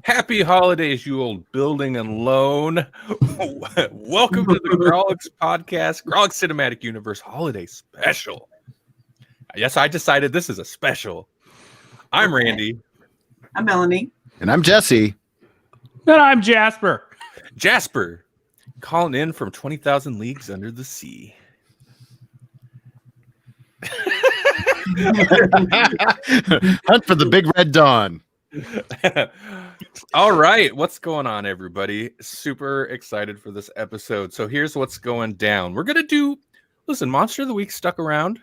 Happy holidays, you old building and loan. Welcome to the Grawlix podcast, Grawlix Cinematic Universe Holiday Special. Yes, I decided this is a special. I'm Randy. I'm Melanie. And I'm Jesse. And I'm Jasper. Jasper, calling in from 20,000 leagues under the sea. Hunt for the big red dawn. All right, what's going on, everybody? Super excited for this episode. So here's what's going down. We're gonna do. Listen, Monster of the Week stuck around.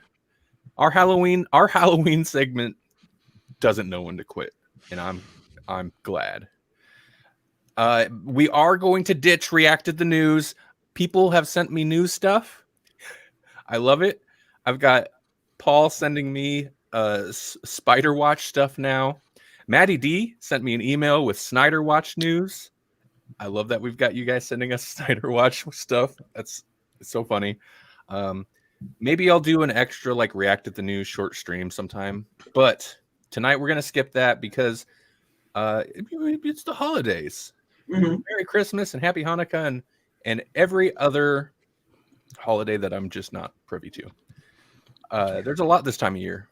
Our Halloween segment doesn't know when to quit, and I'm glad. We are going to ditch Reacted the News. People have sent me news stuff. I love it. I've got Paul sending me Spider Watch stuff now. Maddie D sent me an email with Snyder Watch news. I love that we've got you guys sending us Snyder Watch stuff. It's so funny. Maybe I'll do an extra like Reacted the News short stream sometime. But tonight we're gonna skip that because it's the holidays. Mm-hmm. Merry Christmas and Happy Hanukkah and every other holiday that I'm just not privy to. There's a lot this time of year.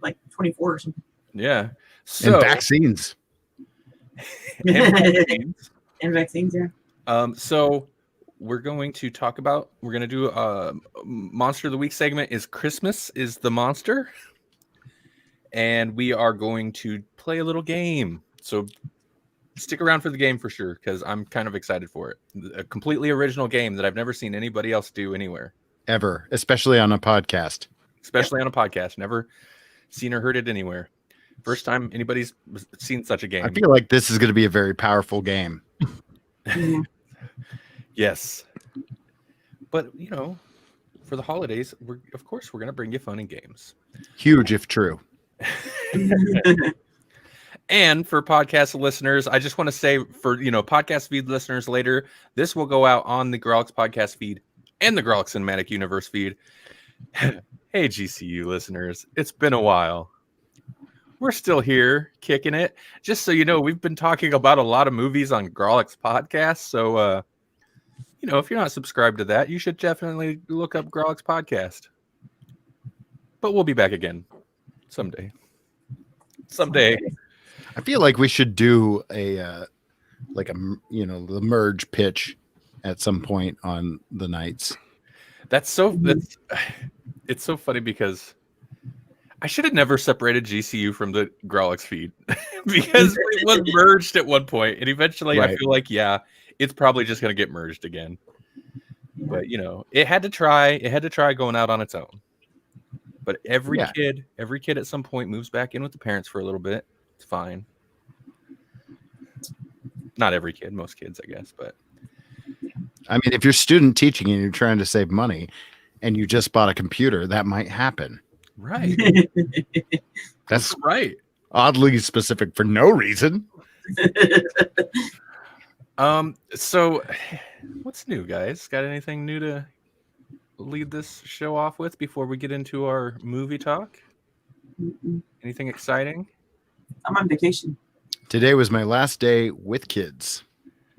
Like 24 or something. Yeah. So And vaccines. and vaccines, yeah. So we're going to do a Monster of the Week segment is Christmas is the Monster. And we are going to play a little game. So stick around for the game for sure, because I'm kind of excited for it. A completely original game that I've never seen anybody else do anywhere. Ever, especially on a podcast. Never seen or heard it anywhere. First time anybody's seen such a game. I feel like this is going to be a very powerful game. Yes. But, for the holidays, we're going to bring you fun and games. Huge if true. And for podcast listeners, I just want to say for, podcast feed listeners later, this will go out on the Grawlix podcast feed and the Grawlix Cinematic Universe feed. Hey, GCU listeners, it's been a while. We're still here kicking it. Just so you know, we've been talking about a lot of movies on Grawlix podcast. So, if you're not subscribed to that, you should definitely look up Grawlix podcast. But we'll be back again someday. I feel like we should do the merge pitch at some point on the nights. It's so funny because I should have never separated GCU from the Grawlix feed because it was merged at one point, and eventually right. I feel like it's probably just going to get merged again. But it had to try going out on its own. But every kid at some point moves back in with the parents for a little bit. It's fine. Not every kid, most kids, I guess. But I mean, if you're student teaching and you're trying to save money and you just bought a computer, that might happen. Right. That's right. Oddly specific for no reason. So what's new, guys? Got anything new to lead this show off with before we get into our movie talk? Anything exciting? I'm on vacation. Today was my last day with kids.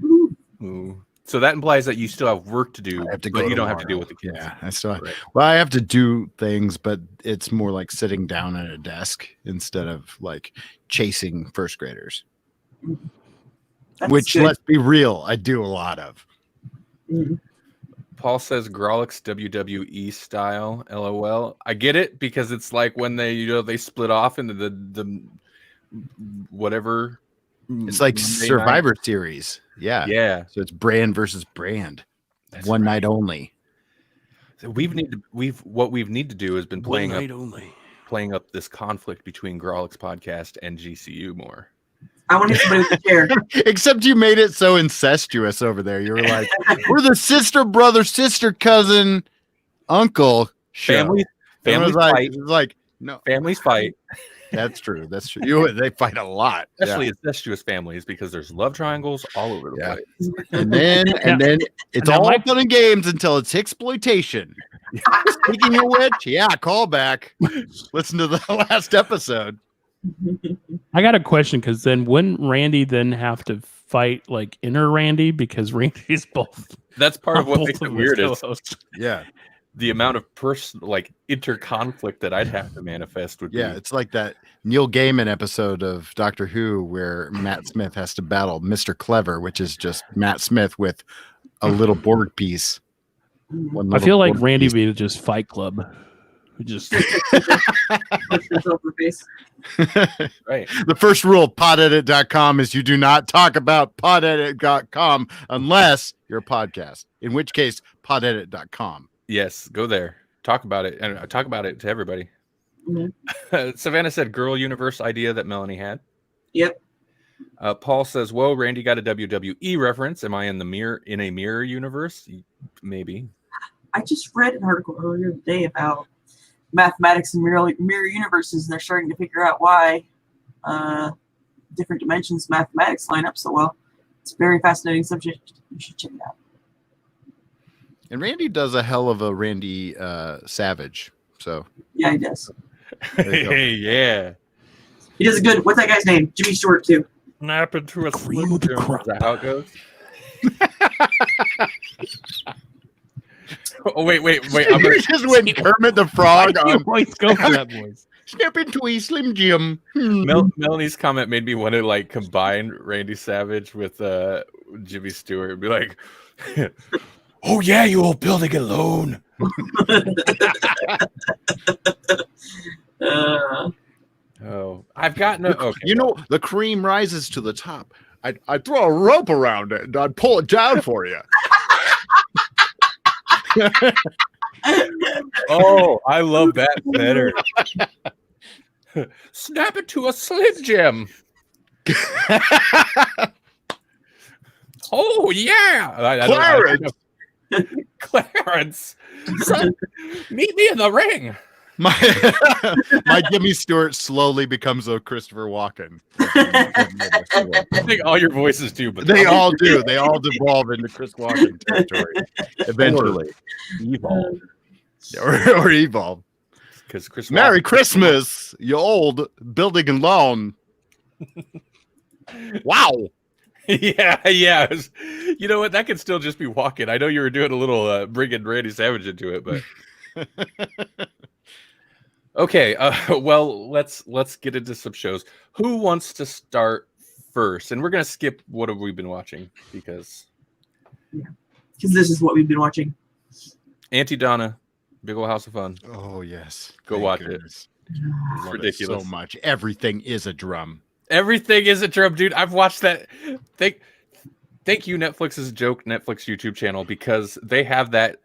Ooh. So that implies that you still have work to do, but you don't have to deal with the kids. Yeah, I still have, well, I have to do things, but it's more like sitting down at a desk instead of like chasing first graders. Which, let's be real, I do a lot of. Mm-hmm. Paul says Grawlix WWE style, LOL. I get it because it's like when they split off into the whatever. It's like Monday Survivor night. Series. Yeah. Yeah. So it's brand versus brand. That's one right. night only. So what we need to do has been playing up this conflict between Grawlix podcast and GCU more. I wanted somebody with a chair. Except you made it so incestuous over there. You were like, we're the sister, brother, sister, cousin, uncle show. Families fight. Like, no. Families fight. That's true. That's true. They fight a lot. Especially incestuous families because there's love triangles all over the place. And then it's all fun and games until it's exploitation. Speaking of which, call back. Listen to the last episode. I got a question because then wouldn't Randy then have to fight like inner Randy because Randy's both. That's part of what makes it of us weird is co-hosts. Yeah. the amount of inter-conflict that I'd have to manifest would Yeah, be. it's like that Neil Gaiman episode of Doctor Who where Matt Smith has to battle Mr. Clever, which is just Matt Smith with a little board piece. One I little feel like board Randy piece. would be just Fight Club. Who just Push yourself in the face. Right. The first rule of podedit.com is you do not talk about podedit.com unless you're a podcast, in which case podedit.com. Yes, go there. Talk about it and talk about it to everybody. Mhm. Savannah said girl universe idea that Melanie had. Yep. Paul says, whoa, Randy got a WWE reference. Am I in a mirror universe? Maybe. I just read an article earlier today about mathematics and mirror universes, and they're starting to figure out why different dimensions mathematics line up so well. It's a very fascinating subject. You should check it out. And Randy does a hell of a Randy Savage. So Yeah, he does. there you go. Hey, yeah. He does a good. What's that guy's name? Jimmy Stewart too. Snap into a Cream of the Slim Jim. crop. Is that how it goes? Oh, wait. I'm You just went Kermit the Frog on voice go for that voice. Step into a Slim Jim. Melanie's comment made me want to like combine Randy Savage with Jimmy Stewart and be like, oh yeah, you old building alone. Oh, I've got no. Okay, You know, the cream rises to the top. I'd throw a rope around it and I'd pull it down for you. oh, I love that better. Snap it to a Slim Jim. Oh yeah, Clarence! Clarence, son, meet me in the ring. My Jimmy Stewart slowly becomes a Christopher Walken. I think all your voices do, but They all do. They all devolve into Chris Walken territory eventually. evolve Or evolve. because Chris. Merry Walken- Christmas, you old building and loan. Wow. Yeah. You know what? That could still just be Walken. I know you were doing a little bringing Randy Savage into it, but. Okay, well, let's get into some shows. Who wants to start first? And we're gonna skip what have we been watching because this is what we've been watching. Auntie Donna, Big Ol' House of Fun. Oh yes. Go Thank watch goodness. it. Love it Ridiculous. so much. Everything is a drum. Everything is a drum, dude. I've watched that. Thank you, Netflix's joke Netflix YouTube channel because they have that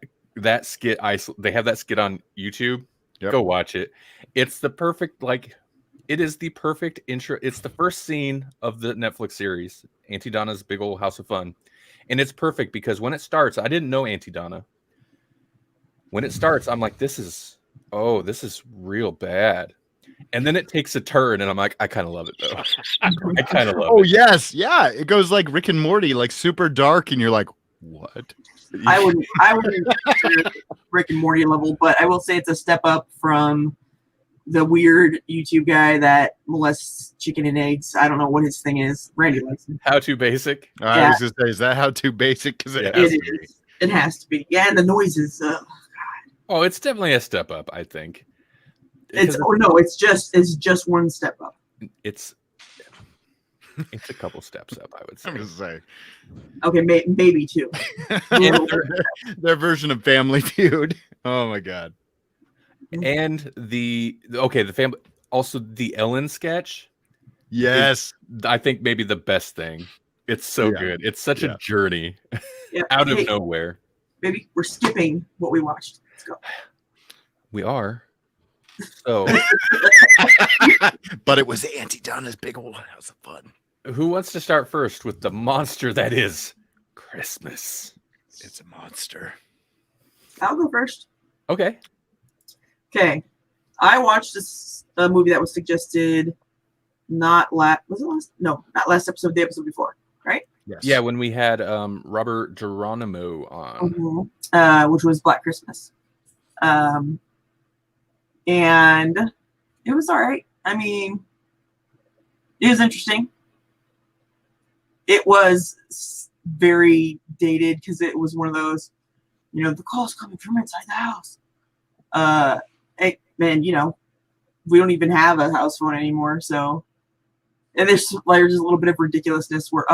skit. They have that skit on YouTube. Yep. Go watch it. It's the perfect it is the perfect intro. It's the first scene of the Netflix series, Auntie Donna's Big Ol' House of Fun. And it's perfect because when it starts, I didn't know Auntie Donna. When it starts, I'm like, this is real bad. And then it takes a turn and I'm like, I kind of love it though. I kind of love Oh it. yes, yeah. It goes like Rick and Morty, like super dark, and you're like, what? I wouldn't consider it Rick and Morty level, but I will say it's a step up from the weird YouTube guy that molests chicken and eggs. I don't know what his thing is. Randy likes him. How too basic. I was just say, is that how too basic? Because it Yeah. has It to be. is. It has to be. Yeah, and the noises. Oh, it's definitely a step up, I think. It's just one step up. It's a couple steps up, I would say. I'm gonna say Okay, maybe two. their version of Family Feud. Oh my god. And the family, also the Ellen sketch. Yes. I think maybe the best thing. It's so Yeah. good. It's such Yeah. a journey Yeah, out of hey, nowhere. Maybe we're skipping what we watched. Let's go. We are. So, But it was Auntie Donna's Big Old House of Fun. who wants to start first with the monster that is Christmas? It's a monster. I'll go first. Okay. Okay. I watched a movie that was suggested not last episode, the episode before, right? Yes. Yeah, when we had Robert Geronimo on. Which was Black Christmas. And it was all right. I mean, It was interesting. It was very dated because it was one of those, the call's coming from inside the house. Hey, man, we don't even have a house phone anymore. So, and there's just a little bit of ridiculousness where,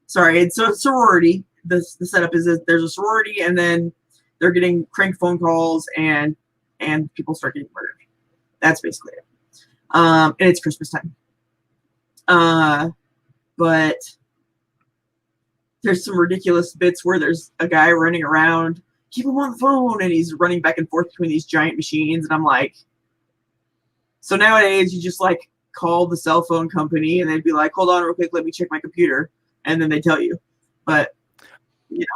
sorry, it's a sorority. The setup is that there's a sorority, and then they're getting crank phone calls, and people start getting murdered. That's basically it. And it's Christmas time. But there's some ridiculous bits where there's a guy running around, keep him on the phone, and he's running back and forth between these giant machines, and I'm like, so nowadays you just like call the cell phone company and they'd be like, hold on real quick, let me check my computer, and then they tell you. But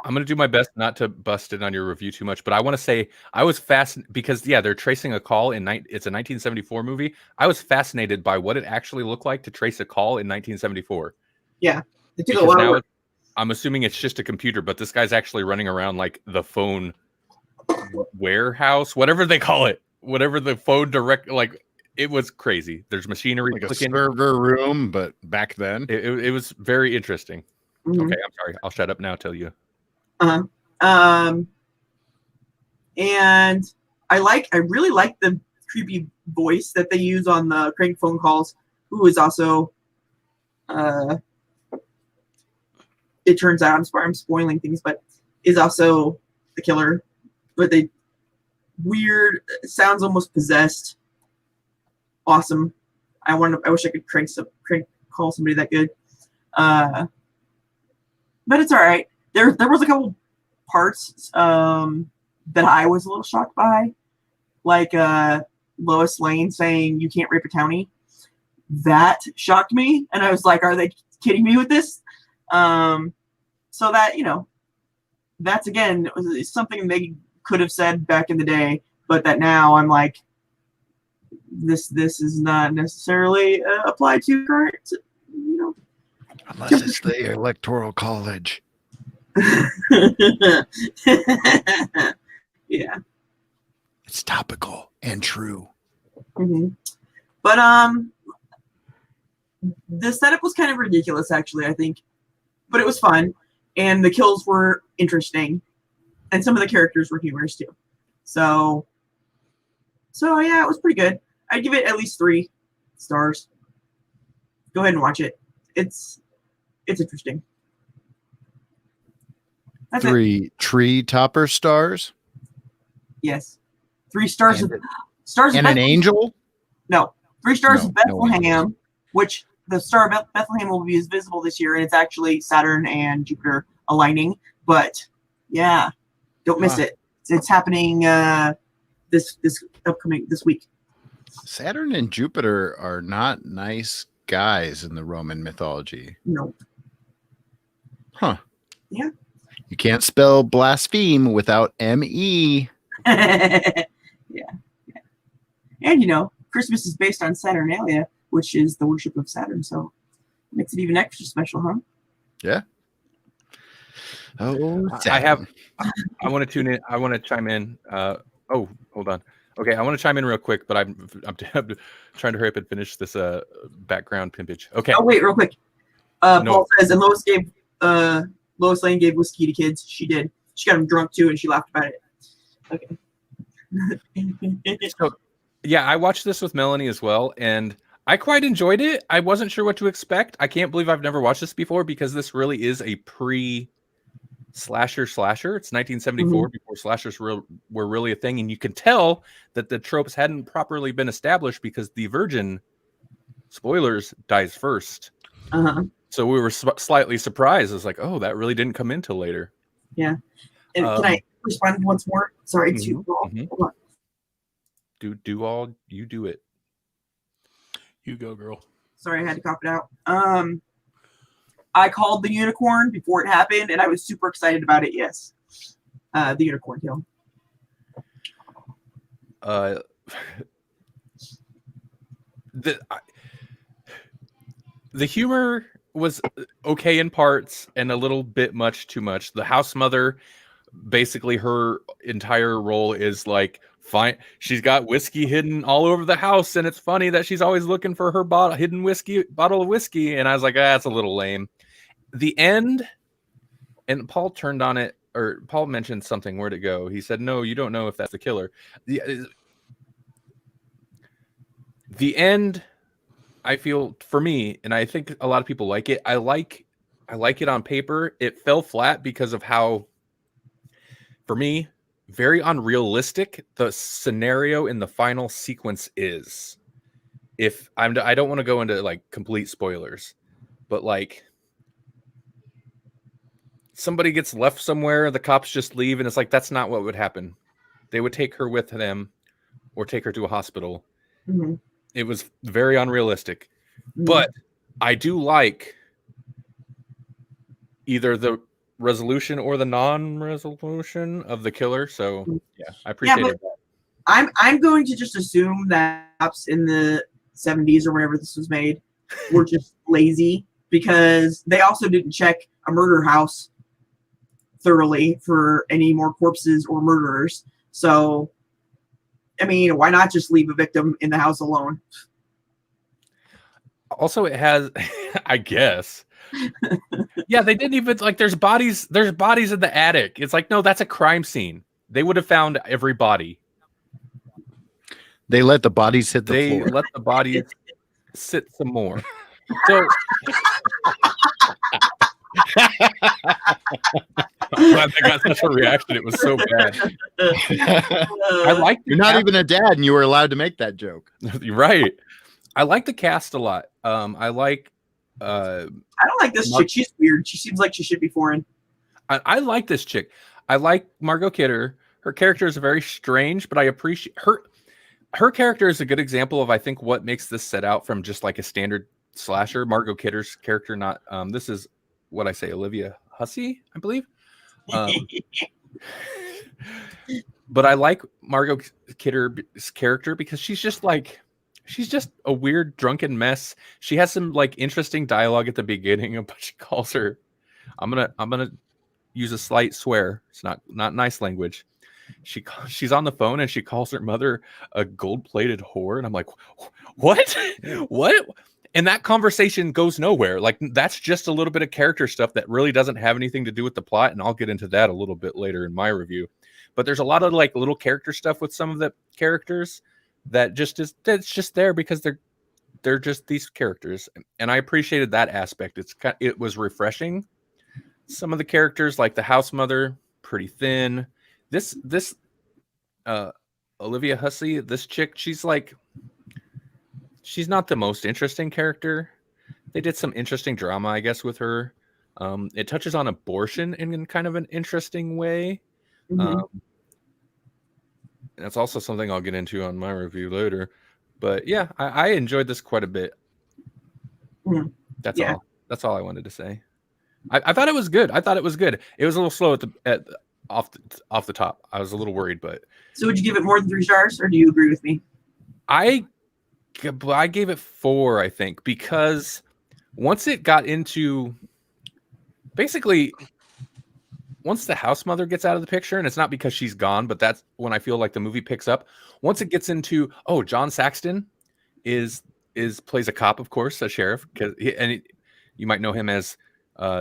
I'm going to do my best not to bust in on your review too much, but I want to say I was fascinated because they're tracing a call it's a 1974 movie. I was fascinated by what it actually looked like to trace a call in 1974. Yeah, it took a lot of work. I'm assuming it's just a computer, but this guy's actually running around like the phone warehouse, whatever they call it, whatever the phone direct, like it was crazy. There's machinery, like a server room, but back then it was very interesting. Mm-hmm. Okay, I'm sorry. I'll shut up now. Tell you. And I really like the creepy voice that they use on the crank phone calls, who is also, it turns out, I'm spoiling things, but is also the killer. But sounds almost possessed. Awesome. I wish I could call somebody that good. But it's all right. There was a couple parts that I was a little shocked by, like Lois Lane saying you can't rape a townie. That shocked me, and I was like, are they kidding me with this? So that, that's again was something they could have said back in the day, but that now I'm like, this is not necessarily applied to current, unless it's the Electoral College. Yeah, it's topical and true. Mm-hmm. But the setup was kind of ridiculous, actually, I think, but it was fun, and the kills were interesting, and some of the characters were humorous too. So yeah, it was pretty good. I'd give it at least 3 stars. Go ahead and watch it. It's interesting. That's 3 tree topper stars. Yes, 3 stars. And And an angel. No, 3 stars No, of Bethlehem, which the star of Bethlehem will be visible this year, and it's actually Saturn and Jupiter aligning. But yeah, don't miss it. It's happening this week. Saturn and Jupiter are not nice guys in the Roman mythology. No. Huh. Yeah. You can't spell blaspheme without M-E. Yeah. And Christmas is based on Saturnalia, which is the worship of Saturn, so it makes it even extra special, huh? Yeah. Oh, I want to tune in. I want to chime in. Hold on. Okay, I want to chime in real quick, but I'm trying to hurry up and finish this background pimpage. Okay. Oh wait, real quick. Paul says, and Lois Lane gave whiskey to kids. She did. She got them drunk too, and she laughed about it. Okay. So, yeah, I watched this with Melanie as well, and I quite enjoyed it. I wasn't sure what to expect. I can't believe I've never watched this before because this really is a pre-slasher. It's 1974 before slashers were really a thing, and you can tell that the tropes hadn't properly been established because the virgin, spoilers, dies first. So we were slightly surprised. It's like, oh, that really didn't come in till later. Yeah. And can I respond once more? Sorry to hold on. You do it. You go, girl. Sorry, I had to cough it out. I called the unicorn before it happened, and I was super excited about it. Yes, the unicorn kill. The humor was okay in parts and a little bit too much. The house mother, basically her entire role is like Fine. She's got whiskey hidden all over the house, and it's funny that she's always looking for her hidden bottle of whiskey. And I was like, that's a little lame. The end, and Paul turned on it, or Paul mentioned something. Where'd it go? He said, "No, you don't know if that's the killer." The end, I feel, for me, and I think a lot of people like it. I like it on paper. It fell flat because of how, for me, very unrealistic the scenario in the final sequence is. I don't want to go into like complete spoilers, but like somebody gets left somewhere, the cops just leave, and it's like that's not what would happen. They would take her with them or take her to a hospital. Mm-hmm. It was very unrealistic. Mm-hmm. But I do like either the resolution or the non-resolution of the killer. So yeah, I appreciate it. I'm going to just assume that cops in the 70s or whenever this was made were just lazy, because they also didn't check a murder house thoroughly for any more corpses or murderers. So, I mean, why not just leave a victim in the house alone? Also, it has, I guess. Yeah, they didn't even like. There's bodies in the attic. It's like, no, that's a crime scene. They would have found every body. They let the bodies hit the floor. They let the bodies sit some more. So I'm glad they got such a reaction. It was so bad. I like. You're not even a dad, and you were allowed to make that joke. You're right. I like the cast a lot. I like. I don't like this chick. She's weird. She seems like she should be foreign. I like this chick. I like Margot Kidder. Her character is very strange, but I appreciate her. Her character is a good example of, I think, what makes this set out from just like a standard slasher. Margot Kidder's character, not this is what I say, Olivia Hussey, I believe. But I like Margot Kidder's character because she's just a weird drunken mess. She has some like interesting dialogue at the beginning, but she calls her, I'm gonna use a slight swear. It's not nice language. She's on the phone and she calls her mother a gold-plated whore, and I'm like, what? What? And that conversation goes nowhere. Like, that's just a little bit of character stuff that really doesn't have anything to do with the plot, and I'll get into that a little bit later in my review. But there's a lot of like little character stuff with some of the characters that it's just there because they're just these characters, and I appreciated that aspect. It was refreshing. Some of the characters, like the house mother, pretty thin. This Olivia Hussey, this chick, she's not the most interesting character. They did some interesting drama, I guess, with her. It touches on abortion in kind of an interesting way. Mm-hmm. That's also something I'll get into on my review later. But yeah, I enjoyed this quite a bit. Mm-hmm. That's all I wanted to say. I thought it was good. It was a little slow off the top. I was a little worried, but. So would you give it more than 3 stars, or do you agree with me? I gave it 4, I think, because once it got into, basically, once the house mother gets out of the picture, and it's not because she's gone, but that's when I feel like the movie picks up. Once it gets into, John Saxton plays a cop, of course, a sheriff, you might know him as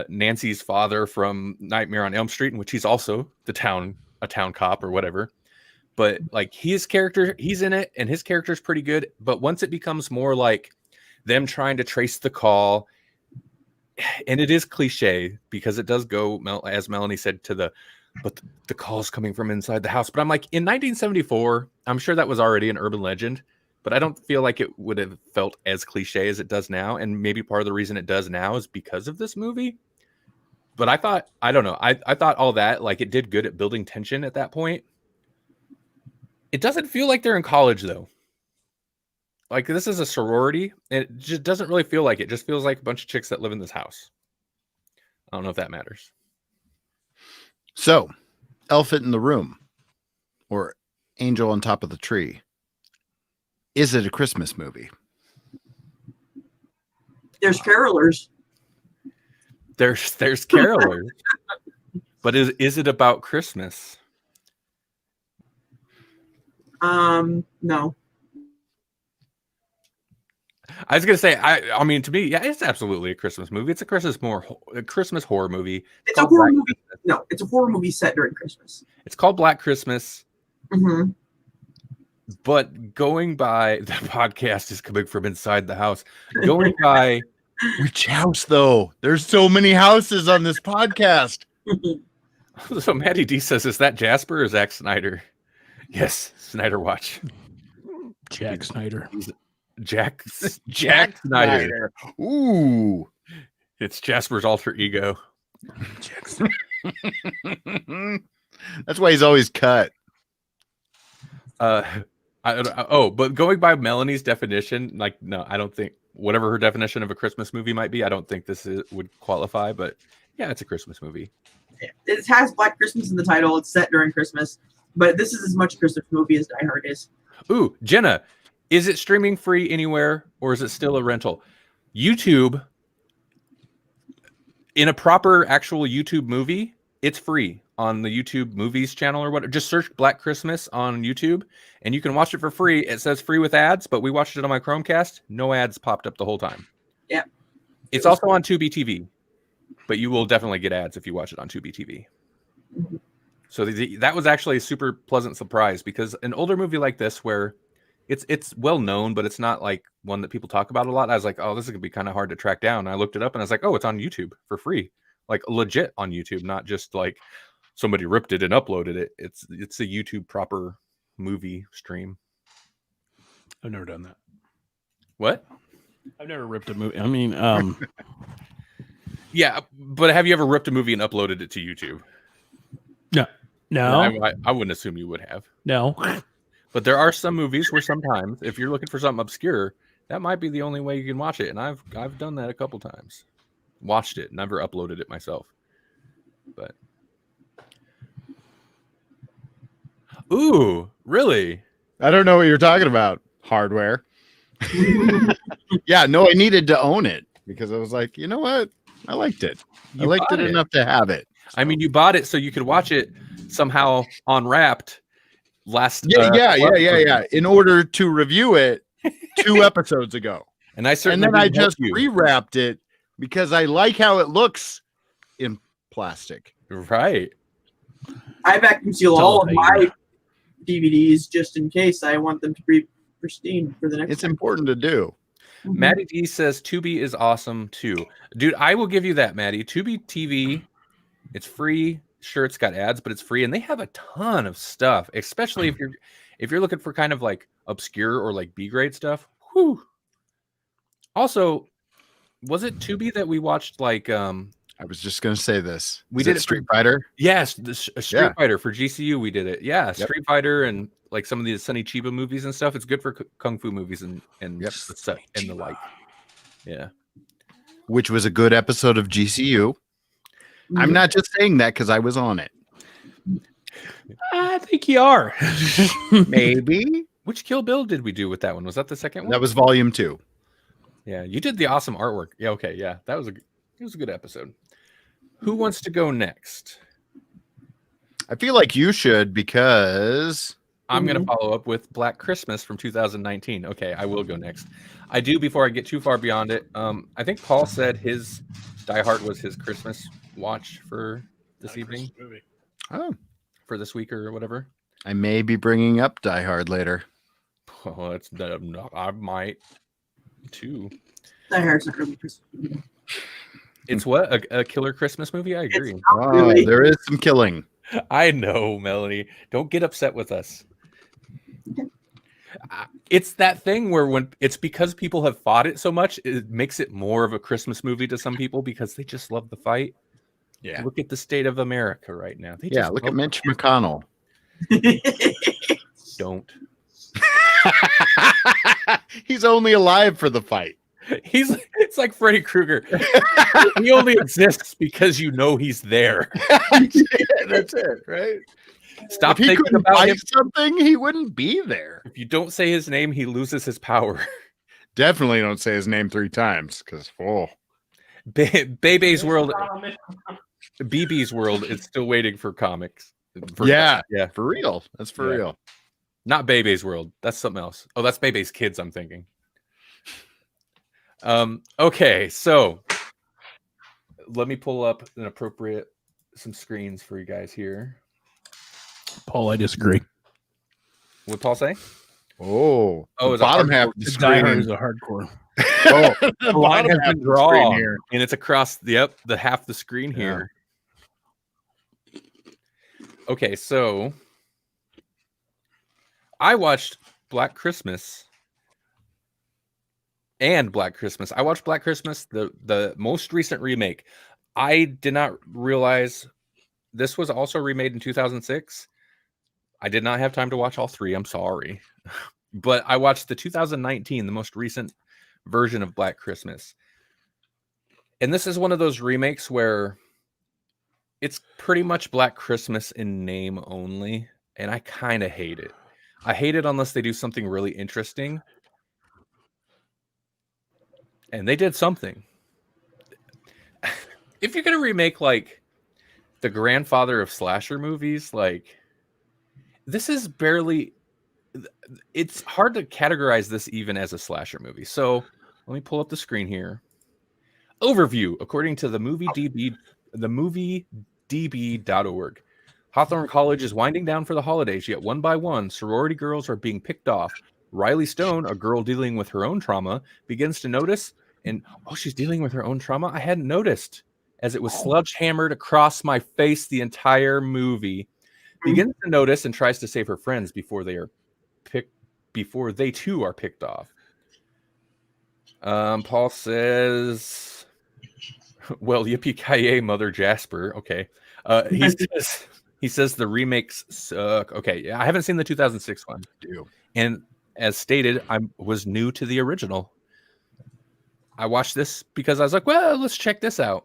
Nancy's father from Nightmare on Elm Street, in which he's also a town cop or whatever. But like his character, he's in it, and his character is pretty good. But once it becomes more like them trying to trace the call, and it is cliche because it does go, as Melanie said, but the call's coming from inside the house. But I'm like, in 1974, I'm sure that was already an urban legend, but I don't feel like it would have felt as cliche as it does now. And maybe part of the reason it does now is because of this movie. But I thought all that, like, it did good at building tension at that point. It doesn't feel like they're in college, though. Like, this is a sorority, and it just doesn't really feel like it. It just feels like a bunch of chicks that live in this house. I don't know if that matters. So, Elephant in the Room, or Angel on Top of the Tree. Is it a Christmas movie? There's carolers. There's carolers. But is it about Christmas? No. I was gonna say, I mean, to me, yeah, it's absolutely a Christmas movie. It's a Christmas horror movie. It's a horror movie. No, it's a horror movie set during Christmas. It's called Black Christmas. Mm-hmm. But going by the podcast is coming from inside the house. Going by which house though? There's so many houses on this podcast. So Maddie D says, is that Jasper or Zack Snyder? Yes, Snyder Watch. Jack Snyder. Jack Snyder. Ooh. It's Jasper's alter ego. That's why he's always cut. But going by Melanie's definition, like, no, I don't think whatever her definition of a Christmas movie might be, I don't think this would qualify, but yeah, it's a Christmas movie. It has Black Christmas in the title. It's set during Christmas, but this is as much a Christmas movie as Die Hard is. Ooh, Jenna, is it streaming free anywhere or is it still a rental? YouTube, in a proper actual YouTube movie, it's free on the YouTube movies channel or whatever. Just search Black Christmas on YouTube and you can watch it for free. It says free with ads, but we watched it on my Chromecast. No ads popped up the whole time. Yeah. It's also on Tubi TV, but you will definitely get ads if you watch it on Tubi TV. Mm-hmm. So that was actually a super pleasant surprise because an older movie like this where it's well known, but it's not like one that people talk about a lot. I was like, oh, this is gonna be kind of hard to track down. And I looked it up and I was like, oh, it's on YouTube for free, like legit on YouTube, not just like somebody ripped it and uploaded it. It's a YouTube proper movie stream. I've never done that. What? I've never ripped a movie. I mean, yeah, but have you ever ripped a movie and uploaded it to YouTube? No. I wouldn't assume you would have. No. But there are some movies where sometimes, if you're looking for something obscure, that might be the only way you can watch it. And I've done that a couple times. Watched it, never uploaded it myself. But ooh, really? I don't know what you're talking about. Hardware. Yeah, no, I needed to own it because I was like, you know what? I liked it. I liked it enough to have it. I mean, you bought it so you could watch it somehow on Wrapped yeah. In order to review it 2 episodes ago. And then I just rewrapped it because I like how it looks in plastic. Right. I vacuum seal all of my DVDs just in case I want them to be pristine for the next. It's important to do. Mm-hmm. Maddie D says Tubi is awesome too. Dude, I will give you that, Maddie. Tubi TV, it's free. Sure, it's got ads, but it's free, and they have a ton of stuff, especially if you're looking for kind of like obscure or like B-grade stuff. Whew. Also, was it Tubi that we watched like I was just gonna say this. We did Street Fighter? Yes, Street Fighter for GCU we did it. Yeah, yep. Street Fighter and like some of the Sonny Chiba movies and stuff. It's good for kung fu movies and the like. Yeah. Which was a good episode of GCU. I'm not just saying that because I was on it. I think you are. Maybe. Which Kill Bill did we do with that one? Was that the second one? That was volume 2. Yeah, you did the awesome artwork. Yeah, okay, yeah. It was a good episode. Who wants to go next? I feel like you should because I'm going to follow up with Black Christmas from 2019. Okay, I will go next. I do, before I get too far beyond it, I think Paul said his Die Hard was his Christmas watch for this evening. Oh, for this week or whatever. I may be bringing up Die Hard later. Oh, I might too. Die Hard's not really Christmas. It's what? A killer Christmas movie? I agree. Really. There is some killing. I know, Melanie. Don't get upset with us. It's that thing where when it's because people have fought it so much, it makes it more of a Christmas movie to some people because they just love the fight. Yeah. Look at the state of America right now. Look at Mitch McConnell. Don't. He's only alive for the fight. It's like Freddy Krueger. He only exists because you know he's there. That's it, right? Stop if he thinking couldn't about fight him. something, he wouldn't be there. If you don't say his name, he loses his power. Definitely don't say his name 3 times because Bebe's World, BB's World is still waiting for comics. Yeah, for real. That's for real. Not Bebe's World. That's something else. Oh, that's Bebe's Kids, I'm thinking. Okay, so let me pull up some screens for you guys here. Paul, I disagree. What'd Paul say? Oh, Oh, the it's a bottom half hardcore- of the Die Hard is screen. a hardcore. Oh, The line has been drawn here. and it's across the half the screen here. Okay, so I watched Black Christmas and Black Christmas. I watched Black Christmas, the most recent remake. I did not realize this was also remade in 2006. I did not have time to watch all three. I'm sorry. But I watched the 2019, the most recent version of Black Christmas. And this is one of those remakes where it's pretty much Black Christmas in name only. And I kind of hate it. I hate it unless they do something really interesting. And they did something. If you're going to remake like the grandfather of slasher movies, like this is barely, it's hard to categorize this even as a slasher movie. So let me pull up the screen here. Overview, according to the moviedb.org. Hawthorne College is winding down for the holidays, yet one by one, sorority girls are being picked off. Riley Stone, a girl dealing with her own trauma, begins to notice, and she's dealing with her own trauma? I hadn't noticed, as it was sledgehammered across my face the entire movie. Begins to notice and tries to save her friends before they too are picked off. Paul says, well, yippee-ki-yay, Mother Jasper. Okay. He says the remakes suck. Okay, I haven't seen the 2006 one. And as stated, I was new to the original. I watched this because I was like, well, let's check this out.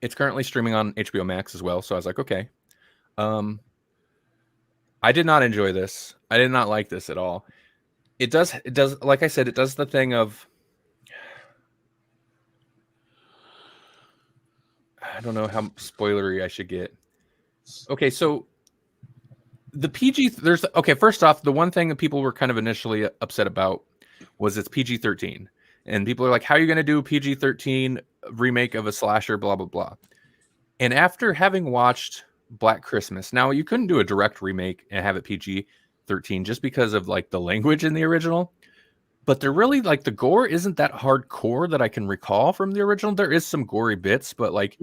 It's currently streaming on HBO Max as well, so I was like, okay. I did not enjoy this. I did not like this at all. It does, like I said, it does the thing of, I don't know how spoilery I should get. Okay, so the first off, the one thing that people were kind of initially upset about was it's PG-13. And people are like, how are you going to do a PG-13 remake of a slasher, blah, blah, blah. And after having watched Black Christmas, now you couldn't do a direct remake and have it PG-13 just because of like the language in the original. But they're really like the gore isn't that hardcore that I can recall from the original. There is some gory bits, but like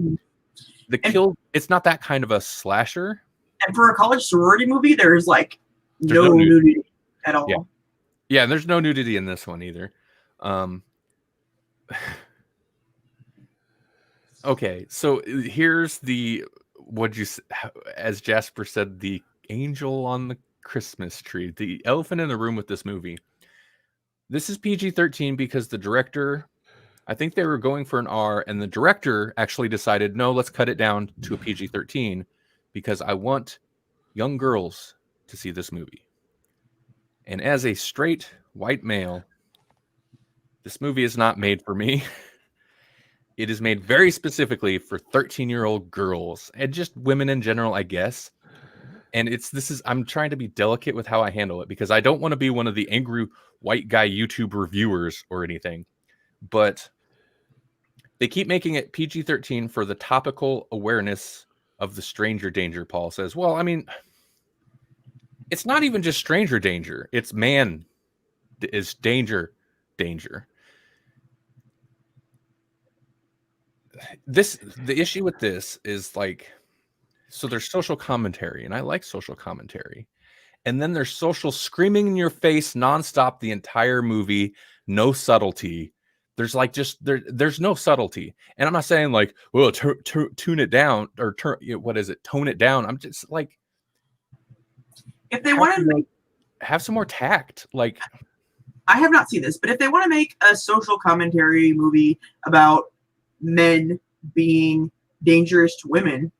it's not that kind of a slasher. And for a college sorority movie, there's like no nudity at all. Yeah, and there's no nudity in this one either. Okay, so here's as Jasper said, the angel on the Christmas tree, the elephant in the room with this movie. This is PG-13 because the director, I think they were going for an R, and the director actually decided, no, let's cut it down to a PG-13 because I want young girls to see this movie. And as a straight white male, this movie is not made for me. It is made very specifically for 13-year-old girls and just women in general, I guess. And I'm trying to be delicate with how I handle it because I don't want to be one of the angry white guy YouTube reviewers or anything. But they keep making it PG-13 for the topical awareness of the stranger danger, Paul says. Well, I mean, it's not even just stranger danger. It's man is danger. The issue with this is like, so there's social commentary, and I like social commentary. And then there's social screaming in your face nonstop the entire movie, no subtlety. There's like there's no subtlety. And I'm not saying like, well, tune it down or tone it down. I'm just like, if they want to have some more tact. Like, I have not seen this, but if they want to make a social commentary movie about men being dangerous to women,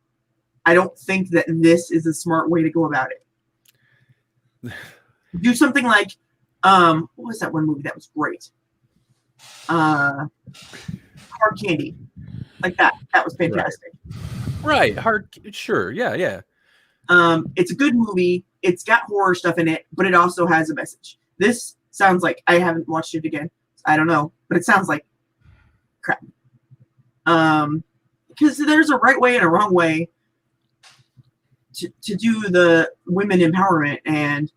I don't think that this is a smart way to go about it. Do something like, what was that one movie that was great? Hard Candy. Like that. That was fantastic. Right. Sure. Yeah. It's a good movie, it's got horror stuff in it, but it also has a message. This sounds like, I haven't watched it again, I don't know, but it sounds like crap. Because there's a right way and a wrong way to do the women empowerment and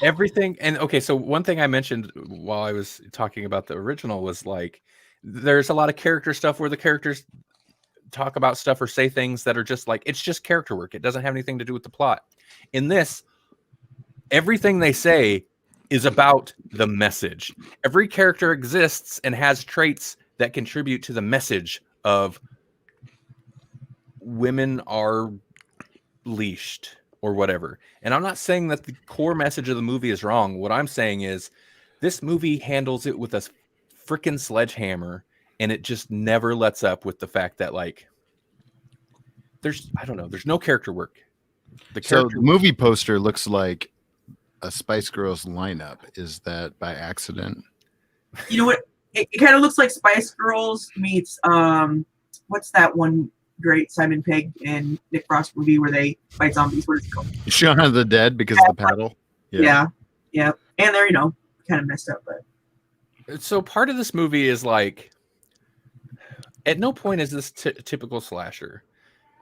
everything. And okay, so one thing I mentioned while I was talking about the original was like, there's a lot of character stuff where the characters talk about stuff or say things that are just like, it's just character work. It doesn't have anything to do with the plot. In this, everything they say is about the message. Every character exists and has traits that contribute to the message of women are leashed or whatever. And I'm not saying that the core message of the movie is wrong. What I'm saying is this movie handles it with a freaking sledgehammer, and it just never lets up with the fact that like there's no character work. The movie poster looks like a Spice Girls lineup. Is that by accident? You know what? It kind of looks like Spice Girls meets what's that one great Simon Pegg and Nick Frost movie where they fight zombies? What is it called? Shaun of the Dead, because of the paddle. Yeah. And they're kind of messed up, but so part of this movie is like, at no point is this typical slasher,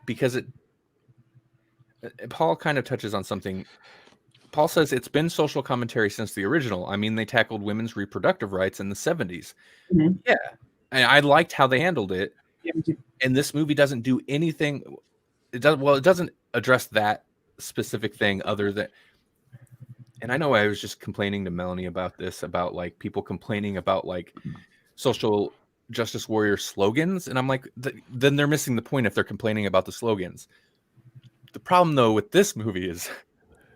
because Paul kind of touches on something. Paul says it's been social commentary since the original. I mean, they tackled women's reproductive rights in the 70s. Mhm. Yeah. And I liked how they handled it. Yeah, me too. And this movie doesn't do anything. It doesn't address that specific thing other than, and I know I was just complaining to Melanie about this, about like people complaining about like social justice warrior slogans. And I'm like, then they're missing the point if they're complaining about the slogans. The problem though with this movie is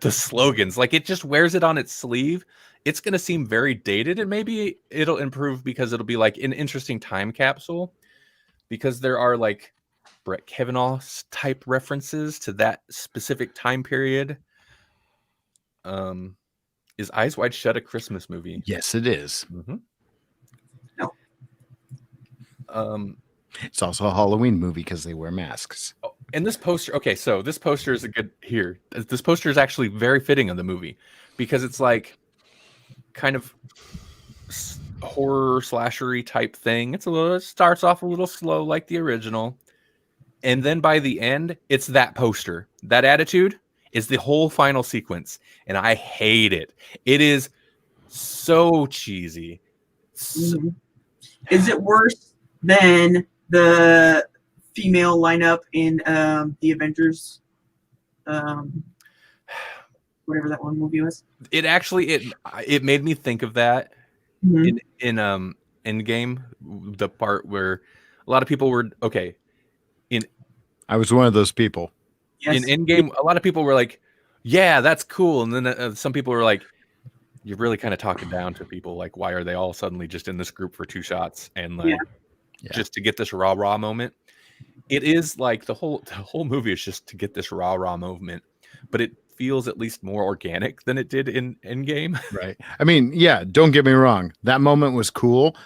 the slogans. Like, it just wears it on its sleeve. It's going to seem very dated, and maybe it'll improve because it'll be like an interesting time capsule, because there are like Brett Kavanaugh type references to that specific time period. Is Eyes Wide Shut a Christmas movie? Yes, it is. Mm-hmm. No. It's also a Halloween movie because they wear masks. Oh, and this poster, okay, so this poster is a good here. This poster is actually very fitting of the movie, because it's like kind of horror slashery type thing. It starts off a little slow like the original, and then by the end, it's that poster. That attitude is the whole final sequence, and I hate it. It is so cheesy. Mhm. Is it worse than the female lineup in the Avengers, whatever that one movie was? It actually it made me think of that Mhm. in Endgame, the part where a lot of people were okay. I was one of those people. Yes. In Endgame, a lot of people were like, "Yeah, that's cool," and then some people were like, "You're really kind of talking down to people. Like, why are they all suddenly just in this group for 2 shots and like Yeah. just to get this rah moment?" It is like the whole movie is just to get this rah moment, but it feels at least more organic than it did in Endgame. Right. I mean, yeah, don't get me wrong. That moment was cool,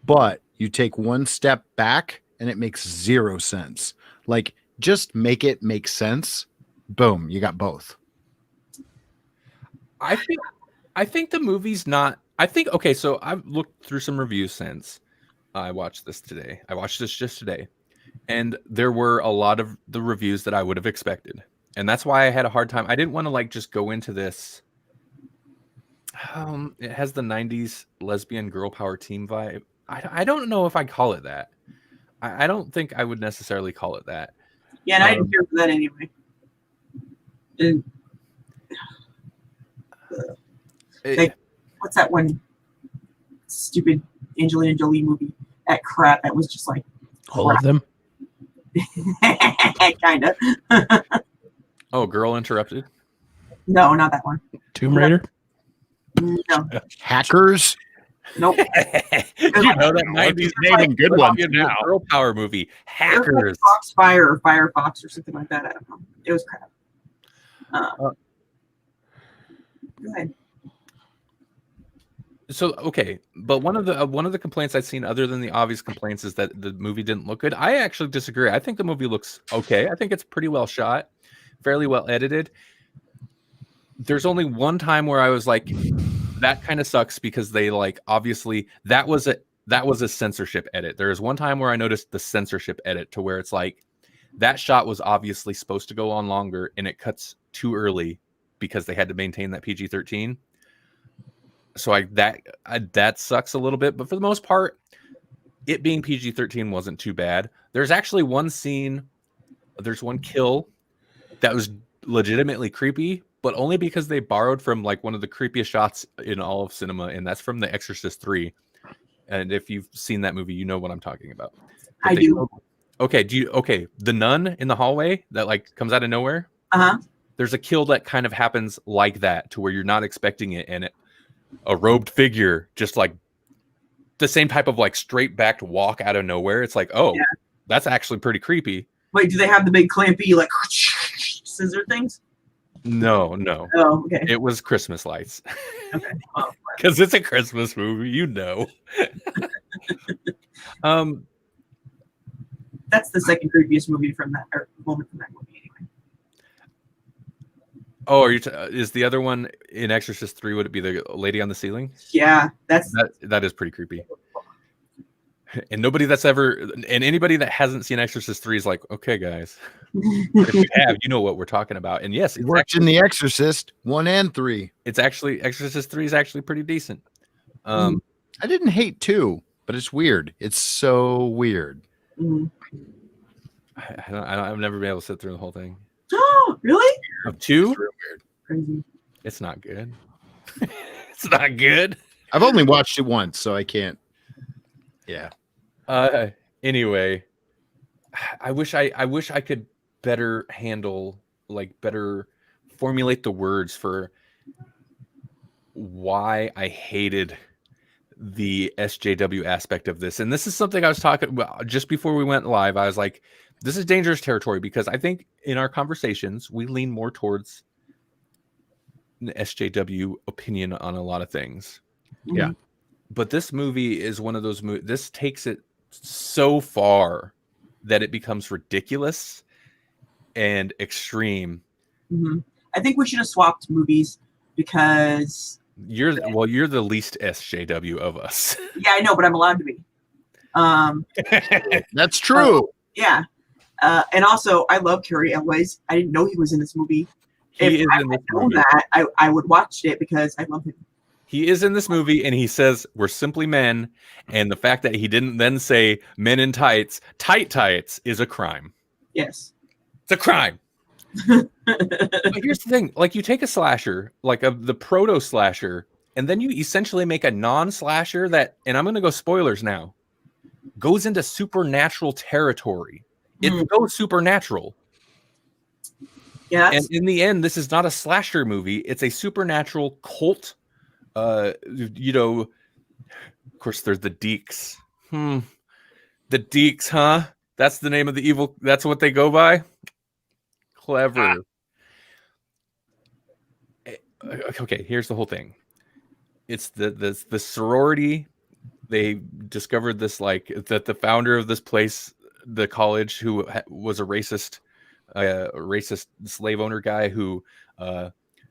but you take one step back and it makes 0 sense. Like, just make it make sense. Boom, you got both. I think the movie's not. I think okay. So I've looked through some reviews since I watched this today. I watched this just today, and there were a lot of the reviews that I would have expected, and that's why I had a hard time. I didn't want to like just go into this. It has the '90s lesbian girl power team vibe. I don't know if I call it that. I don't think I would necessarily call it that. Yeah, and I didn't care for that anyway. And, what's that one stupid Angelina Jolie movie? That crap. That was just like All of them. kind of. Oh, Girl Interrupted. No, not that one. Tomb Raider. No. Hackers. Nope. You know that '90s naming good ones now. girl power movie. It was like Hackers. Foxfire or Firefox or something like that. I don't know. It was crap. Go ahead. So okay, but one of the complaints I've seen, other than the obvious complaints, is that the movie didn't look good. I actually disagree. I think the movie looks okay. I think it's pretty well shot fairly well edited. There's only one time where I was like, that kind of sucks, because they like, obviously that was a censorship edit. There is one time where I noticed the censorship edit to where it's like, that shot was obviously supposed to go on longer and it cuts too early because they had to maintain that PG-13. So that sucks a little bit, but for the most part, it being PG-13 wasn't too bad. There's actually one scene, there's one kill that was legitimately creepy, but only because they borrowed from like one of the creepiest shots in all of cinema, and that's from The Exorcist 3. And if you've seen that movie, you know what I'm talking about. But I do. Okay, the nun in the hallway that like comes out of nowhere? Uh-huh. There's a kill that kind of happens like that, to where you're not expecting it, and a robed figure just like the same type of like straight backed walk out of nowhere. It's like, oh, yeah, that's actually pretty creepy. Wait, do they have the big clampy like scissor things? No. Oh, okay. It was Christmas lights. Okay. Oh, because it's a Christmas movie, you know. That's the second creepiest movie from that moment from that movie, anyway. Oh, are you? Is the other one in Exorcist 3? Would it be the lady on the ceiling? Yeah, that is pretty creepy. And anybody that hasn't seen Exorcist 3 is like, okay, guys, if you have, you know what we're talking about. And yes, it's watching The Exorcist 1 and 3. It's actually Exorcist 3 is actually pretty decent. I didn't hate 2, but it's weird. It's so weird. I've never been able to sit through the whole thing. Oh, really? Of 2? It's real weird. Crazy. It's not good. It's not good. I've only watched it once, so I can't. Yeah. Anyway, I wish I could better formulate the words for why I hated the SJW aspect of this. And this is something I was talking about just before we went live. I was like, this is dangerous territory, because I think in our conversations, we lean more towards the SJW opinion on a lot of things. Yeah. But this movie is one of those this takes it so far that it becomes ridiculous and extreme. I think we should have swapped movies, because you're the least SJW of us. Yeah, I know, but I'm allowed to be. That's true. Yeah. And also, I love Carrie Elwes. I didn't know he was in this movie. If I had known that, I would watch it, because I love him. He is in this movie, and he says, we're simply men. And the fact that he didn't then say men in tights, tights, is a crime. Yes. It's a crime. But here's the thing. Like, you take a slasher, like the proto slasher, and then you essentially make a non-slasher that, and I'm going to go spoilers now, goes into supernatural territory. It goes supernatural. Yeah. And in the end, this is not a slasher movie. It's a supernatural cult. Of course, there's the Deeks. The Deeks, huh? That's the name of the evil. That's what they go by. Clever. Okay, here's the whole thing. It's the sorority. They discovered this, like, that the founder of this place, the college, who was a racist slave owner guy, who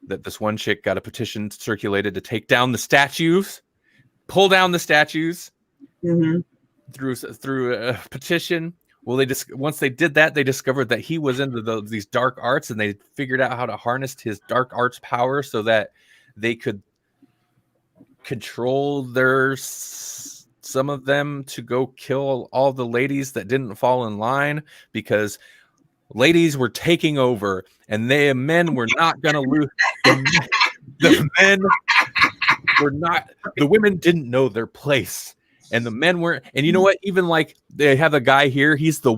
that this one chick got a petition circulated to take down the statues, pull down the statues through a petition. Well, once they did that, they discovered that he was into these dark arts, and they figured out how to harness his dark arts power so that they could control some of them to go kill all the ladies that didn't fall in line, because ladies were taking over, and men were not going to lose. The men were not. The women didn't know their place, and the men were. And you know what? Even like they have a guy here. He's the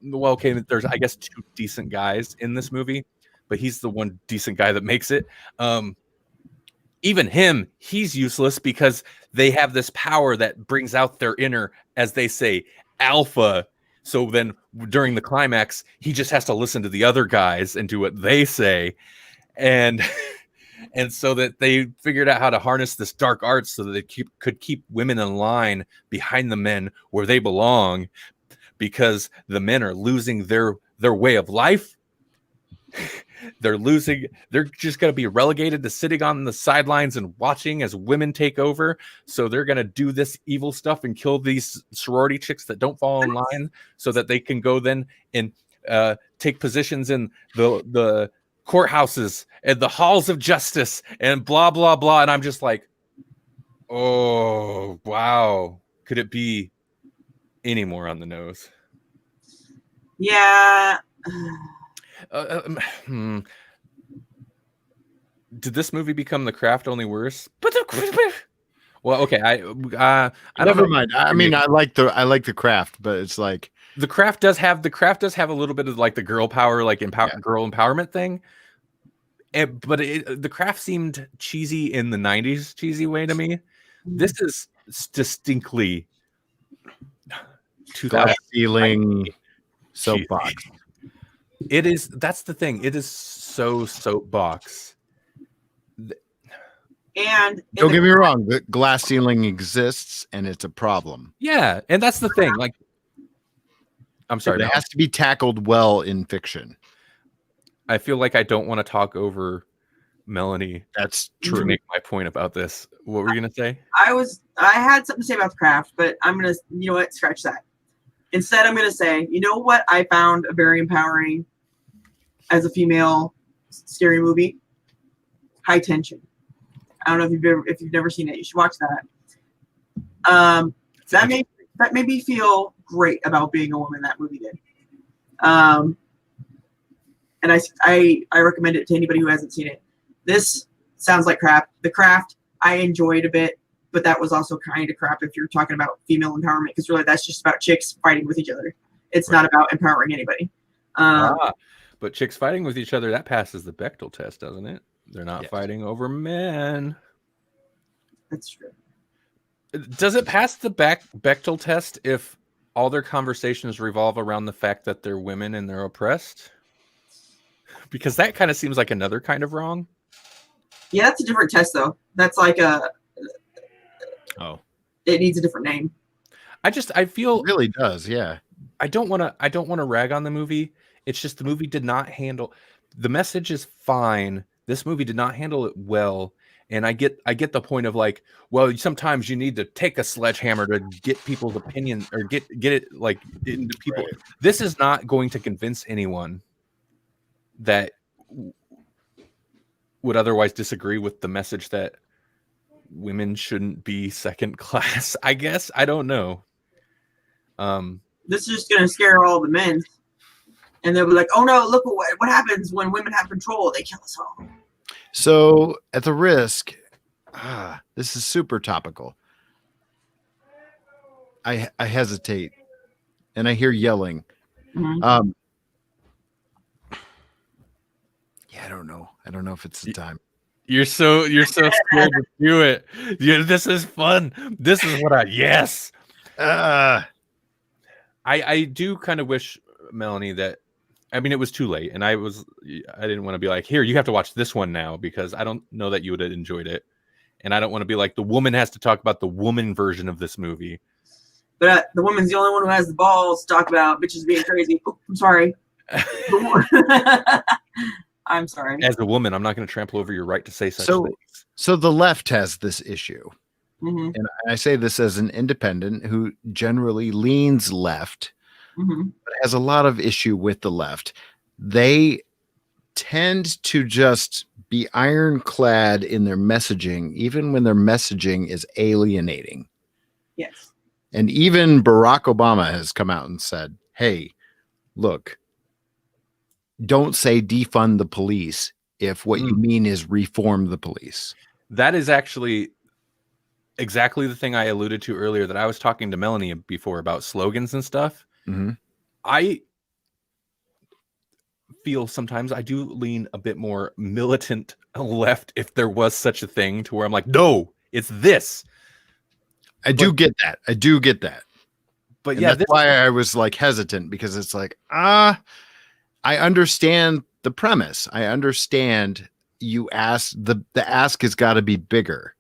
well. Okay, there's I guess 2 decent guys in this movie, but he's the one decent guy that makes it. Even him, he's useless, because they have this power that brings out their inner, as they say, alpha. So then during the climax, he just has to listen to the other guys and do what they say. And so that they figured out how to harness this dark arts so that they could keep women in line behind the men where they belong, because the men are losing their way of life. They're losing. They're just going to be relegated to sitting on the sidelines and watching as women take over. So they're going to do this evil stuff and kill these sorority chicks that don't fall in line, so that they can go then and take positions in the courthouses and the halls of justice and blah blah blah. And I'm just like, oh wow, could it be any more on the nose? Yeah. Did this movie become The Craft only worse? Well, okay, I don't Never know. mind. I mean, I like the Craft, but it's like The Craft does have a little bit of like the girl power, like girl empowerment thing. But The Craft seemed cheesy in the 90s cheesy way to me. This is distinctly 2000 glass ceiling soapbox. It is. That's the thing. It is so soapbox. And Don't get me wrong, the glass ceiling exists and it's a problem. Yeah, and that's the thing. Like, I'm sorry, it has to be tackled well in fiction. I feel like I don't want to talk over Melanie. That's To true. make my point about this. What were you gonna say? I had something to say about The Craft, but I'm gonna, you know what, scratch that. Instead, I'm gonna say, you know what, I found very empowering as a female scary movie. High Tension. I don't know if you've never seen it. You should watch that. That made me feel great about being a woman. That movie did. And I recommend it to anybody who hasn't seen it. This sounds like crap. The Craft, I enjoyed a bit, but that was also kind of crap if you're talking about female empowerment, because really that's just about chicks fighting with each other. It's not about empowering anybody. But chicks fighting with each other, that passes the Bechdel test, doesn't it? They're not fighting over men. That's true. Does it pass the Bechdel test if all their conversations revolve around the fact that they're women and they're oppressed? Because that kind of seems like another kind of wrong. Yeah, that's a different test, though. That's like it needs a different name. I feel It really does, yeah. I don't want to rag on the movie. It's just the movie did not handle the message is fine. This movie did not handle it well. And I get the point of like, well, sometimes you need to take a sledgehammer to get people's opinion or get it like into people. Right. This is not going to convince anyone that would otherwise disagree with the message that women shouldn't be second class. I guess. I don't know. This is just gonna scare all the men. And they'll be like, oh no, look what happens when women have control. They kill us all. So at the risk, this is super topical. I hesitate and I hear yelling. Mm-hmm. Yeah, I don't know. I don't know if it's the time. You're so scared to do it. Yeah, this is fun. This is what I do kind of wish, Melanie, that I mean, it was too late, and I didn't want to be like, here, you have to watch this one now, because I don't know that you would have enjoyed it, and I don't want to be like, the woman has to talk about the woman version of this movie. But the woman's the only one who has the balls to talk about bitches being crazy. Oh, I'm sorry. I'm sorry. As a woman, I'm not going to trample over your right to say such things. So the left has this issue, mm-hmm. and I say this as an independent who generally leans left. Mm-hmm. But has a lot of issue with the left. They tend to just be ironclad in their messaging, even when their messaging is alienating. Yes. And even Barack Obama has come out and said, hey, look, don't say defund the police if what you mean is reform the police. That is actually exactly the thing I alluded to earlier, that I was talking to Melanie before about slogans and stuff. Mm-hmm. I feel sometimes I do lean a bit more militant left, if there was such a thing, to where I'm like, no, it's this. I do get that. But and yeah, that's why I was like hesitant, because it's like, I understand the premise. I understand you ask the ask has got to be bigger.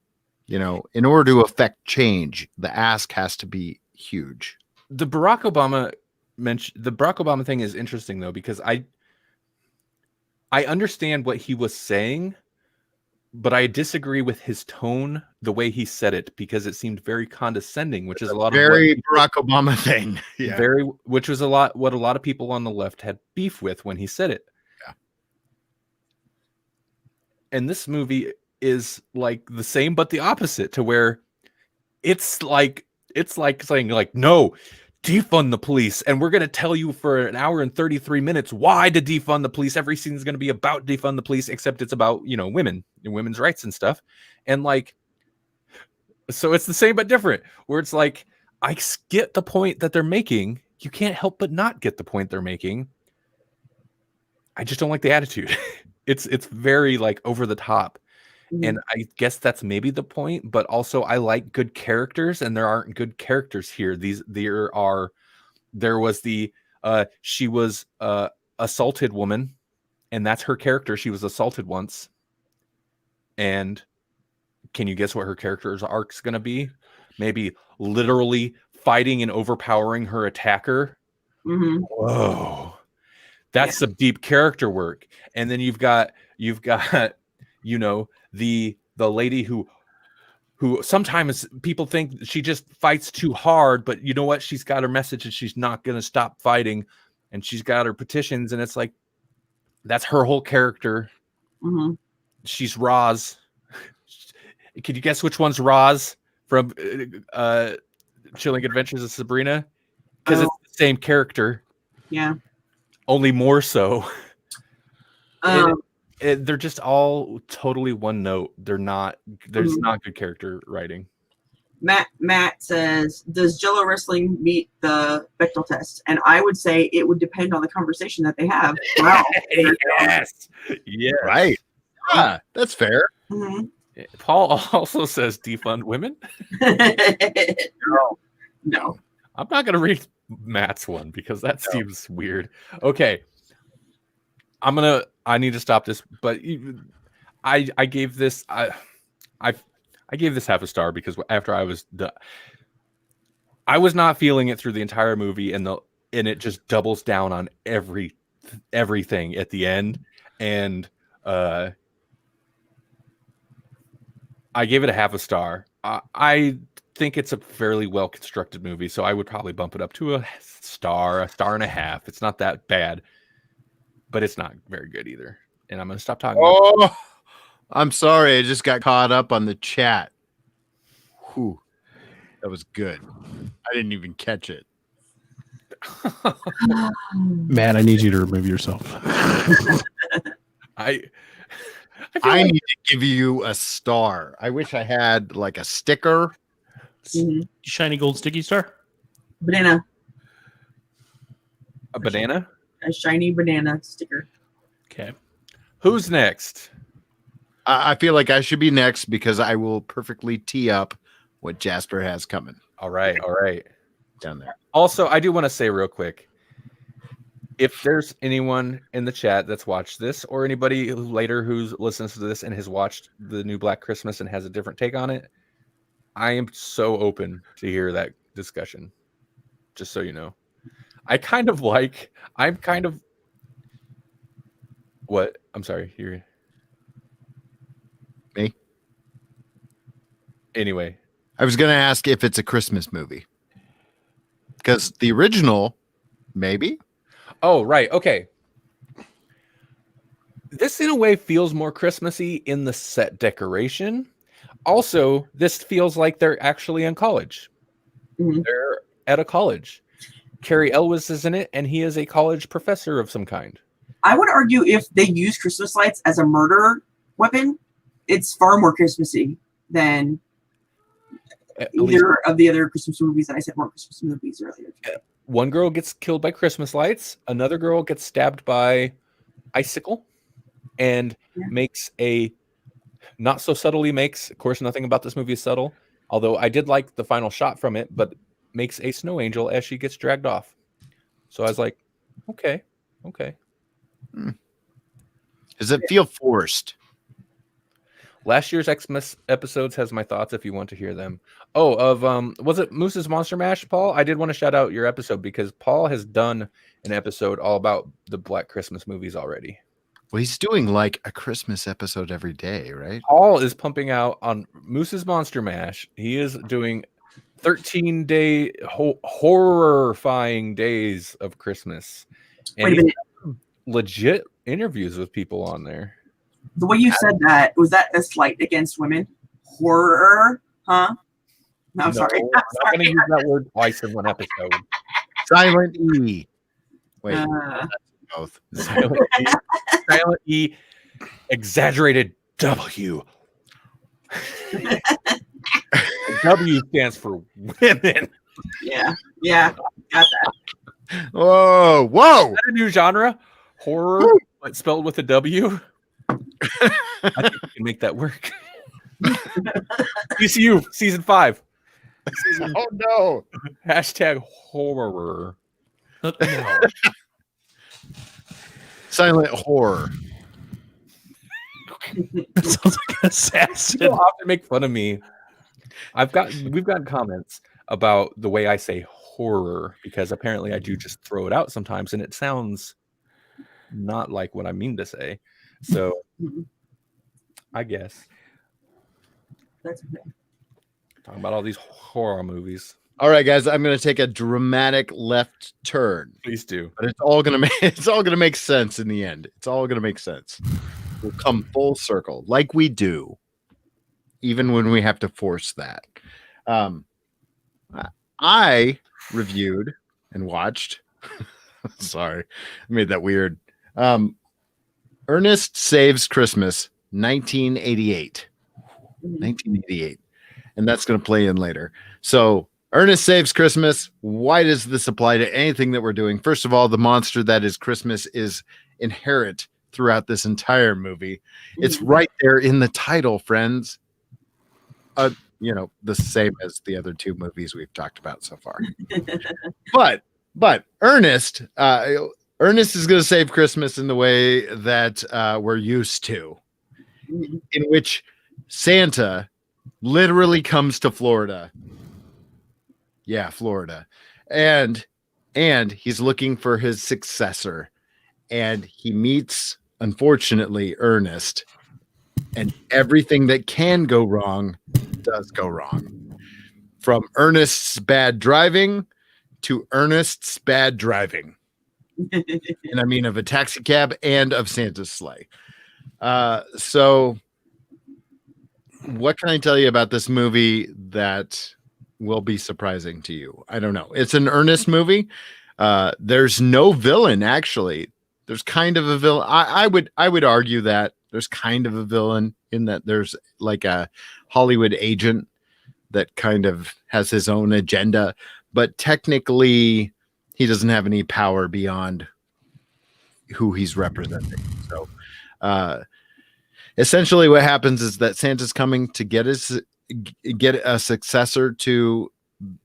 You know, in order to affect change, the ask has to be huge. The Barack Obama thing is interesting though, because I I understand what he was saying, but I disagree with his tone, the way he said it, because it seemed very condescending, which is a lot Very of what Barack Obama thing. Yeah. which was what a lot of people on the left had beef with when he said it. Yeah. And this movie is like the same, but the opposite, to where it's like saying like, no, defund the police, and we're going to tell you for an hour and 33 minutes why to defund the police. Every scene is going to be about defund the police, except it's about, you know, women and women's rights and stuff. And like, so it's the same but different, where it's like, I get the point that they're making. You can't help but not get the point they're making. I just don't like the attitude. It's very like over the top. And I guess that's maybe the point, but also I like good characters, and there aren't good characters here. There was the she was assaulted woman, and that's her character. She was assaulted once. And can you guess what her character's arc's gonna be? Maybe literally fighting and overpowering her attacker. Mm-hmm. Whoa. That's some deep character work. And then you've got you know, the lady who sometimes people think she just fights too hard, but you know what? She's got her message and she's not going to stop fighting, and she's got her petitions, and it's like, that's her whole character. Mm-hmm. She's Roz. Can you guess which one's Roz from Chilling Adventures of Sabrina? Because it's the same character. Yeah. Only more so. They're just all totally one note. They're not. There's not good character writing. Matt says, "Does Jello wrestling meet the Bechdel test?" And I would say it would depend on the conversation that they have. Wow. Yes. Yeah. Right. Yeah, that's fair. Mm-hmm. Paul also says defund women. No. I'm not going to read Matt's one because that seems weird. Okay. I need to stop this, but I gave this I gave this half a star because after I was not feeling it through the entire movie, and it just doubles down on everything at the end, and I gave it a half a star. I think it's a fairly well constructed movie, so I would probably bump it up to a star and a half. It's not that bad, but it's not very good either. And I'm going to stop talking. Oh, I'm sorry. I just got caught up on the chat. Whew. That was good. I didn't even catch it. Matt, I need you to remove yourself. I need to give you a star. I wish I had like a sticker. Mm-hmm. Shiny gold sticky star. Banana. A banana? A shiny banana sticker. Okay. Who's next? I feel like I should be next because I will perfectly tee up what Jasper has coming. All right. Down there. Also, I do want to say real quick, if there's anyone in the chat that's watched this, or anybody later who listens to this and has watched the new Black Christmas and has a different take on it, I am so open to hear that discussion. Just so you know. I'm kind of what? I'm sorry. You're me. Anyway, I was going to ask if it's a Christmas movie because the original, maybe. Oh, right. Okay. This in a way feels more Christmassy in the set decoration. Also, this feels like they're actually in college. Mm-hmm. They're at a college. Cary Elwes is in it, and he is a college professor of some kind. I would argue if they use Christmas lights as a murder weapon, it's far more Christmassy than either of the other Christmas movies that I said weren't Christmas movies earlier. One girl gets killed by Christmas lights. Another girl gets stabbed by icicle, and makes not so subtly makes, of course, nothing about this movie is subtle, although I did like the final shot from it, but makes a snow angel as she gets dragged off. So I was like, okay. Does it feel forced? Last year's Xmas episodes has my thoughts if you want to hear them. Oh, was it Moose's Monster Mash, Paul? I did want to shout out your episode because Paul has done an episode all about the Black Christmas movies already. Well, he's doing like a Christmas episode every day, right? Paul is pumping out on Moose's Monster Mash. He is doing 13-day horrifying days of Christmas. And Wait a he's minute. got some legit interviews with people on there. The way you said that, was that a slight against women? Horror? Huh? No, I'm sorry. I'm I'm not going to sorry. use that word twice in one episode. Silent E. Wait, both. Silent E, silent E, exaggerated W. W stands for women. Yeah, got that. Whoa, whoa! Is that a new genre? Horror, but spelled with a W? I think we can make that work. GCU season 5. Oh no! Hashtag horror. No. Silent horror. That sounds like an assassin. People often make fun of me. We've gotten comments about the way I say horror because apparently I do just throw it out sometimes and it sounds not like what I mean to say. So I guess That's okay. talking about all these horror movies. All right, guys, I'm going to take a dramatic left turn, Please do. but it's all going to make sense in the end. It's all going to make sense. We'll come full circle, like we do, even when we have to force that. I reviewed and watched. Sorry, I made that weird. Ernest Saves Christmas, 1988. 1988. And that's going to play in later. So, Ernest Saves Christmas. Why does this apply to anything that we're doing? First of all, the monster that is Christmas is inherent throughout this entire movie. It's right there in the title, friends. The same as the other two movies we've talked about so far. But Ernest is going to save Christmas in the way that we're used to, in which Santa literally comes to Florida. Yeah, Florida. And he's looking for his successor. And he meets, unfortunately, Ernest. And everything that can go wrong does go wrong. From Ernest's bad driving to Ernest's bad driving. And I mean of a taxi cab and of Santa's sleigh. So what can I tell you about this movie that will be surprising to you? I don't know. It's an Ernest movie. There's no villain, actually. There's kind of a villain. I would argue that there's kind of a villain in that there's like a Hollywood agent that kind of has his own agenda, but technically he doesn't have any power beyond who he's representing. So essentially what happens is that Santa's coming to get a successor to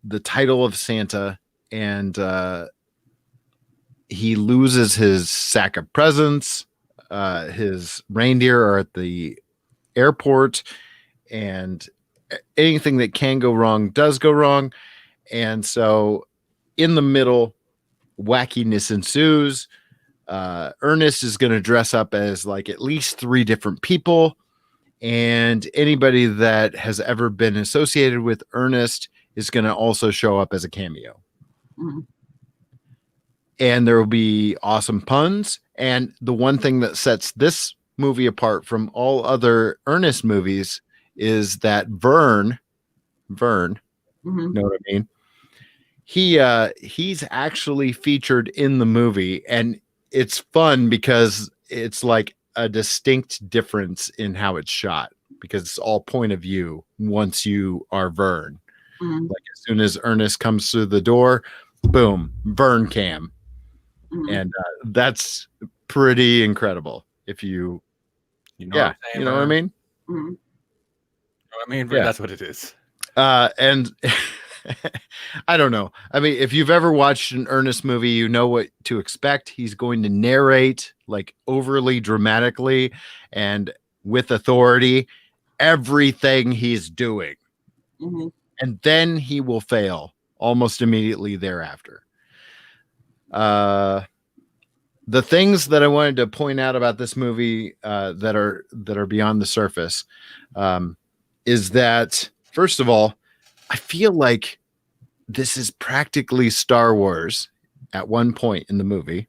the title of Santa, and he loses his sack of presents. His reindeer are at the airport, and anything that can go wrong does go wrong. And so in the middle, wackiness ensues. Ernest is going to dress up as like at least 3 different people, and anybody that has ever been associated with Ernest is going to also show up as a cameo. Mhm. And there will be awesome puns. And the one thing that sets this movie apart from all other Ernest movies is that Vern, Mhm. know what I mean? He's actually featured in the movie, and it's fun because it's like a distinct difference in how it's shot, because it's all point of view once you are Vern. Mhm. Like as soon as Ernest comes through the door, boom, Vern cam. Mhm. And that's pretty incredible. If you, You know yeah, what I'm saying, you know what I Vern? mean? Mhm. You know what I mean? Yeah. That's what it is. And I don't know. I mean, if you've ever watched an Ernest movie, you know what to expect. He's going to narrate like overly dramatically and with authority everything he's doing. Mhm. And then he will fail almost immediately thereafter. the things that I wanted to point out about this movie that are beyond the surface is that, first of all, I feel like this is practically Star Wars at one point in the movie.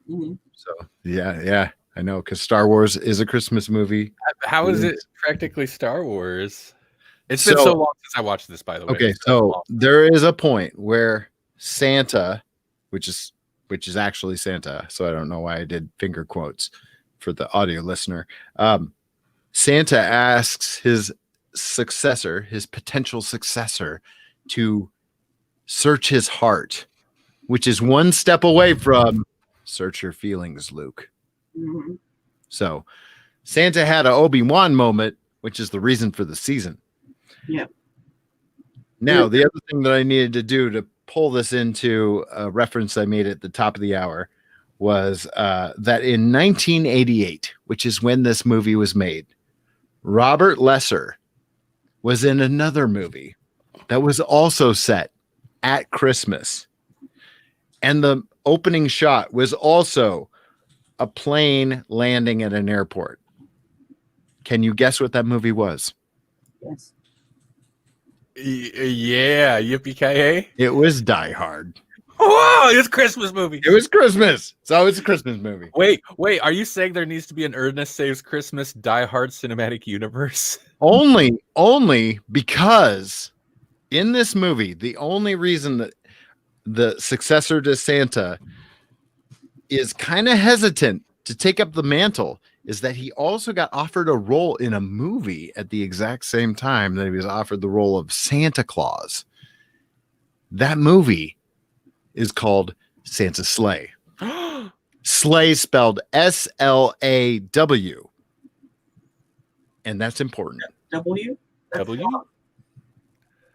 Mhm. So yeah, I know, because Star Wars is a Christmas movie. How is it practically Star Wars? It's been so long since I watched this, by the way. Okay, It's been so so long. there is a point where Santa, which is actually Santa, so I don't know why I did finger quotes for the audio listener. Santa asks his successor, his potential successor, to search his heart, which is one step away from search your feelings, Luke. Mhm. So Santa had an Obi-Wan moment, which is the reason for the season. Yeah. Now, the other thing that I needed to do to pull this into a reference I made at the top of the hour was that in 1988, which is when this movie was made, Robert Lesser was in another movie that was also set at Christmas. And the opening shot was also a plane landing at an airport. Can you guess what that movie was? Yes. Yeah, yippee-ki-yay. It was Die Hard. Whoa, it's a Christmas movie. It was Christmas. So it's a Christmas movie. Wait, are you saying there needs to be an Ernest Saves Christmas Die Hard cinematic universe? Only because in this movie, the only reason that the successor to Santa is kind of hesitant to take up the mantle is that he also got offered a role in a movie at the exact same time that he was offered the role of Santa Claus. That movie is called Santa's Sleigh. Sleigh spelled S-L-A-W. And that's important. W? That's W? wrong.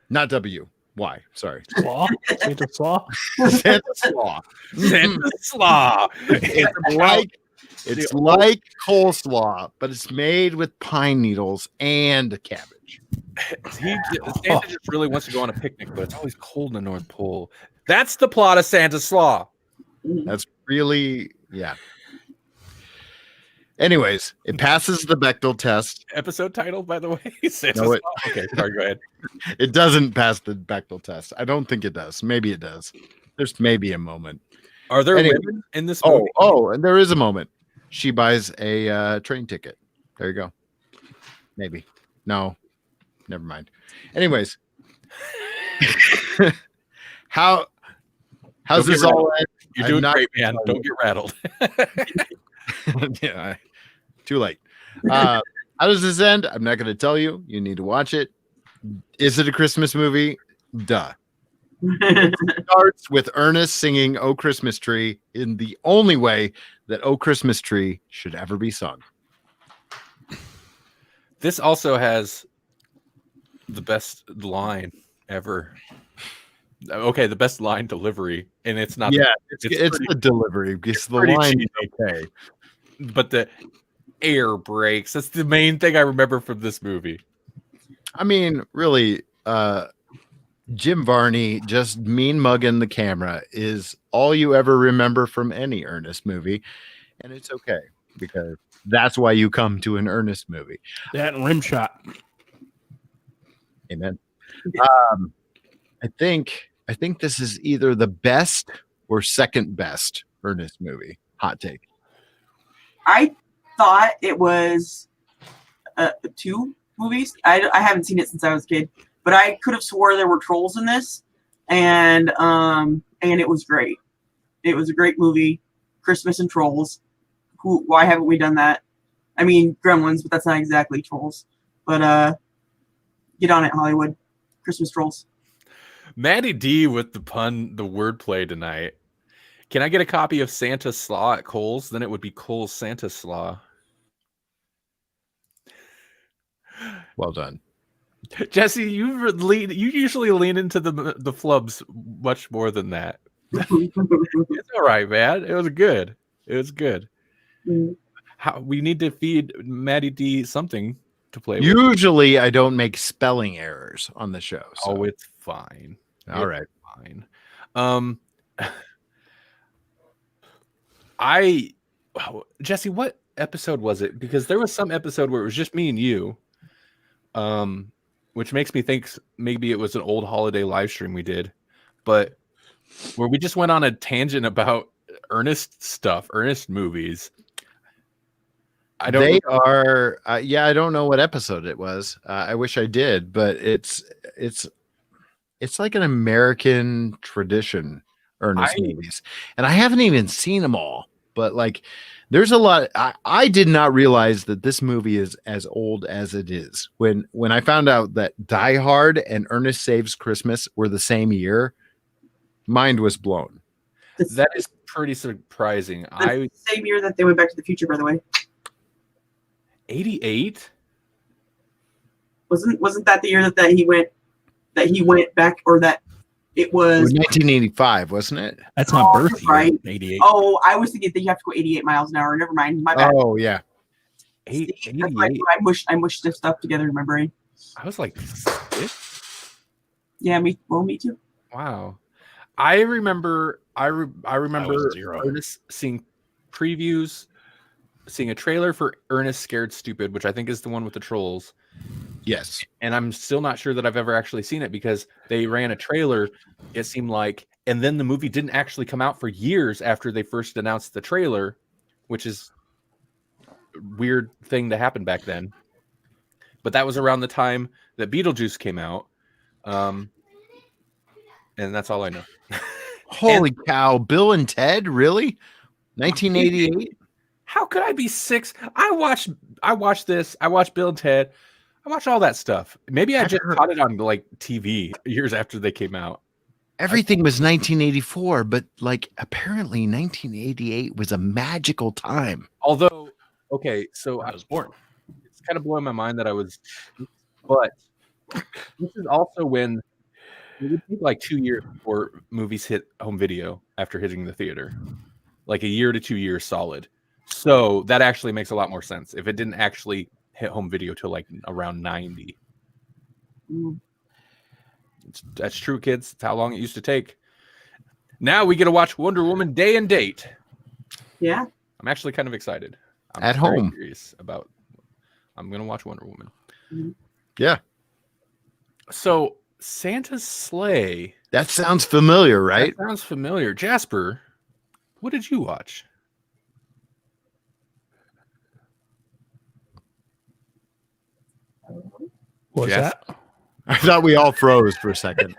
Not W. Y. Sorry. Slaw? Santa Slaw? Santa Slaw. Santa Slaw. It's like coleslaw, but it's made with pine needles and cabbage. Santa just really wants to go on a picnic, but it's always cold in the North Pole. That's the plot of Santa Slaw. That's really, yeah. Anyways, it passes the Bechdel test. Episode title, by the way. Santa No, it- Slaw. Okay, sorry, go ahead. It doesn't pass the Bechdel test. I don't think it does. Maybe it does. There's maybe a moment. Are there Anyway. women in this movie? And there is a moment. She buys a train ticket. There you go. Maybe. No. Never mind. Anyways. How's Don't this get all end? You're I'm doing not- great, man. Don't get rattled. Yeah, too late. How does this end? I'm not going to tell you. You need to watch it. Is it a Christmas movie? Duh. Starts with Ernest singing "Oh Christmas Tree" in the only way that "Oh Christmas Tree" should ever be sung. This also has the best line ever. Okay, the best line delivery, and it's not. Yeah, it's it's pretty- the delivery. It's the pretty line. cheesy. Okay. but the air breaks. That's the main thing I remember from this movie. I mean, really, Jim Varney just mean mugging the camera is all you ever remember from any Ernest movie, and it's okay because that's why you come to an Ernest movie. That and rim shot. Amen. I think this is either the best or second best Ernest movie. Hot take. I thought it was 2 movies. I haven't seen it since I was a kid, but I could have swore there were trolls in this, and it was great. It was a great movie. Christmas and trolls. Why haven't we done that? I mean, Gremlins, but that's not exactly trolls. But get on it, Hollywood. Christmas trolls. Maddie D with the wordplay tonight. Can I get a copy of Santa Slaw at Kohl's? Then it would be Kohl's Santa Slaw. Well done. Jesse, you usually lean into the flubs much more than that. It's all right, man. It was good. We need to feed Maddie D something to play with. Usually, I don't make spelling errors on the show. So. Oh, it's fine. All right. Fine. Jesse, what episode was it? Because there was some episode where it was just me and you, which makes me think maybe it was an old holiday live stream we did, but where we just went on a tangent about Ernest stuff, Ernest movies. I don't. They are. I don't know what episode it was. I wish I did, but it's like an American tradition, Ernest movies, and I haven't even seen them all. But like, there's a lot. I did not realize that this movie is as old as it is. When I found out that Die Hard and Ernest Saves Christmas were the same year, mind was blown. That is pretty surprising. Same year that they went Back to the Future, by the way. 88? Wasn't that the year that he went back, or that it was 1985, wasn't it? That's my birthday, right? 88. Oh, I was thinking that you have to go 88 miles an hour. Never mind. My bad. Oh yeah. See, that's like I mushed this stuff together in my brain. I was like 6? Yeah, me too. Wow. I remember Ernest seeing previews, seeing a trailer for Ernest Scared Stupid, which I think is the one with the trolls. Yes. And I'm still not sure that I've ever actually seen it because they ran a trailer, it seemed like, and then the movie didn't actually come out for years after they first announced the trailer, which is a weird thing to happen back then. But that was around the time that Beetlejuice came out. And that's all I know. Holy cow, Bill and Ted, really? 1988? How could I be 6? I watched this. I watched Bill and Ted. I watched all that stuff. Maybe I just caught it on like TV years after they came out. Everything was 1984, but like apparently 1988 was a magical time. Although, okay, so I was born. It's kind of blowing my mind that I was, but this is also when it would take like 2 years before movies hit home video after hitting the theater, like a year to 2 years solid. So that actually makes a lot more sense. If it didn't actually hit home video till like around 90. That's true, kids. It's how long it used to take. Now we get to watch Wonder Woman day and date. Yeah. I'm actually kind of excited. I'm At very home. curious about. I'm gonna watch Wonder Woman. Mm-hmm. Yeah. So Santa's sleigh. That sounds familiar, right? That sounds familiar. Jasper, what did you watch? What was Yes. that? I thought we all froze for a second.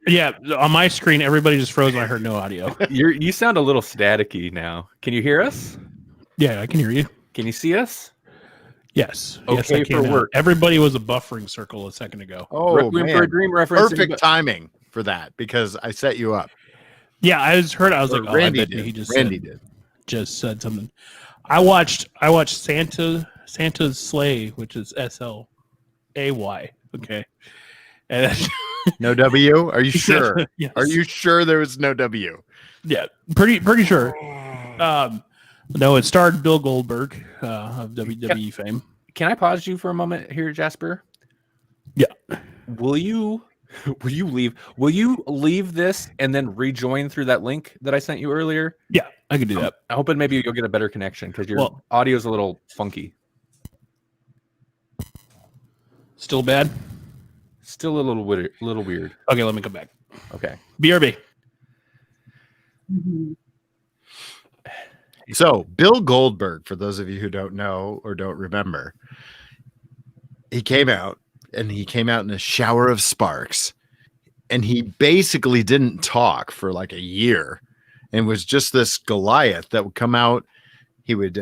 Yeah, on my screen, everybody just froze and I heard no audio. You sound a little staticky now. Can you hear us? Yeah, I can hear you. Can you see us? Yes. Okay yes, I for can. work. Everybody was a buffering circle a second ago. Oh, Requiem for a man. Dream reference. Perfect timing for that because I set you up. Yeah, I was like, oh, Randy I bet did. he just Randy said, did. just said something. I watched Santa's Sleigh, which is SLAY. Okay. And that's, No W? Are you sure? Yes. Are you sure there was no W? Yeah, pretty sure. No, it starred Bill Goldberg of WWE fame. Can I pause you for a moment here, Jasper? Yeah. Will you leave this and then rejoin through that link that I sent you earlier? Yeah, I can do that. I'm hoping maybe you'll get a better connection because your audio's a little funky. Still bad? Still a little weird. Okay, let me come back. Okay. BRB. Mm-hmm. So, Bill Goldberg, for those of you who don't know or don't remember, he came out in a shower of sparks, and he basically didn't talk for like a year, and was just this Goliath that would come out. He would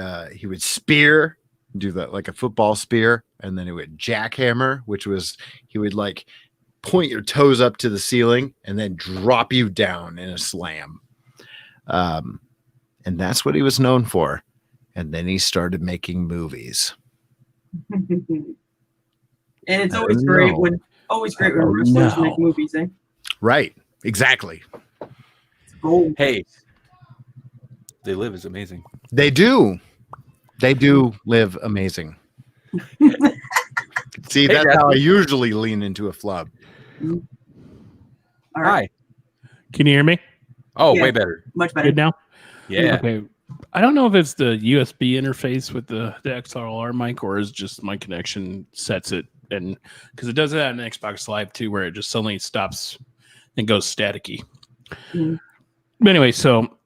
spear, do that like a football spear, and then he would jackhammer, which was he would like point your toes up to the ceiling and then drop you down in a slam. And that's what he was known for. And then he started making movies. And it's always great when wrestlers make movies, eh? Right. Exactly. It's gold. Hey, They Live is amazing. They do. They do live amazing. See, Hey, that's how I usually lean into a flub. All right. Hi. Can you hear me? Oh, Yeah. way better. Much better. Good now? Yeah. Okay. I don't know if it's the USB interface with the XLR mic or is just my connection sets it, and because it does that on Xbox Live too, where it just suddenly stops and goes staticky. Mhm. But anyway, so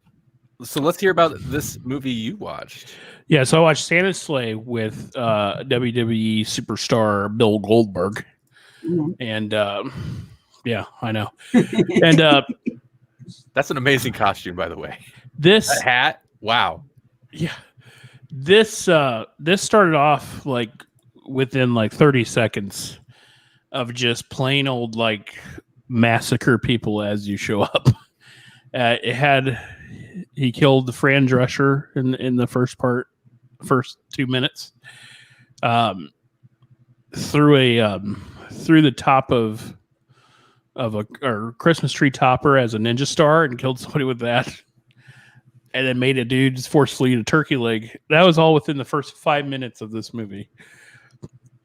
let's hear about this movie you watched. yeah, so I watched Santa's Sleigh with WWE superstar Bill Goldberg, Mhm. and yeah, I know, and That's an amazing costume, by the way. this That hat, wow. Yeah. This started off like within like 30 seconds of just plain old like massacre people as you show up. He killed the Fran Drescher in the first 2 minutes. Through the top of a Christmas tree topper as a ninja star and killed somebody with that. And then made a dude forcefully eat a turkey leg. That was all within the first 5 minutes of this movie.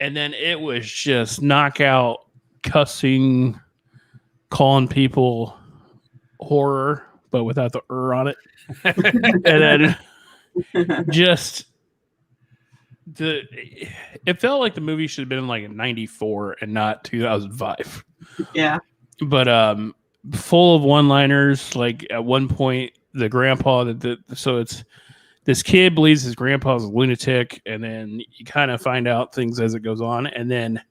And then it was just knockout, cussing, calling people horror, but without the on it. And then just it felt like the movie should have been like in 94 and not 2005. Yeah. But full of one-liners. Like at one point, the grandpa so it's this kid believes his grandpa's a lunatic, and then you kind of find out things as it goes on, and then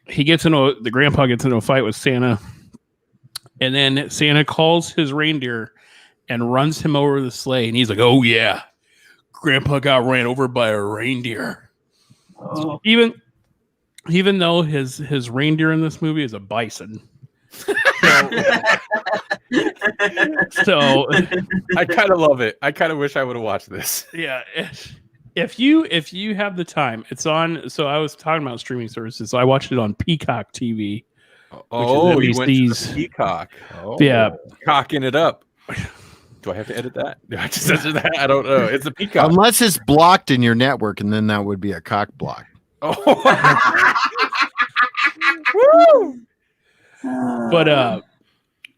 the grandpa gets into a fight with Santa, and then Santa calls his reindeer and runs him over the sleigh, and he's like, "Oh yeah, grandpa got ran over by a reindeer." Oh. Even though his reindeer in this movie is a bison. So I kind of love it. I kind of wish I would have watched this. Yeah, if you have the time, it's on. So I was talking about streaming services. So I watched it on Peacock TV. Oh, you went to NBC's the Peacock. Oh, Yeah. Cocking it up. Do I have to edit that? Do I just censor that? I don't know. It's a Peacock. Unless it's blocked in your network, and then that would be a cock block. Oh. Woo!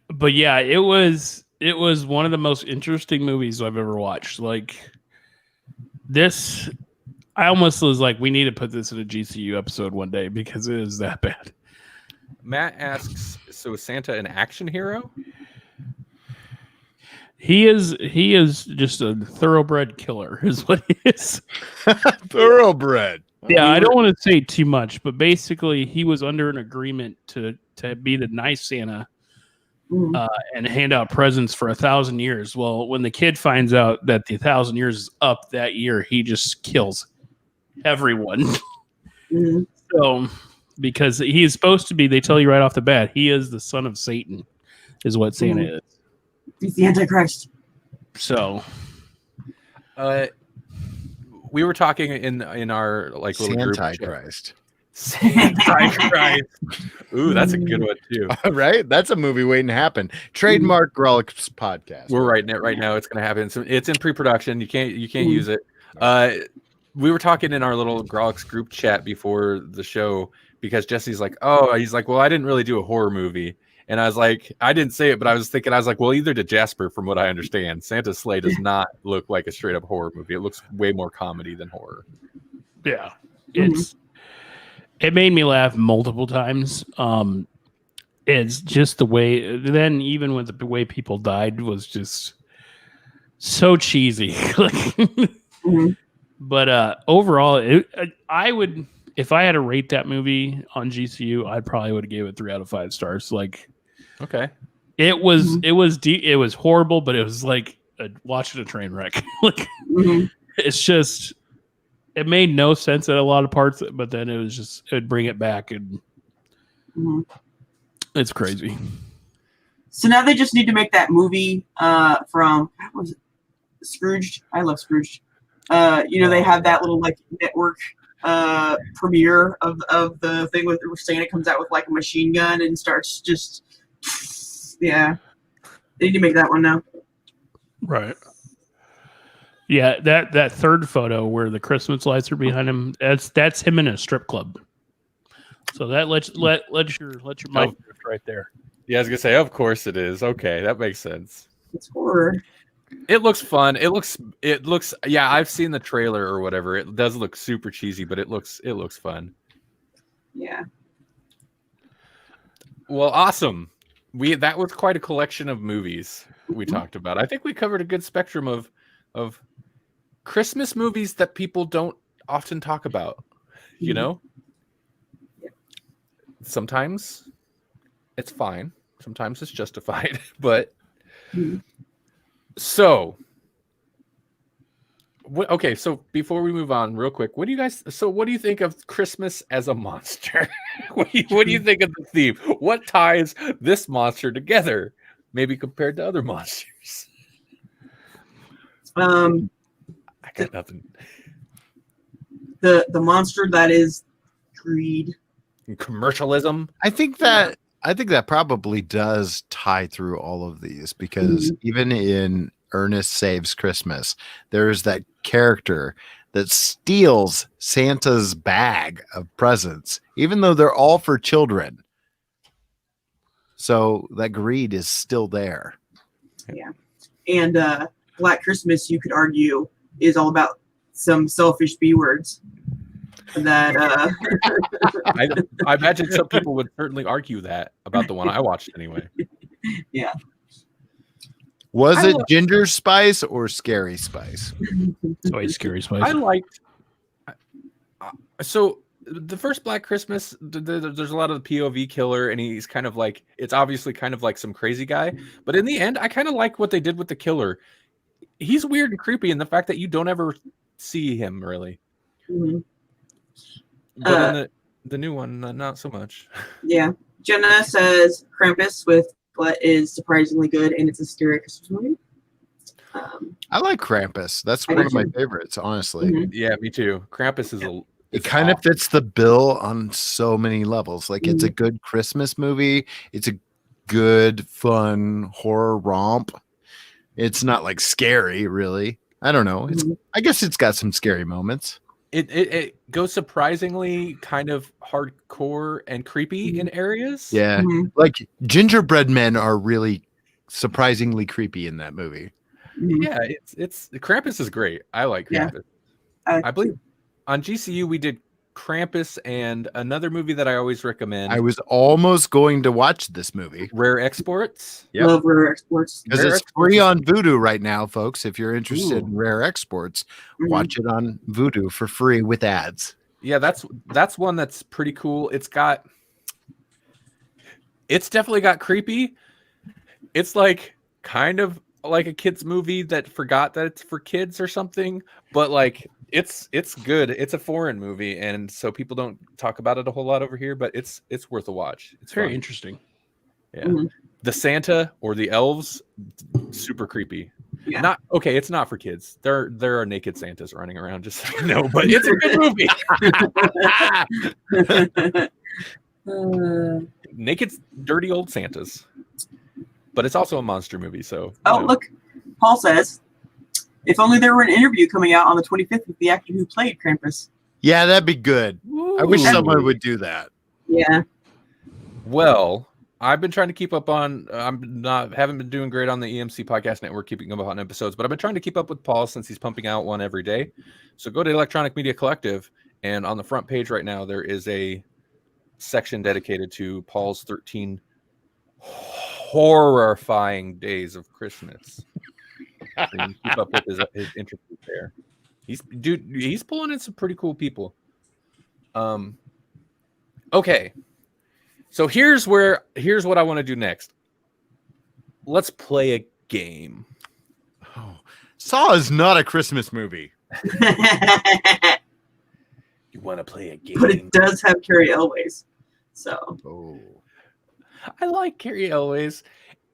But yeah, it was one of the most interesting movies I've ever watched. Like this, I almost was like, we need to put this in a GCU episode one day because it is that bad. Matt asks, so is Santa an action hero? He is just a thoroughbred killer, is what he is. Thoroughbred. Yeah, I don't want to say too much, but basically, he was under an agreement to be the nice Santa and hand out presents for 1,000 years. Well, when the kid finds out that the 1,000 years is up that year, he just kills everyone. Mhm. So, because he is supposed to be, they tell you right off the bat, he is the son of Satan, is what Santa is. He's the Antichrist. So, we were talking in our like little group chat. Antichrist. Antichrist. Ooh, that's a good one too. Right? That's a movie waiting to happen. Trademark Grawlix podcast. We're writing it right now. It's going to happen. So it's in pre-production. You can't use it. We were talking in our little Grawlix group chat before the show because Jesse's like, "Oh, he's like, well, I didn't really do a horror movie." And I was like, I didn't say it, but I was thinking, well, either did Jasper, from what I understand. Santa's Sleigh does not look like a straight up horror movie. It looks way more comedy than horror. yeah, it made me laugh multiple times. It's just the way, then even with the way people died was just so cheesy. But overall, I would, if I had to rate that movie on GCU, I probably would have gave it 3 out of 5 stars. Like, okay, it was it was horrible, but it was like watching a train wreck. Like, it's just, it made no sense at a lot of parts, but then it was just, it would bring it back, and it's crazy. So now they just need to make that movie from, what was it? Scrooged. I love Scrooged. They have that little like network premiere of the thing where Santa comes out with like a machine gun and starts just, yeah. They need to make that one now. Right. Yeah, that third photo where the Christmas lights are behind him, that's him in a strip club. So that let your mic drift right there. Yeah, I was gonna say, of course it is. Okay, that makes sense. It's horror. It looks fun. It looks. Yeah, I've seen the trailer or whatever. It does look super cheesy, but it looks fun. Yeah. Well, awesome. That was quite a collection of movies we talked about. I think we covered a good spectrum of Christmas movies that people don't often talk about. You know, sometimes it's fine. Sometimes it's justified, but. So, okay. So before we move on, real quick, what do you think of Christmas as a monster? what do you think of the theme? What ties this monster together, maybe compared to other monsters? I got nothing. The monster that is greed, Commercialism. I think that probably does tie through all of these because even in Ernest Saves Christmas, there's that character that steals Santa's bag of presents, even though they're all for children. So that greed is still there. Yeah. And Black Christmas, you could argue, is all about some selfish B words that I imagine some people would certainly argue that about the one I watched anyway. Yeah. Was it Ginger Spice or Scary Spice? It's always Scary Spice. I liked. So the first Black Christmas, there's a lot of the POV killer, and he's kind of like, it's obviously kind of like some crazy guy. But in the end, I kind of like what they did with the killer. He's weird and creepy in the fact that you don't ever see him really. Mm-hmm. But in the new one, not so much. Yeah. Jenna says Krampus is surprisingly good, and it's a scary Christmas movie. I like Krampus. That's one of my favorites, honestly. Mm-hmm. Yeah, me too. Krampus is It kind of fits the bill on so many levels. Like it's a good Christmas movie. It's a good, fun horror romp. It's not like scary, really. I don't know. I guess it's got some scary moments. It goes surprisingly kind of hardcore and creepy in areas. Yeah. Like gingerbread men are really surprisingly creepy in that movie. Yeah, it's Krampus is great. I like Krampus. Yeah. I believe on GCU we did Krampus and another movie that I always recommend. I was almost going to watch this movie. Rare Exports. Yep. Love Rare Exports. Because it's free on Vudu right now, folks. If you're interested in Rare Exports, watch it on Vudu for free with ads. Yeah, that's one that's pretty cool. It's definitely got creepy. It's like kind of like a kid's movie that forgot that it's for kids or something, but like it's good. It's a foreign movie, and so people don't talk about it a whole lot over here, but it's worth a watch. It's very fun. interesting. Yeah. The Santa or the elves, super creepy. Yeah. It's not for kids. There are naked Santas running around, just so you know, but it's a good movie. Naked, dirty old Santas. But it's also a monster movie, so. Look, Paul says, if only there were an interview coming out on the 25th with the actor who played Krampus. Yeah, that'd be good. Ooh. I wish someone would do that. Yeah. Well, I've been trying to keep up on. Haven't been doing great on the EMC Podcast Network, keeping up on episodes, but I've been trying to keep up with Paul since he's pumping out one every day. So go to Electronic Media Collective, and on the front page right now there is a section dedicated to Paul's 13 horrifying days of Christmas. So you can keep up with his interview there. He's pulling in some pretty cool people. Okay. So here's what I want to do next. Let's play a game. Oh, Saw is not a Christmas movie. You want to play a game? But it does have Carrie Elways. So I like Carrie Elways.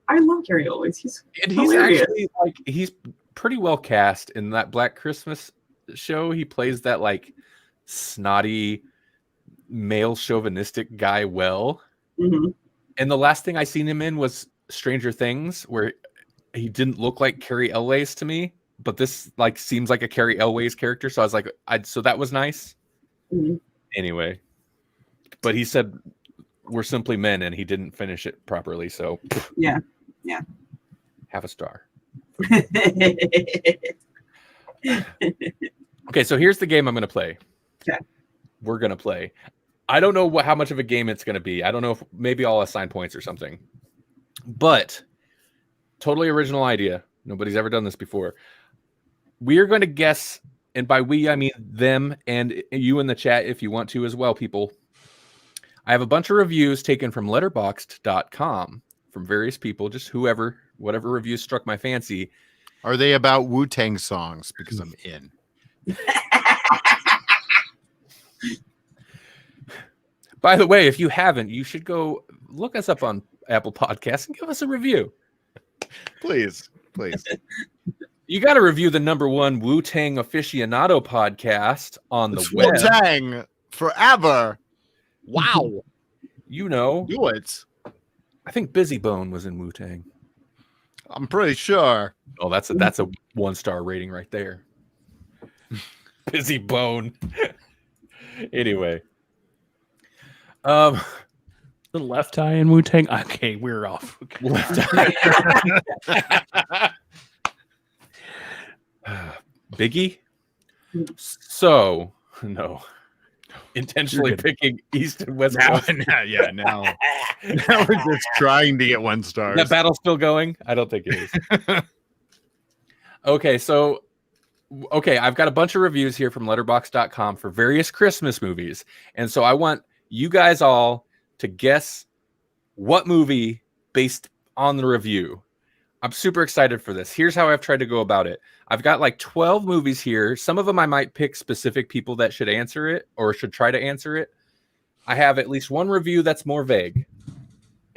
I love Carrie Elways. He's actually he's pretty well cast in that Black Christmas show. He plays that like snotty male chauvinistic guy well. And the last thing I seen him in was Stranger Things, where he didn't look like Carrie Elways to me, but this like seems like a Carrie Elways character. So I was like, so that was nice. Anyway, but he said we're simply men, and he didn't finish it properly. So yeah, half a star Okay, so here's the game I'm going to play. Okay. We're going to play. I don't know how much of a game it's going to be. I don't know if maybe I'll assign points or something. But totally original idea. Nobody's ever done this before. We are going to guess, and by we, I mean them and you in the chat if you want to as well, people. I have a bunch of reviews taken from letterboxd.com from various people, just whatever reviews struck my fancy. Are they about Wu-Tang songs? Because I'm in. By the way, if you haven't, you should go look us up on Apple Podcasts and give us a review. Please. You got to review the #1 Wu-Tang aficionado podcast on the web. Wu-Tang forever. Wow. You know. Do it. I think Busy Bone was in Wu-Tang. I'm pretty sure. Oh, that's a 1-star rating right there. Busy Bone. Anyway. The Left Eye in Wu-Tang. Okay, we're off. Okay. Left Eye. Biggie. So no, intentionally picking East and West Coast. Now we're just trying to get 1 star. That battle's still going? I don't think it is. Okay, I've got a bunch of reviews here from letterboxd.com for various Christmas movies. And so I want you guys all to guess what movie based on the review. I'm super excited for this. Here's how I've tried to go about it. I've got like 12 movies here. Some of them I might pick specific people that should answer it or should try to answer it. I have at least one review that's more vague.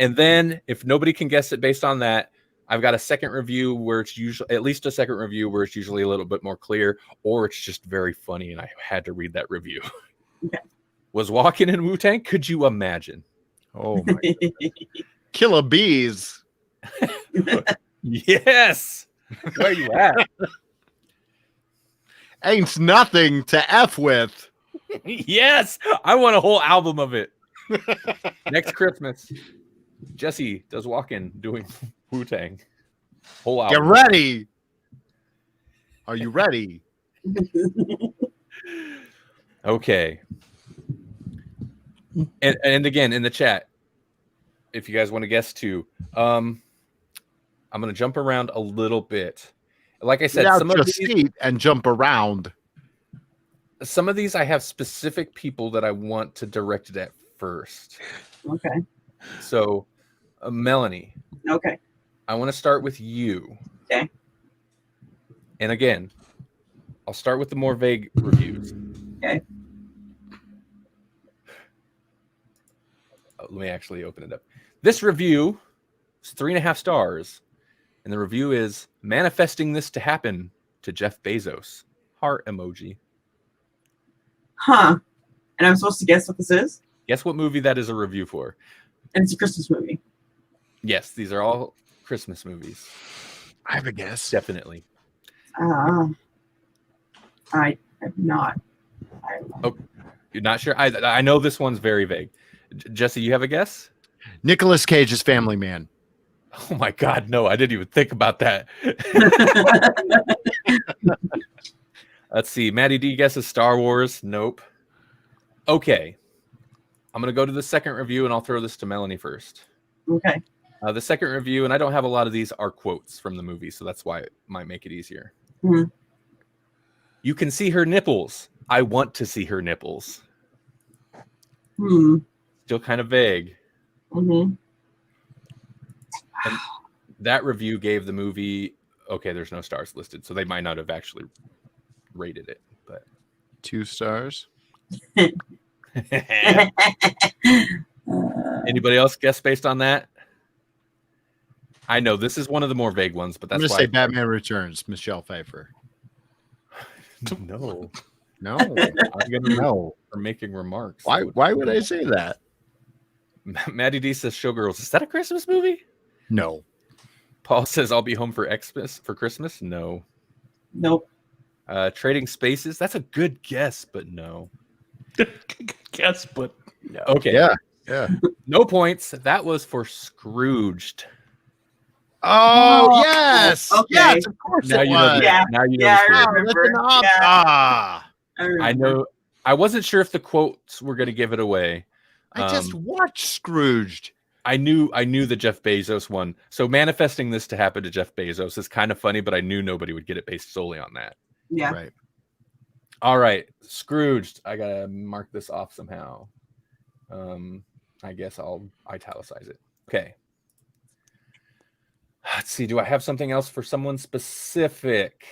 And then if nobody can guess it based on that, I've got a second review where it's usually at least a second review where it's usually a little bit more clear, or it's just very funny and I had to read that review. Okay. Was walking in Wu-Tang? Could you imagine? Oh my God. Killer Bees. Yes. Where you at? Ain't nothing to F with. Yes. I want a whole album of it. Next Christmas, Jesse does walk-in doing Wu-Tang. Whole album. Get ready. Are you ready? Okay. And again, in the chat, if you guys want to guess too, I'm going to jump around a little bit. Like I said, some of these, and jump around. Some of these I have specific people that I want to direct it at first. Okay. So, Melanie. Okay. I want to start with you. Okay. And again, I'll start with the more vague reviews. Okay. Let me actually open it up. This review is 3.5 stars. And the review is manifesting this to happen to Jeff Bezos. Heart emoji. Huh. And I'm supposed to guess what this is? Guess what movie that is a review for? And it's a Christmas movie. Yes, these are all Christmas movies. I have a guess. Definitely. I have not. Oh, you're not sure? I know this one's very vague. Jesse, you have a guess? Nicolas Cage's Family Man. Oh my God, no, I didn't even think about that. Let's see. Maddie D guesses Star Wars. Nope. Okay. I'm going to go to the second review and I'll throw this to Melanie first. Okay. The second review, and I don't have a lot of these, are quotes from the movie, so that's why it might make it easier. Mm-hmm. You can see her nipples. I want to see her nipples. Still kind of vague. Mm-hmm. And that review gave the movie, okay, there's no stars listed, so they might not have actually rated it. But 2 stars. Anybody else guess based on that? I know this is one of the more vague ones, but I'm that's going why to say Batman Returns, Michelle Pfeiffer. No. No. I'm going to know for making remarks. Why would I say that? Maddie D says Showgirls. Is that a Christmas movie? No. Paul says I'll be home for Xmas for Christmas. No. Nope. Trading Spaces. That's a good guess, but no. Guess, but no. Okay. Yeah. No points. That was for Scrooged. Oh, Oh, yes. okay. Yes, of course Now it you know. was. Yeah. Now you know. Yeah, the I story. remember. Listen up. Yeah. Ah, I remember. know. I wasn't sure if the quotes were going to give it away. I just watched Scrooged. I knew the Jeff Bezos one. So manifesting this to happen to Jeff Bezos is kind of funny, but I knew nobody would get it based solely on that. Yeah. Right. All right, Scrooged. I gotta mark this off somehow. I guess I'll italicize it. Okay. Let's see. Do I have something else for someone specific?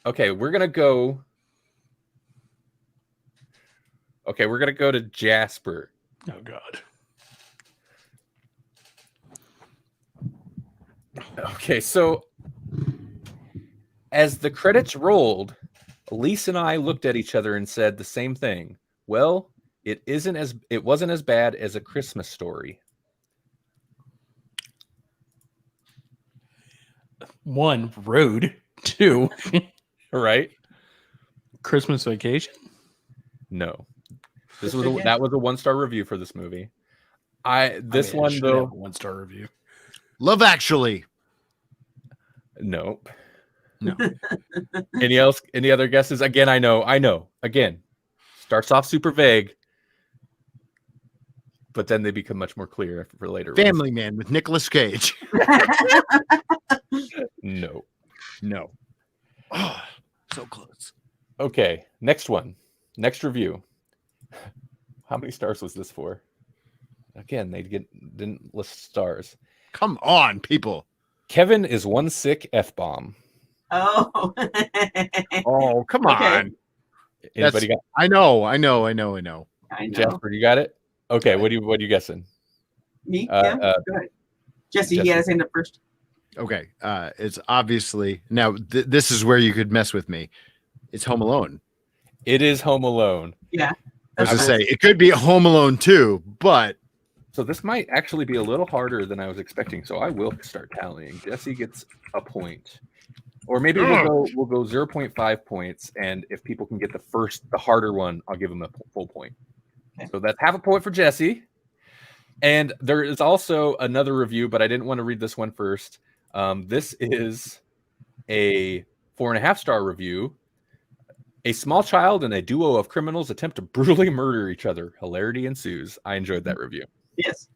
Okay, we're gonna go. Okay, we're gonna go to Jasper. Oh God. Okay, so as the credits rolled, Elise and I looked at each other and said the same thing. Well, it wasn't as bad as A Christmas Story. 1, Road. 2, Right? Christmas Vacation. No. Just That was a 1-star review for this movie. This one though, 1-star review. Love Actually. nope. No. Any other guesses? Again, I know. Again, starts off super vague, but then they become much more clear for later. Family Man with Nicolas Cage. No. No. Oh, so close. Okay, next one. Next review. How many stars was this for? Again, didn't list stars. Come on, people. Kevin is one sick F-bomb. Oh. Oh, come Okay. on. Anybody got I know. I know. Jasper, you got it? Okay, what are you guessing? Me? Uh, Yeah. uh, Go ahead. Jesse, Jesse. he had his hand up first. Okay. It's obviously now this is where you could mess with me. It's Home Alone. It is Home Alone. Yeah. I was to say it could be Home Alone 2, but So this might actually be a little harder than I was expecting. So I will start tallying. Jesse gets a point. Or maybe we'll go 0.5 points, and if people can get the harder one, I'll give them a full point. Okay. So that's half a point for Jesse. And there is also another review, but I didn't want to read this one first. This is a 4.5-star review. A small child and a duo of criminals attempt to brutally murder each other. Hilarity ensues. I enjoyed that review. Yes.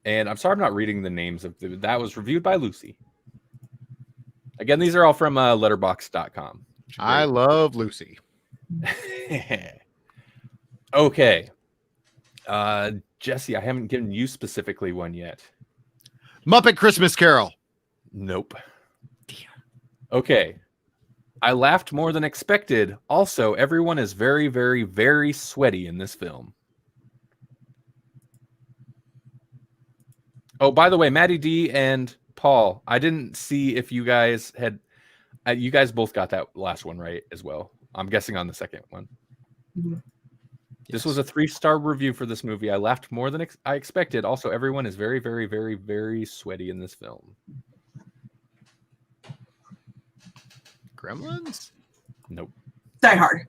And I'm sorry I'm not reading the names of that was reviewed by Lucy. Again, these are all from letterboxd.com. I love Lucy. Okay. Jesse, I haven't given you specifically one yet. Muppet Christmas Carol. Nope. Damn. Okay. I laughed more than expected. Also, everyone is very, very, very sweaty in this film. Oh, by the way, Maddie D and Paul, I didn't see if you guys had. You guys both got that last one right as well. I'm guessing on the second one. Mhm. This was a 3-star review for this movie. I laughed more than I expected. Also, everyone is very, very, very, very sweaty in this film. Gremlins? Nope. Die Hard.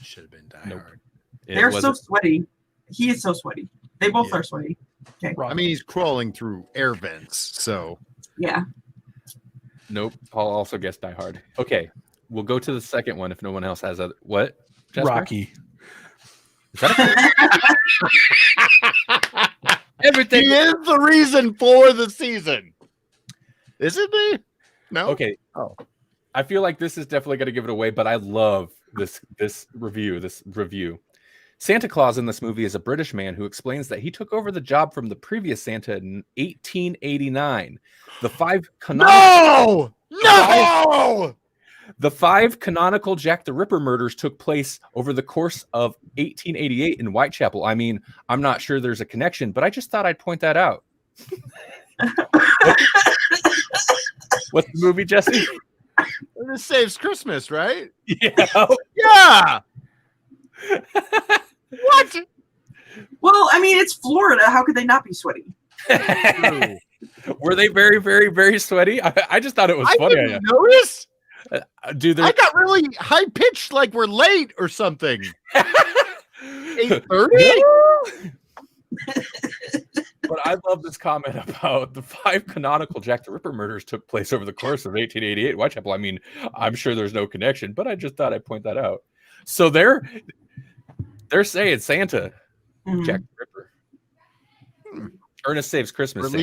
Should have been Die Nope. Hard. They're so sweaty. He is so sweaty. They both Yeah. are sweaty. I mean, he's crawling through air vents, so Yeah. Nope. Paul also guessed Die Hard. Okay, we'll go to the second one if no one else has other. What? Jasper? Rocky. Is that everything? he is the reason for the season. Isn't he? No. Okay. Oh. I feel like this is definitely going to give it away, but I love this review. Santa Claus in this movie is a British man who explains that he took over the job from the previous Santa in 1889. The five canonical Jack the Ripper murders took place over the course of 1888 in Whitechapel. I mean, I'm not sure there's a connection, but I just thought I'd point that out. What's the movie, Jesse? Ernest Saves Christmas, right? Yeah. Yeah. What? Well, I mean, it's Florida. How could they not be sweaty? Were they very, very, very sweaty? I just thought it was I funny. didn't notice. Dude, I got really high pitched, like we're late or something. 8:30. I love this comment about the 5 canonical Jack the Ripper murders took place over the course of 1888 Whitechapel. I mean, I'm sure there's no connection, but I just thought I'd point that out. So they're saying Santa, Jack the Ripper. Ernest Saves Christmas.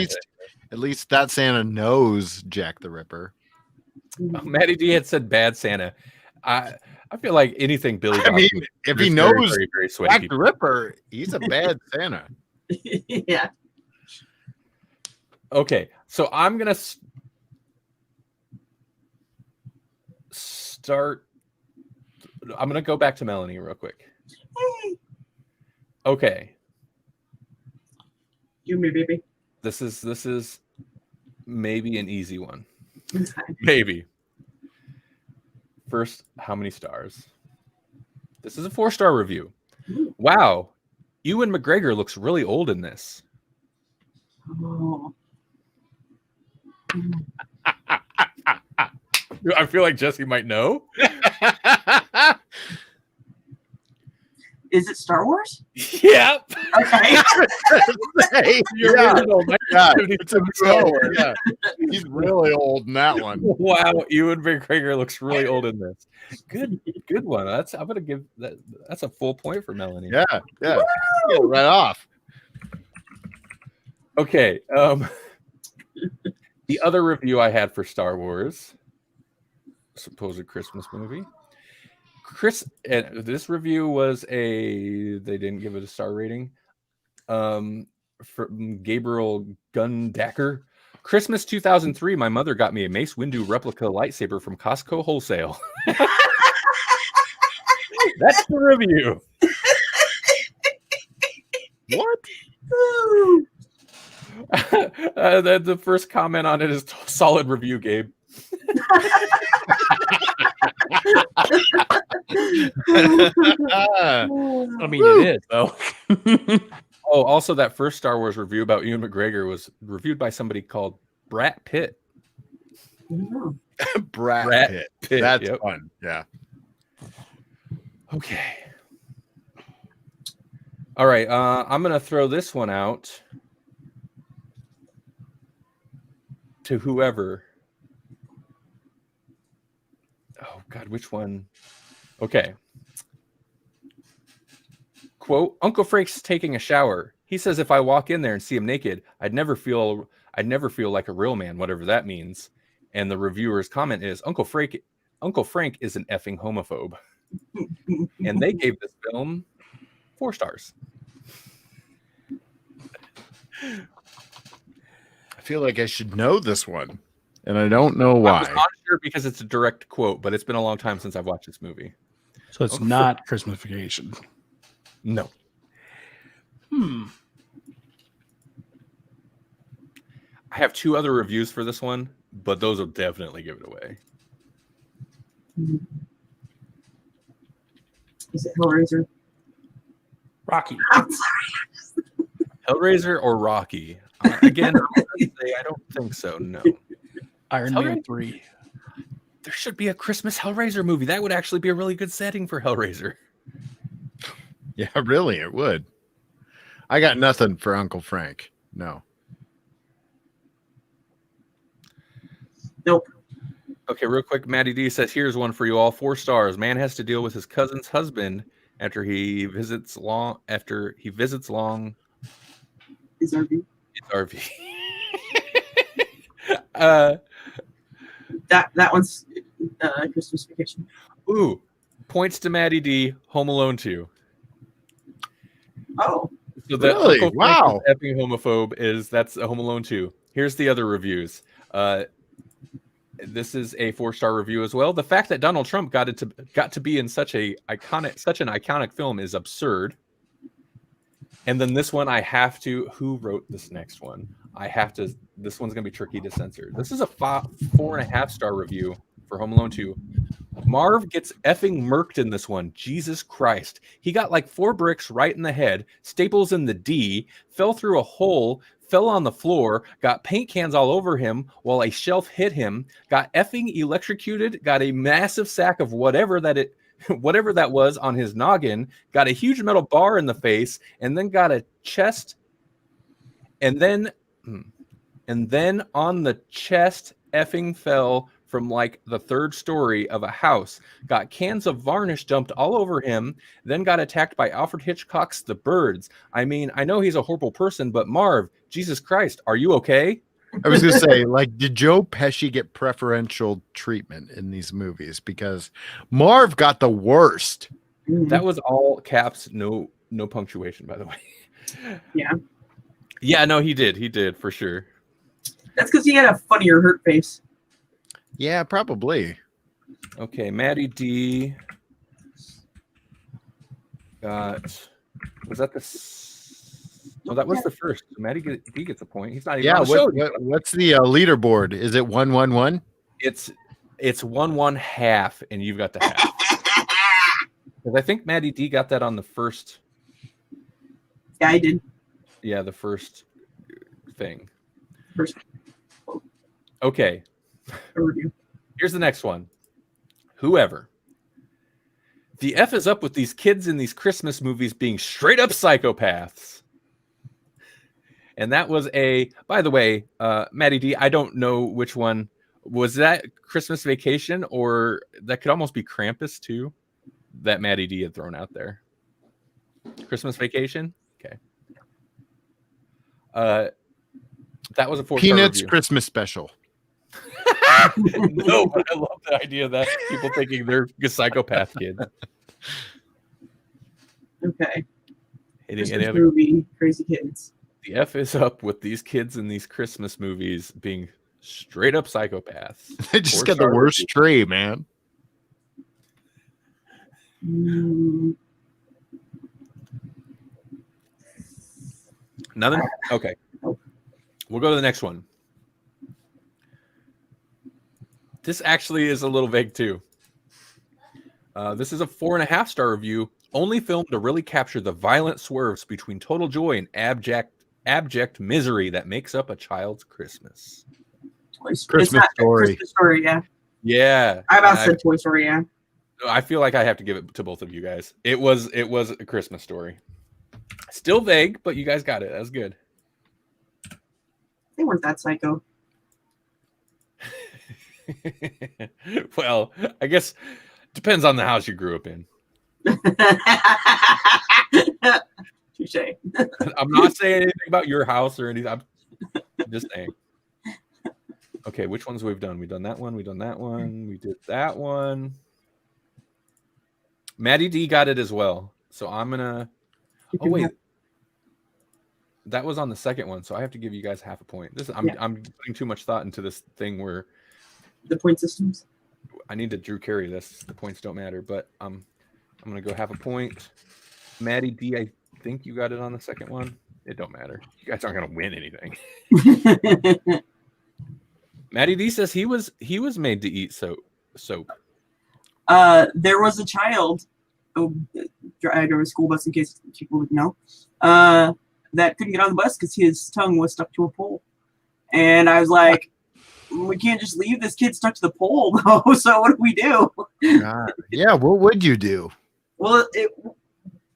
At least that Santa knows Jack the Ripper. Maddie D had said bad Santa. I feel like anything Billy. I mean, if he knows very, very Jack the Ripper, he's a bad Santa. Yeah. Okay, so I'm gonna start. I'm gonna go back to Melanie real quick. Hey. Okay. You me, baby. This is maybe an easy one. Okay. Maybe. First, how many stars? This is a 4-star review. Wow, Ewan McGregor looks really old in this. Oh. I feel like Jesse might know. Is it Star Wars? Yep. Okay. Yeah, it's a Star Wars. Yeah. He's really old in that one. Wow, Ewan McGregor looks really old in this. Good one. I'm gonna give that. That's a full point for Melanie. Yeah. Get it right off. Okay. The other review I had for Star Wars, supposed Christmas movie. And this review was they didn't give it a star rating. From Gabriel Gundacker. Christmas 2003, my mother got me a Mace Windu replica lightsaber from Costco Wholesale. That's the review. What? The first comment on it is solid review, Gabe. I mean, it is though. Oh, also that first Star Wars review about Ewan McGregor was reviewed by somebody called Brat Pitt. Brat Pitt. That's yep. fun. Yeah. Okay. All right. I'm gonna throw this one out to whoever. Oh God, which one? Okay. Quote, Uncle Frank's taking a shower. He says if I walk in there and see him naked, I'd never feel like a real man, whatever that means. And the reviewer's comment is Uncle Frank is an effing homophobe. And they gave this film 4 stars. I feel like I should know this one, and I don't know why. I'm not sure because it's a direct quote, but it's been a long time since I've watched this movie. So it's not Christmas Vacation. No. I have 2 other reviews for this one, but those will definitely give it away. Is it Hellraiser? Rocky. I'm sorry. Hellraiser or Rocky? Again, I don't think so. No. Iron Man 3. There should be a Christmas Hellraiser movie. That would actually be a really good setting for Hellraiser. Yeah, really, it would. I got nothing for Uncle Frank. No. Nope. Okay, real quick. Maddie D says, here's one for you all. 4 stars. Man has to deal with his cousin's husband after he visits long. His RV. His RV. That one's Christmas Vacation. Ooh, points to Maddie D. Home Alone 2. Oh, So the Really? Uncle Frank Wow. is effing homophobe that's a Home Alone 2. Here's the other reviews. This is a 4-star review as well. The fact that Donald Trump got to be in such an iconic film is absurd. And then this one, who wrote this next one? This one's gonna be tricky to censor. This is a 4.5-star review for Home Alone 2. Marv gets effing murked in this one. Jesus Christ. He got like 4 bricks right in the head, staples in the D, fell through a hole, fell on the floor, got paint cans all over him while a shelf hit him, got effing electrocuted, got a massive sack of whatever that was on his noggin, got a huge metal bar in the face, and then got a chest And then on the chest effing fell from like the third story of a house, got cans of varnish dumped all over him, then got attacked by Alfred Hitchcock's The Birds. I mean, I know he's a horrible person, but Marv, Jesus Christ, are you okay? I was gonna say, like, did Joe Pesci get preferential treatment in these movies? Because Marv got the worst. That was all caps, no punctuation, by the way. Yeah. Yeah, no, he did for sure. That's because he had a funnier hurt face. Yeah, probably. Okay, Maddie D got, was that no, that was the first. Maddie D gets a point. He's not even on the show. What's the leaderboard? Is it 1-1-1? It's 1-1-1/2, and you've got the half. Because I think Maddie D got that on the first. Yeah, I did. Yeah, the first thing. First. Okay. Review. Here's the next one. Whoever. The F is up with these kids in these Christmas movies being straight up psychopaths. And that was by the way, Maddie D, I don't know which one. Was that Christmas Vacation, or that could almost be Krampus too, that Maddie D had thrown out there? Christmas Vacation? Okay. That was a 4-star Peanuts review. Christmas special. No, but I love the idea that people thinking they're psychopath kids. Okay. Hitting Christmas movie, Crazy Kids. The F is up with these kids in these Christmas movies being straight up psychopaths. They just got the worst tree, man. Nothing? Okay. We'll go to the next one. This actually is a little vague too. This is a 4.5-star review. Only film to really capture the violent swerves between total joy and abject misery that makes up a child's Christmas. Christmas Story. Christmas Story, yeah. Yeah. I about said Toy Story, yeah. I feel like I have to give it to both of you guys. It was a Christmas Story. Still vague, but you guys got it. That was good. They weren't that psycho. Well, I guess depends on the house you grew up in. Touche. I'm not saying anything about your house or anything. I'm just saying. Okay, which ones we've done? We've done that one. We've done that one. We did that one. Maddie D got it as well. So I'm gonna. Oh wait, that was on the second one. So I have to give you guys half a point. I'm putting too much thought into this thing where the point systems. I need to Drew carry this. The points don't matter, but I'm gonna go half a point. Maddie D, I think you got it on the second one. It don't matter. You guys aren't gonna win anything. Maddie D says he was made to eat soap. There was a child. I drove a school bus in case people didn't know. That couldn't get on the bus because his tongue was stuck to a pole, and I was like, "We can't just leave this kid stuck to the pole, though. So what do we do?" Yeah, what would you do? Well,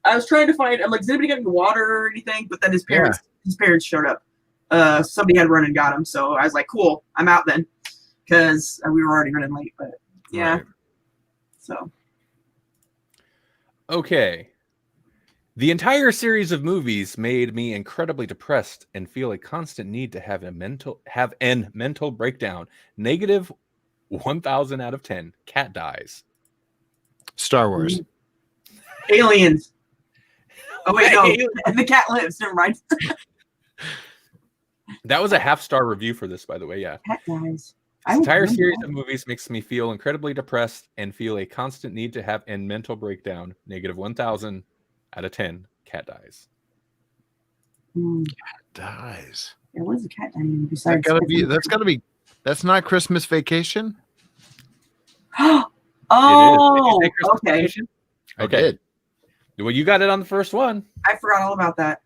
I was trying to find. I'm like, "Is anybody got any water or anything?" But then his parents showed up. Somebody had run and got him, so I was like, "Cool, I'm out then," because we were already running late. But yeah, Right. So okay. The entire series of movies made me incredibly depressed and feel a constant need to have an mental breakdown. Negative 1,000 out of 10. Cat dies. Star Wars. Aliens. Oh wait, no, the cat lives. Never mind. That was a half-star review for this, by the way. Yeah. Cat dies. This entire series of movies makes me feel incredibly depressed and feel a constant need to have a mental breakdown. Negative 1,000 out of 10. Cat dies. Cat dies. Yeah, what is a cat dying besides? That's not Christmas Vacation. Oh, Did you say Christmas okay. Vacation? I Okay. did. Well, you got it on the first one. I forgot all about that.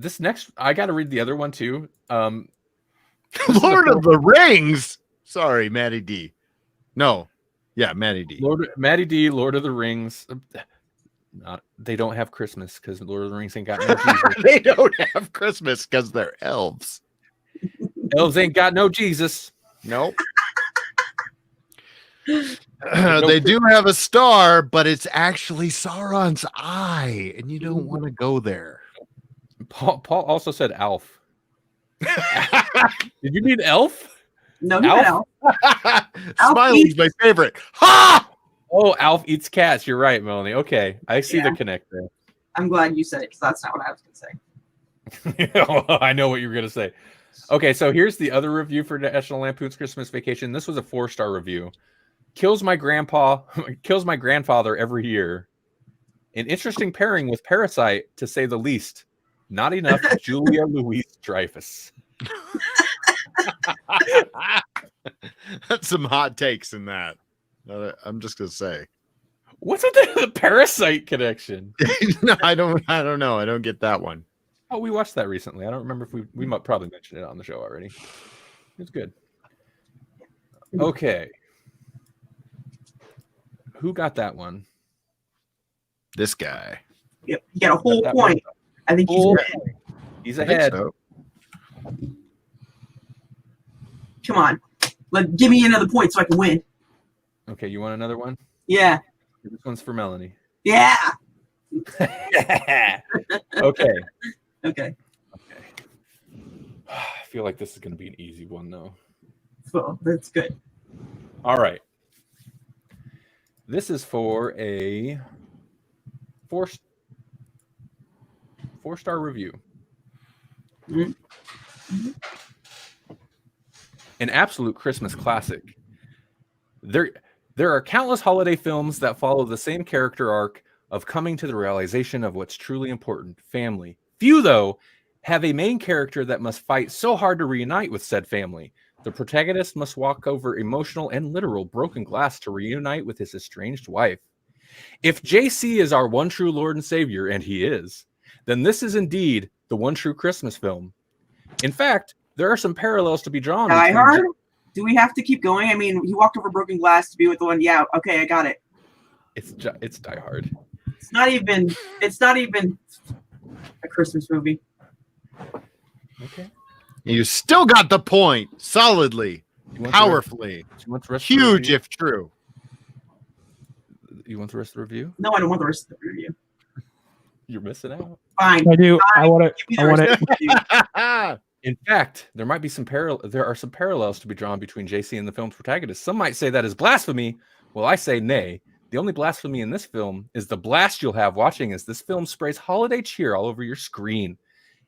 This next, I got to read the other one too. Lord of the Rings. Sorry, Maddie D. No. Yeah, Maddie D. Maddie D, Lord of the Rings. They don't have Christmas because Lord of the Rings ain't got no Jesus. They don't have Christmas because they're elves. Elves ain't got no Jesus. Nope. They do have a star, but it's actually Sauron's eye, and you don't want to go there. Paul also said Alf. Did you mean Elf? No, he Alf? Alf. Smiley's my favorite. Ha! Oh, Alf eats cats. You're right, Melanie. Okay, I see Yeah. the connect there. I'm glad you said it because that's not what I was going to say. I know what you were gonna say. Okay, so here's the other review for National Lampoon's Christmas Vacation. This was a 4-star review. Kills my grandfather every year. An interesting pairing with Parasite, to say the least. Not enough Julia Louis-Dreyfus. That's some hot takes in that. I'm just gonna say. What's with the Parasite connection? No, I don't know. I don't get that one. Oh, we watched that recently. I don't remember if we might probably mention it on the show already. It's good. Okay. Who got that one? This guy. Yep, you got a whole That point. I think he's Whole right. He's I think ahead. so. Come on. Give me another point so I can win. Okay, you want another one? Yeah. This one's for Melanie. Yeah. Okay. Okay. I feel like this is going to be an easy one, though. Well, that's good. All right. This is for a four-star review. Mhm. An absolute Christmas classic. There are countless holiday films that follow the same character arc of coming to the realization of what's truly important, family. Few, though, have a main character that must fight so hard to reunite with said family. The protagonist must walk over emotional and literal broken glass to reunite with his estranged wife. If JC is our one true Lord and Savior, and he is, then this is indeed the one true Christmas film. In fact, there are some parallels to be drawn. Die between Hard? Do we have to keep going? I mean, he walked over broken glass to be with the one. Yeah, okay, I got it. It's Die Hard. It's not even a Christmas movie. Okay. You still got the point solidly, You want the rest- powerfully, you want the rest of the huge review? if true. You want the rest of the review? No, I don't want the rest of the review. You're missing out. Fine. I do. I want it. Give me I the want rest it. of the review. In fact, there are some parallels to be drawn between JC and the film's protagonist. Some might say that is blasphemy. Well, I say nay. The only blasphemy in this film is the blast you'll have watching as this film sprays holiday cheer all over your screen.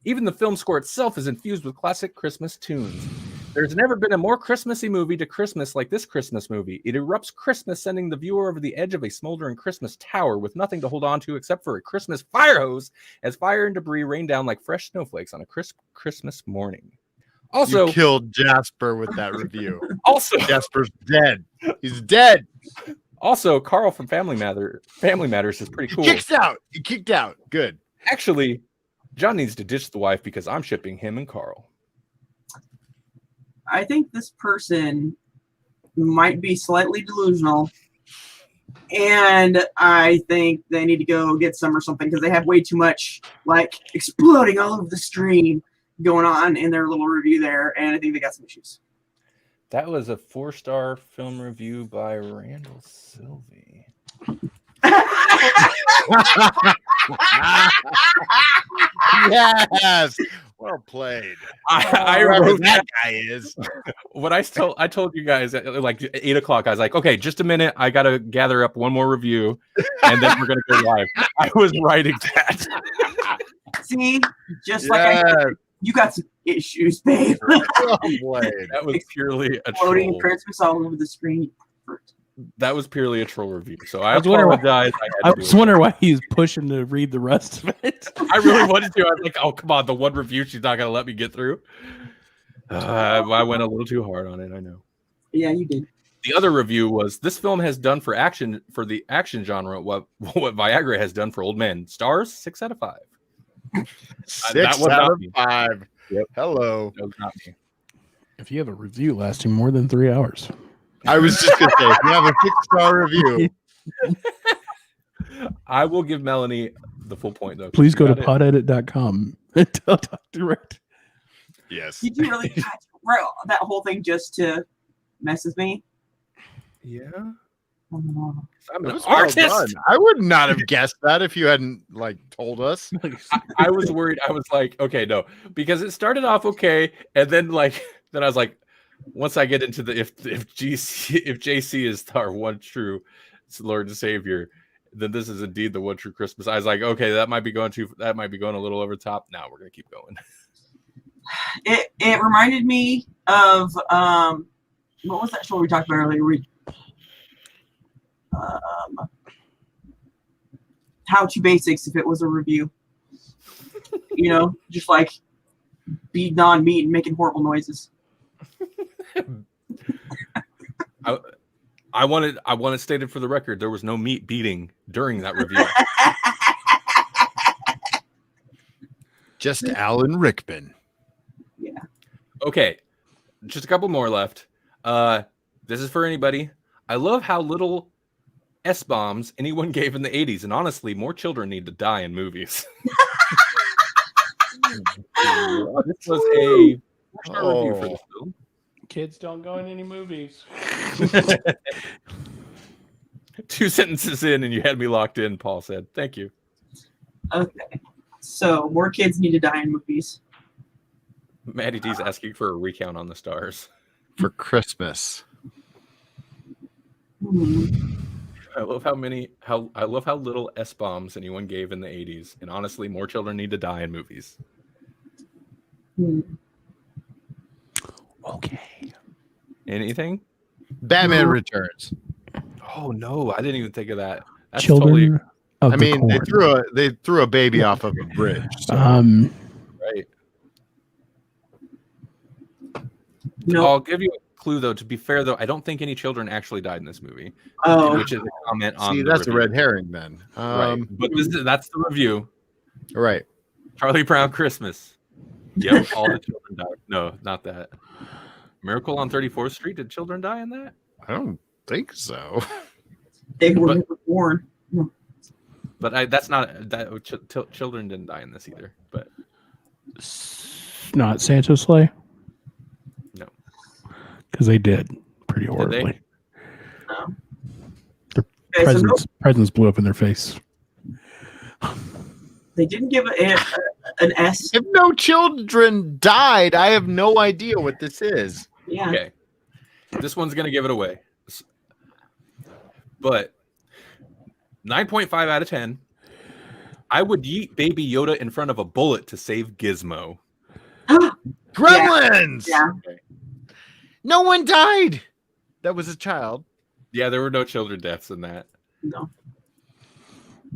Even the film score itself is infused with classic Christmas tunes. There's never been a more Christmassy movie to Christmas like this Christmas movie. It erupts Christmas, sending the viewer over the edge of a smoldering Christmas tower with nothing to hold on to except for a Christmas fire hose as fire and debris rain down like fresh snowflakes on a crisp Christmas morning. Also, You killed Jasper with that review. also, Jasper's dead. He's dead. also, Carl from Family Matters is pretty cool. He kicked out. Good. Actually, John needs to ditch the wife because I'm shipping him and Carl. I think this person might be slightly delusional, and I think they need to go get some or something because they have way too much like exploding all over the stream going on in their little review there, and I think they got some issues. That was a 4-star film review by Randall Sylvie. Yes. Well played. I Whoever wrote that guy is. what I told you guys at like 8 o'clock. I was like, okay, just a minute. I gotta gather up one more review, and then we're gonna go live. I was writing that. See, just like I said, you got some issues, babe. Well played. That was purely a Exploding troll. Christmas all over the screen. That was purely a troll review. So I was wondering why- apologize. I was wondering why he was pushing to read the rest of it. I really wanted to. I was like, oh, come on. The one review she's not going to let me get through. I went a little too hard on it. I know. Yeah, you did. The other review was this film has done for the action genre what Viagra has done for old men. Stars 6 out of 5. 6 that was out not of me. 5. Yep. Hello. That was not me. If you have a review lasting more than 3 hours, I was just gonna say, if you have a 6-star review, I will give Melanie the full point though. Please go to Got it. podedit.com and tell direct. Yes. Did you really write that whole thing just to mess with me? Yeah. Oh. I'm It an was well artist. done. I would not have guessed that if you hadn't told us. I was worried. I was like, okay, no, because it started off okay, and then then I was like, once I get into the if JC is our one true Lord and Savior, then this is indeed the one true Christmas. I was like, okay, that might be going a little over the top. Now we're gonna keep going. It reminded me of what was that show we talked about earlier? How to Basics if it was a review. Just like be non-meat and making horrible noises. I want it stated for the record, there was no meat beating during that review. Just Alan Rickman. Yeah. Okay, just a couple more left. This is for anybody. I love how little S-bombs anyone gave in the 80s, and honestly, more children need to die in movies. This was a 4-star review for this film. Kids don't go in any movies. 2 sentences in, and you had me locked in, Paul said. Thank you. Okay. So more kids need to die in movies. Maddie D's asking for a recount on the stars. For Christmas. I love how little S-bombs anyone gave in the 80s, and honestly, more children need to die in movies. Okay. Anything? Batman Returns. Oh no, I didn't even think of that. That's Children of I the mean, Corn. they threw a baby off of a bridge. So. right. No. I'll give you a clue though. To be fair though, I don't think any children actually died in this movie. Oh. Which is a comment on. See, the that's review. a red herring then. Right. But that's the review. Right. Charlie Brown Christmas. Yep, all the children died. No, not that. Miracle on 34th Street. Did children die in that? I don't think so. They were never born. But that's not that. Children didn't die in this either. But Not Santa's sleigh? No. Because they did pretty Did horribly. they? No. Their Okay, so presents blew up in their face. they didn't give an S. If no children died, I have no idea what this is. Yeah. Okay. This one's gonna give it away. But 9.5 out of 10. I would yeet Baby Yoda in front of a bullet to save Gizmo. Gremlins! Yeah. Okay. No one died. That was a child. Yeah, there were no children deaths in that. No.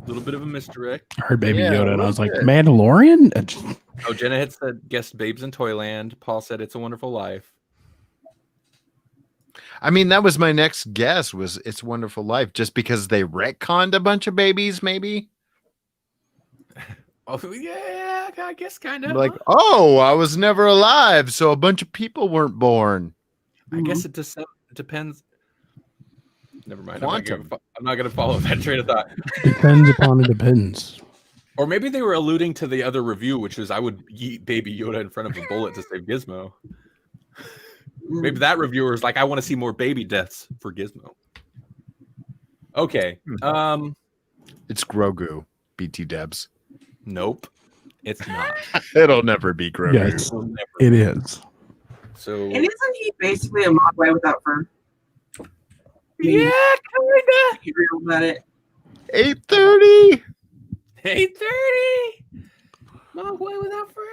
A little bit of a misdirect. I heard Baby Yeah, Yoda, and I a was like, little Mandalorian? Oh, Jenna had said guessed Babes in Toyland. Paul said It's a Wonderful Life. I mean, that was my next guess was It's a Wonderful Life, just because they retconned a bunch of babies, maybe? Oh yeah, I guess kind of. Like, oh, I was never alive, so a bunch of people weren't born. I guess it just depends. Never mind. Quantum. I'm not gonna follow that train of thought. Depends upon it depends. Or maybe they were alluding to the other review, which is I would yeet Baby Yoda in front of a bullet to save Gizmo. Maybe that reviewer is like, I want to see more baby deaths for Gizmo. Okay. It's Grogu, BT Debs. Nope. It's not. It'll never be Grogu. Yes, It'll never it be. is. So And isn't he basically a Mogwai without fur? yeah, kinda. Be real about it. 8:30. 8:30. Mogwai without fur.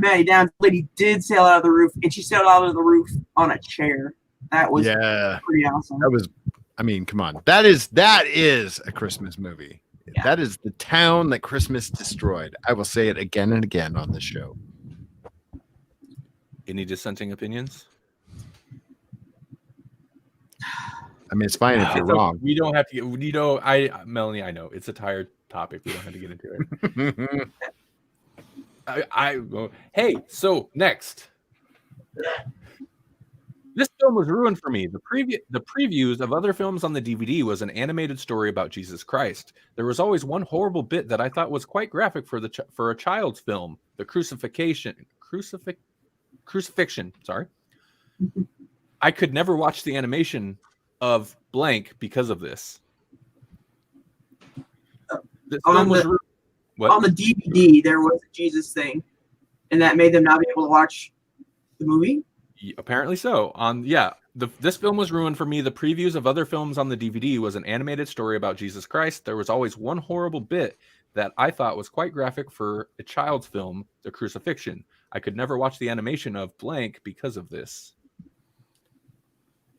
Maddie Downs lady did sail out of the roof, and she sailed out of the roof on a chair. That was pretty awesome. That was. I mean, come on. That is a Christmas movie. Yeah. That is the town that Christmas destroyed. I will say it again and again on this show. Any dissenting opinions? I mean, it's fine if you're wrong. We don't have to get. Melanie, I know it's a tired topic. We don't have to get into it. Hey, so next, This film was ruined for me. The previews of other films on the DVD was an animated story about Jesus Christ. There was always one horrible bit that I thought was quite graphic for a child's film, the crucifixion. Sorry, I could never watch the animation of blank because of this. This film was on the DVD. There was a Jesus thing, and that made them not be able to watch the movie. Apparently so. This film was ruined for me. The previews of other films on the DVD was an animated story about Jesus Christ. There was always one horrible bit that I thought was quite graphic for a child's film, the crucifixion. I could never watch the animation of blank because of this.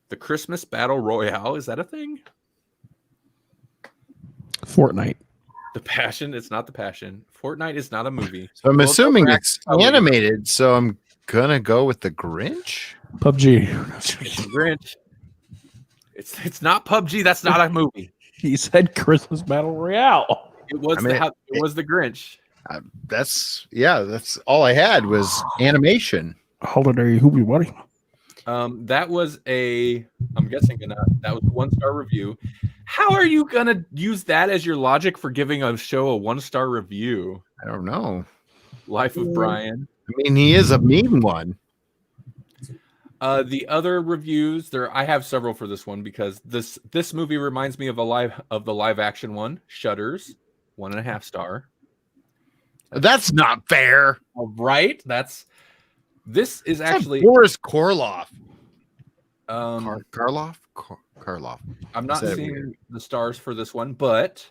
The Christmas Battle Royale, is that a thing? Fortnite. The Passion, it's not The Passion. Fortnite is not a movie. So I'm assuming it's animated, so I'm gonna go with the Grinch. PUBG. It's the Grinch. It's not PUBG. That's not a movie. He said Christmas Battle Royale. It was it was the Grinch. That's all I had was animation. Holiday Hoobie Buddy. That was I'm guessing that was a 1-star review. How are you gonna use that as your logic for giving a show a 1-star review? I don't know. Life of Brian. I mean, he is a mean one. The other reviews I have several for this one because this movie reminds me of the live action one, Shutters, 1.5 star. That's not fair. All right, this is actually Boris Karloff. Karloff. I'm not seeing weird? the stars for this one, but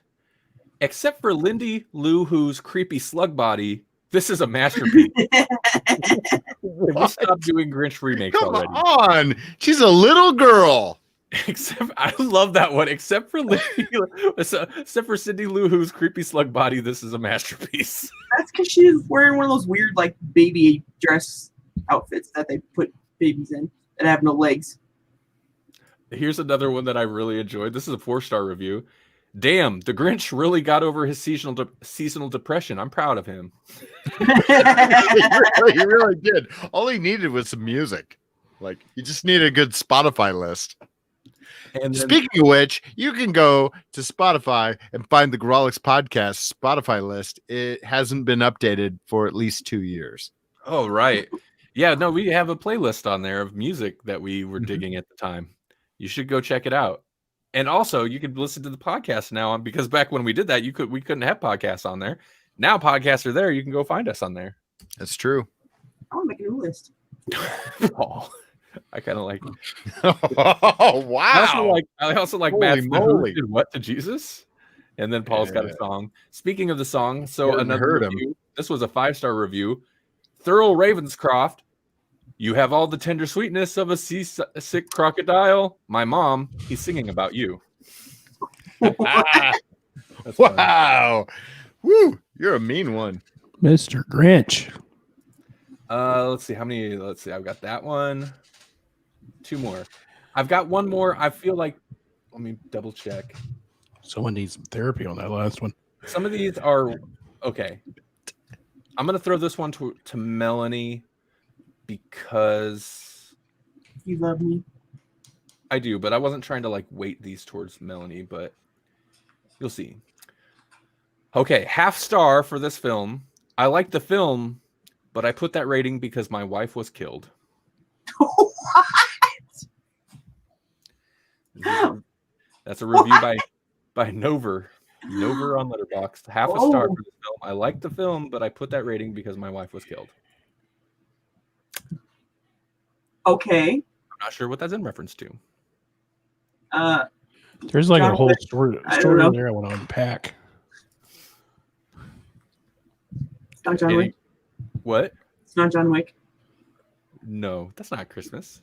except for Lindy Lou Who's creepy slug body, this is a masterpiece. We'll stop doing Grinch remakes already. Come on, she's a little girl. Except I love that one. Except for Cindy Lou Who's creepy slug body, this is a masterpiece. That's because she's wearing one of those weird like baby dress outfits that they put babies in that have no legs. Here's another one that I really enjoyed. This is a 4-star review. Damn, the Grinch really got over his seasonal depression. I'm proud of him. He really did. All he needed was some music. Like, you just need a good Spotify list. And speaking of which, you can go to Spotify and find the Grawlix podcast Spotify list. It hasn't been updated for at least 2 years. Oh, right. Yeah, no, we have a playlist on there of music that we were digging at the time. You should go check it out. And also, you could listen to the podcast now because back when we did that, we couldn't have podcasts on there. Now podcasts are there. You can go find us on there. That's true. I want to make a new list. Oh, I kind of like. Oh wow! I also like Matt. Who did what to Jesus? And then Paul's got a song. Speaking of the song, so another review. This was a 5-star review. Thurl Ravenscroft. You have all the tender sweetness of a seasick crocodile. My mom, he's singing about you. Wow. Woo, you're a mean one. Mr. Grinch. Let's see how many. Let's see. I've got that one. 2 more. I've got one more. I feel like. Let me double check. Someone needs some therapy on that last one. Some of these are okay. I'm gonna throw this one to Melanie because you love me. I do, but I wasn't trying to like weight these towards Melanie, but you'll see. Okay, 0.5 star for this film. I like the film, but I put that rating because my wife was killed. What? That's a review by Nover. Nover on Letterboxd. 0.5 star for this film. I like the film, but I put that rating because my wife was killed. Okay. I'm not sure what that's in reference to. There's like a whole Wick. story in there I want to unpack. It's not John Wick. What? It's not John Wick. No, that's not Christmas.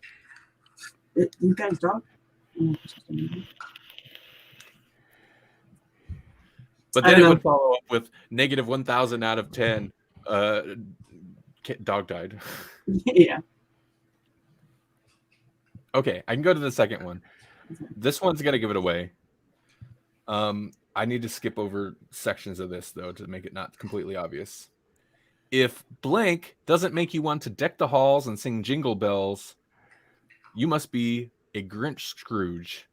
You guys dog? But then it would follow up with -1,000 out of 10. Dog died. Yeah. Okay, I can go to the second one. This one's gonna give it away. I need to skip over sections of this though to make it not completely obvious. If blank doesn't make you want to deck the halls and sing jingle bells, You must be a Grinch Scrooge.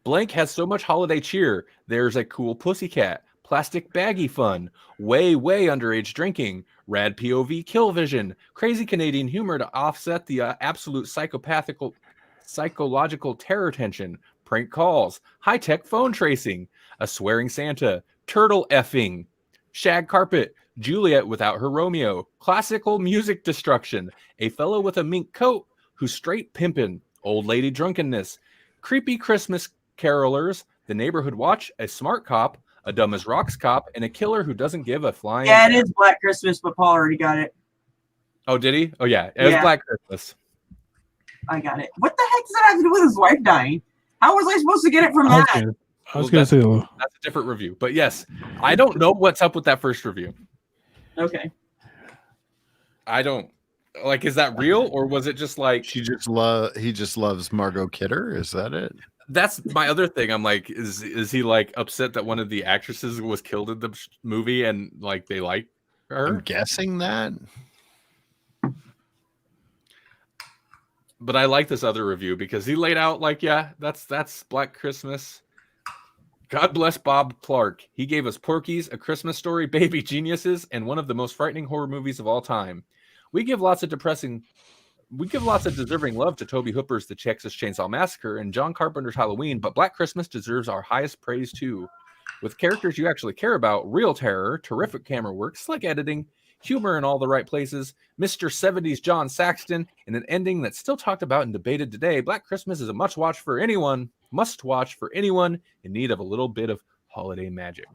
Blank has so much holiday cheer. There's a cool pussycat. Plastic baggy fun. Way, way underage drinking. Rad POV kill vision. Crazy Canadian humor to offset the absolute psychological terror tension. Prank calls. High-tech phone tracing. A swearing Santa. Turtle effing. Shag carpet. Juliet without her Romeo. Classical music destruction. A fellow with a mink coat who's straight pimpin'. Old lady drunkenness. Creepy Christmas carolers. The neighborhood watch. A smart cop. A dumb as rocks cop. And a killer who doesn't give a flying. Yeah, it is Black Christmas, but Paul already got it. Oh, did he? Oh, yeah. It was Black Christmas. I got it. What the heck does that have to do with his wife dying? How was I supposed to get it from I that? was going to say, That's a different review. But yes, I don't know what's up with that first review. Okay. I don't. Like, is that real? Or was it just like... he just loves Margot Kidder? Is that it? That's my other thing. I'm like, is he like upset that one of the actresses was killed in the movie and like they like her? I'm guessing that. But I like this other review because he laid out like, yeah, that's Black Christmas. God bless Bob Clark. He gave us Porky's, A Christmas Story, Baby Geniuses, and one of the most frightening horror movies of all time. We give lots of deserving love to Tobe Hooper's The Texas Chainsaw Massacre and John Carpenter's Halloween, but Black Christmas deserves our highest praise too. With characters you actually care about, real terror, terrific camera work, slick editing, humor in all the right places, Mr. 70s John Saxton, and an ending that's still talked about and debated today, Black Christmas is a must-watch for anyone in need of a little bit of holiday magic.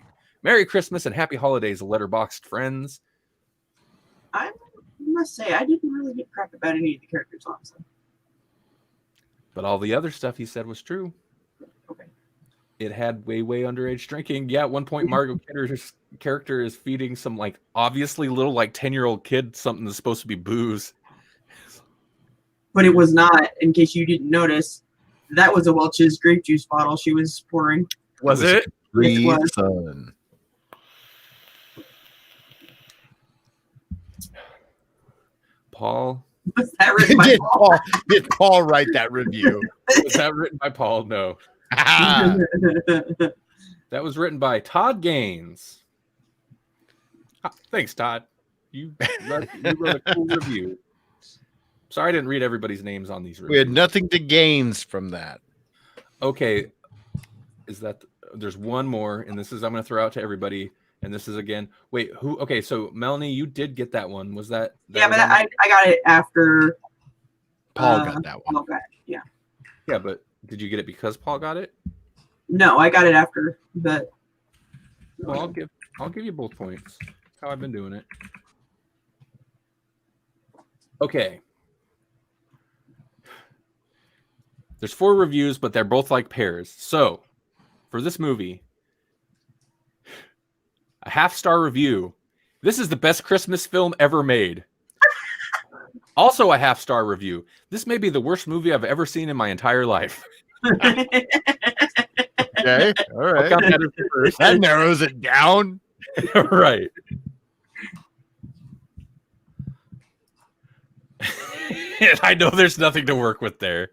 Merry Christmas and Happy Holidays, Letterboxd friends. I must say, I didn't really give crap about any of the characters, honestly. But all the other stuff he said was true. Okay. It had way, way underage drinking. Yeah, at one point, Margot Kidder's character is feeding some, like, obviously little, like, 10-year-old kid something that's supposed to be booze. But it was not, in case you didn't notice, that was a Welch's grape juice bottle she was pouring. Was it? Yes, it was. Son. Paul? Was that written by Paul? Did Paul write that review? Was that written by Paul? No. That was written by Todd Gaines. Thanks, Todd. You wrote a cool review. Sorry I didn't read everybody's names on these reviews. We had nothing to gains from that. Okay. There's one more, and this is I'm going to throw out to everybody. And this is again, wait, who? Okay, so Melanie, you did get that one. Was that yeah, but I got it after Paul got that one. Paul got it, yeah. Yeah, but did you get it because Paul got it? No, I got it after, but Well, I'll give you both points. How I've been doing it. Okay. There's 4 reviews, but they're both like pairs. So, for this movie, a 1/2-star review. This is the best Christmas film ever made. Also a 1/2-star review. This may be the worst movie I've ever seen in my entire life. Okay, all right. I'll count that as the first. That narrows it down. Right. And I know there's nothing to work with there.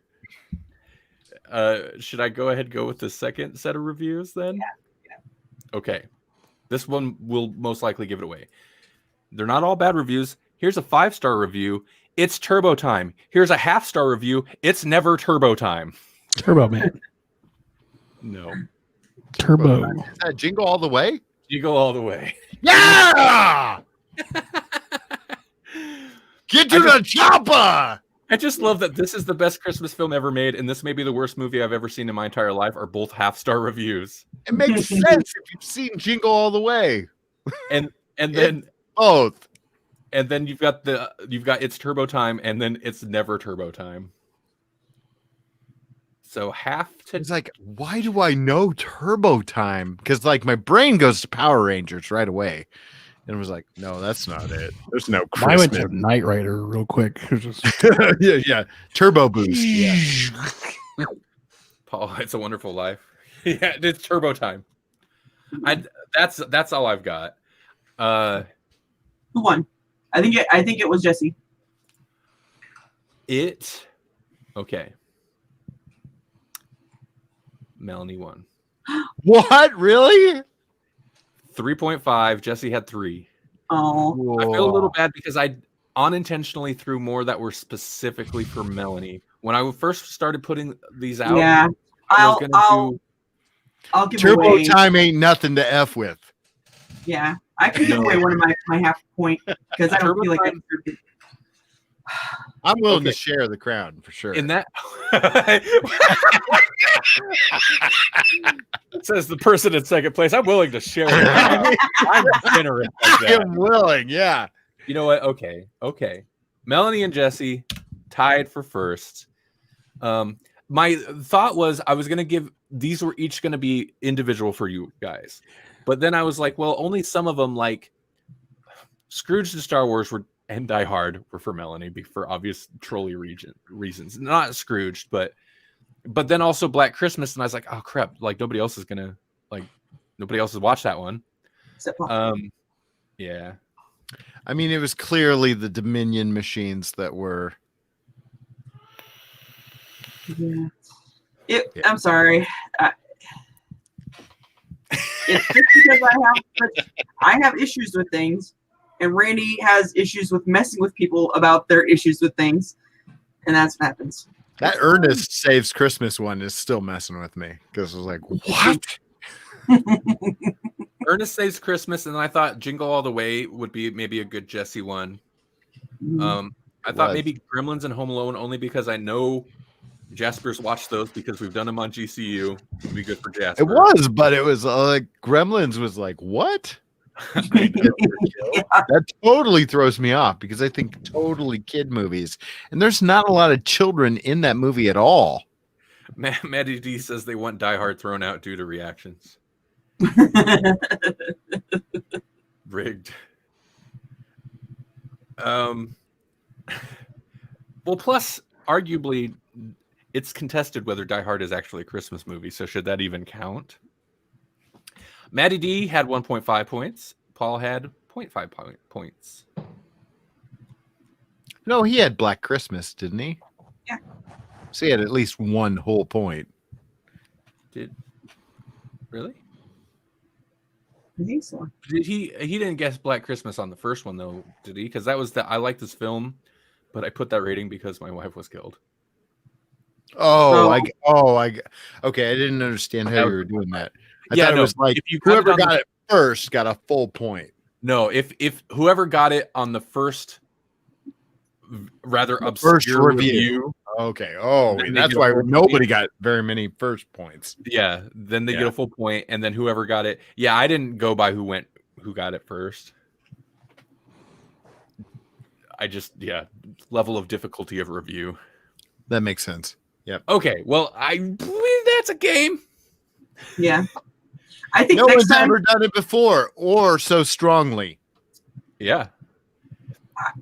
Should I go ahead and go with the second set of reviews then? Yeah. Okay. This one will most likely give it away. They're not all bad reviews. Here's a 5-star review. It's turbo time. Here's a 1/2-star review. It's never turbo time. Turbo Man. No. Turbo. Jingle all the way? You go all the way. Yeah! Get to the chopper! I just love that this is the best Christmas film ever made, and this may be the worst movie I've ever seen in my entire life, are both 1/2-star reviews. It makes sense if you've seen Jingle All the Way. And then Both. And then you've got It's Turbo Time, and then It's Never Turbo Time. So It's like, why do I know Turbo Time? Because like my brain goes to Power Rangers right away. And was like, no, that's not it. There's no Christmas. I went to Knight Rider real quick. yeah. Turbo Boost. Yeah. Paul, It's a Wonderful Life. Yeah, it's Turbo Time. That's all I've got. Who won? I think it was Jesse. It Okay. Melanie won. What? Really? 3.5. Jesse had 3. Oh, I feel a little bad because I unintentionally threw more that were specifically for Melanie. When I first started putting these out, yeah. I was gonna I'll give Turbo away. time ain't nothing to F with. Yeah, I could give away one of my half point because I don't Turbo feel like I time- deserved it. I'm willing Okay. to share the crown for sure. in that it says the person in second place. I'm willing to share it. I'm generous like that. I'm willing, yeah. You know what? Okay. Melanie and Jesse tied for first. My thought was I was gonna give these were each gonna be individual for you guys, but then I was like, well, only some of them, like Scrooge and Star Wars and Die Hard were for Melanie for obvious trolley reasons. Not Scrooged, but then also Black Christmas, and I was like, oh crap, like nobody else has watched that one. Except Paul. Yeah. I mean, it was clearly the Dominion machines that were. Yeah. Yeah. I'm sorry. It's just because I have issues with things, and Randy has issues with messing with people about their issues with things, and that's what happens. That Ernest Saves Christmas one is still messing with me because I was like, what? Ernest Saves Christmas, and I thought Jingle All the Way would be maybe a good Jesse one. I thought Was. maybe Gremlins and Home Alone, only because I know Jasper's watched those because we've done them on GCU. Would be good for Jasper. It was, but it was like Gremlins was like, what? That totally throws me off because I think totally kid movies, and there's not a lot of children in that movie at all. Maddie D says they want Die Hard thrown out due to reactions. Rigged. Well, plus, arguably, it's contested whether Die Hard is actually a Christmas movie, so should that even count? Maddie D had 1.5 points. Paul had 0.5 points. No, he had Black Christmas, didn't he? Yeah. So he had at least 1 whole point. Really? I think so. Did he didn't guess Black Christmas on the first one though, did he? Because that was I like this film, but I put that rating because my wife was killed. Okay. I didn't understand how you were doing that. I thought it was like if you whoever got it first got a full point. No, if whoever got it on the first rather The obscure first review. Okay. Oh, Then they that's get a why full nobody got very many first points. Yeah, then they get a full point, and then whoever got it. Yeah, I didn't go by who got it first. I just level of difficulty of review. That makes sense. Yep. Okay, well, I believe that's a game. Yeah. I think No next one's time ever done it before or so strongly. Yeah.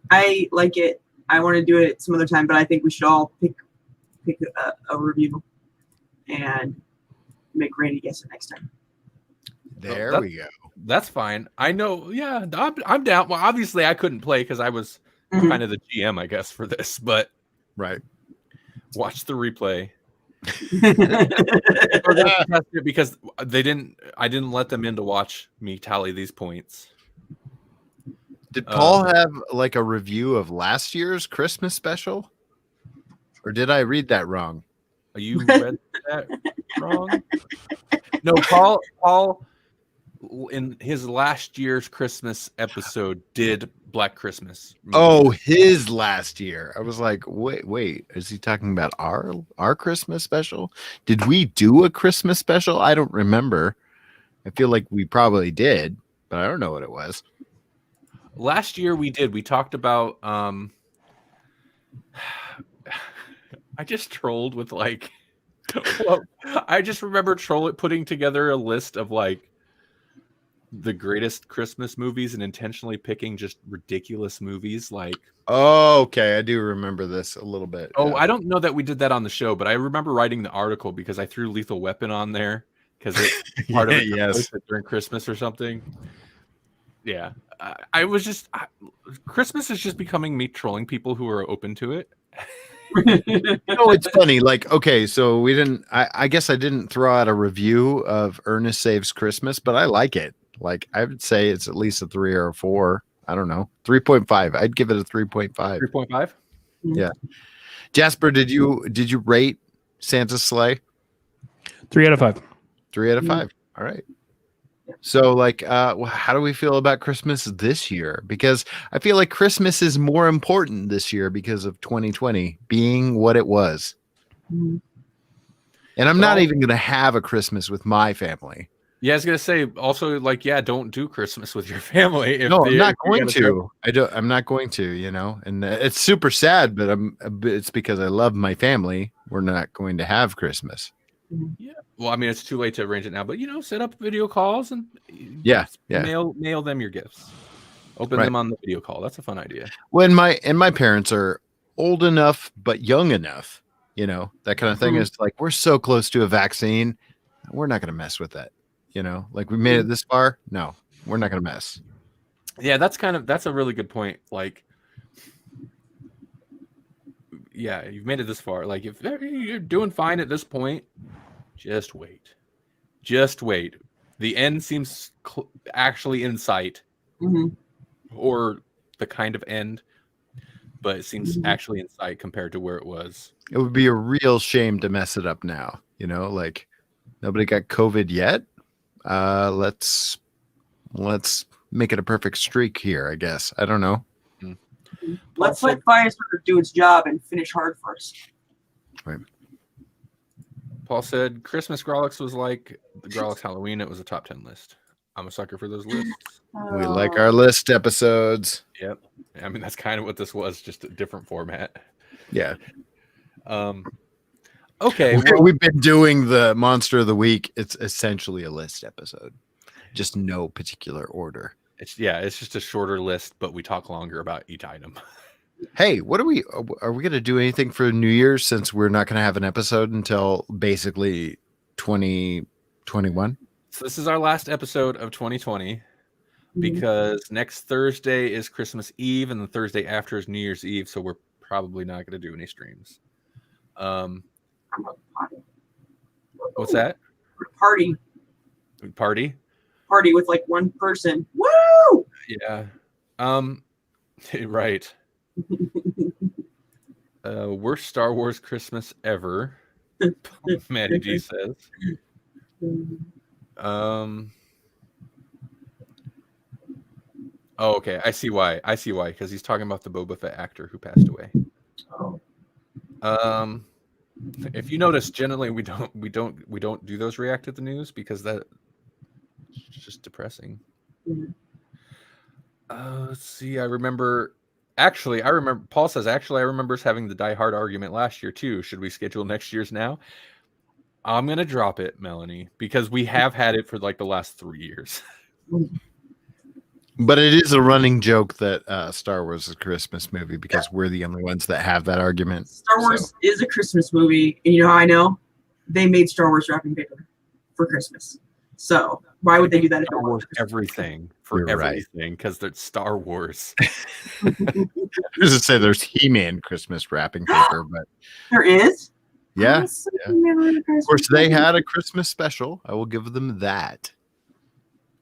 I like it. I want to do it some other time, but I think we should all pick a review and make Randy guess it next time. There we go. That's fine. I know. Yeah, I'm down. Well, obviously, I couldn't play because I was kind of the GM, I guess, for this. But Right. watch the replay. Because I didn't let them in to watch me tally these points. Did Paul have like a review of last year's Christmas special? Or did I read that wrong? You read that wrong? No, Paul in his last year's Christmas episode did Black Christmas. Oh, his last year. I was like, wait, is he talking about our Christmas special? Did we do a Christmas special? I don't remember. I feel like we probably did, but I don't know what it was. Last year we did. We talked about I just trolled with like well, I just remember putting together a list of like the greatest Christmas movies and intentionally picking just ridiculous movies like Oh, okay. I do remember this a little bit. Oh, I don't know that we did that on the show, but I remember writing the article because I threw Lethal Weapon on there because it's part of it Yes. during Christmas or something. Yeah. I was just Christmas is just becoming me trolling people who are open to it. It's funny. Like, okay, so we didn't. I guess I didn't throw out a review of Ernest Saves Christmas, but I like it. Like, I would say it's at least a 3 or a 4. I don't know, 3.5. I'd give it a 3.5. 3.5. Yeah. Jasper, did you rate Santa's Sleigh? 3 out of 5. 3 out of 5. All right. So, like, how do we feel about Christmas this year? Because I feel like Christmas is more important this year because of 2020 being what it was. Mhm. And I'm not even going to have a Christmas with my family. Yeah, I was gonna say also, like, yeah, don't do Christmas with your family. No, I'm not going to. I'm not going to. And it's super sad, but it's because I love my family. We're not going to have Christmas. Yeah. Well, I mean, it's too late to arrange it now, but set up video calls and mail them your gifts. Open them on the video call. That's a fun idea. When my parents are old enough but young enough, that kind of thing is like, we're so close to a vaccine, we're not going to mess with that. Like, we made it this far. No, we're not going to mess. Yeah, that's a really good point. Like, yeah, you've made it this far. Like, if you're doing fine at this point, just wait. Just wait. The end seems actually in sight, or the kind of end, but it seems actually in sight compared to where it was. It would be a real shame to mess it up now. Like, nobody got COVID yet. Let's make it a perfect streak here, I guess. I don't know. Let's let Firestarter do its job and finish hard first. Right. Paul said Christmas Grawlix was like the Grawlix Halloween. It was a top 10 list. I'm a sucker for those lists. We like our list episodes. Yep. I mean, that's kind of what this was, just a different format. Yeah. Okay. We've been doing the Monster of the Week. It's essentially a list episode, just no particular order. It's just a shorter list, but we talk longer about each item. Hey, are we going to do anything for New Year's, since we're not going to have an episode until basically 2021? So this is our last episode of 2020 because next Thursday is Christmas Eve and the Thursday after is New Year's Eve. So we're probably not going to do any streams. What's that? Party with like one person. Woo! Yeah. Right. Worst Star Wars Christmas ever. Maddie G says. Oh, okay. I see why. Because he's talking about the Boba Fett actor who passed away. If you notice, generally we don't do those react to the news because that's just depressing. Let's see. I remember Paul says, I remember us having the Die Hard argument last year too. Should we schedule next year's now? I'm going to drop it, Melanie, because we have had it for like the last 3 years. But it is a running joke that Star Wars is a Christmas movie because we're the only ones that have that argument. Star Wars is a Christmas movie. And you know how I know? They made Star Wars wrapping paper for Christmas. So why would they do that? Star Wars everything for everything because they're Star Wars. I was going to say there's He-Man Christmas wrapping paper, but there is. Yeah. Of course, they had a Christmas special. I will give them that.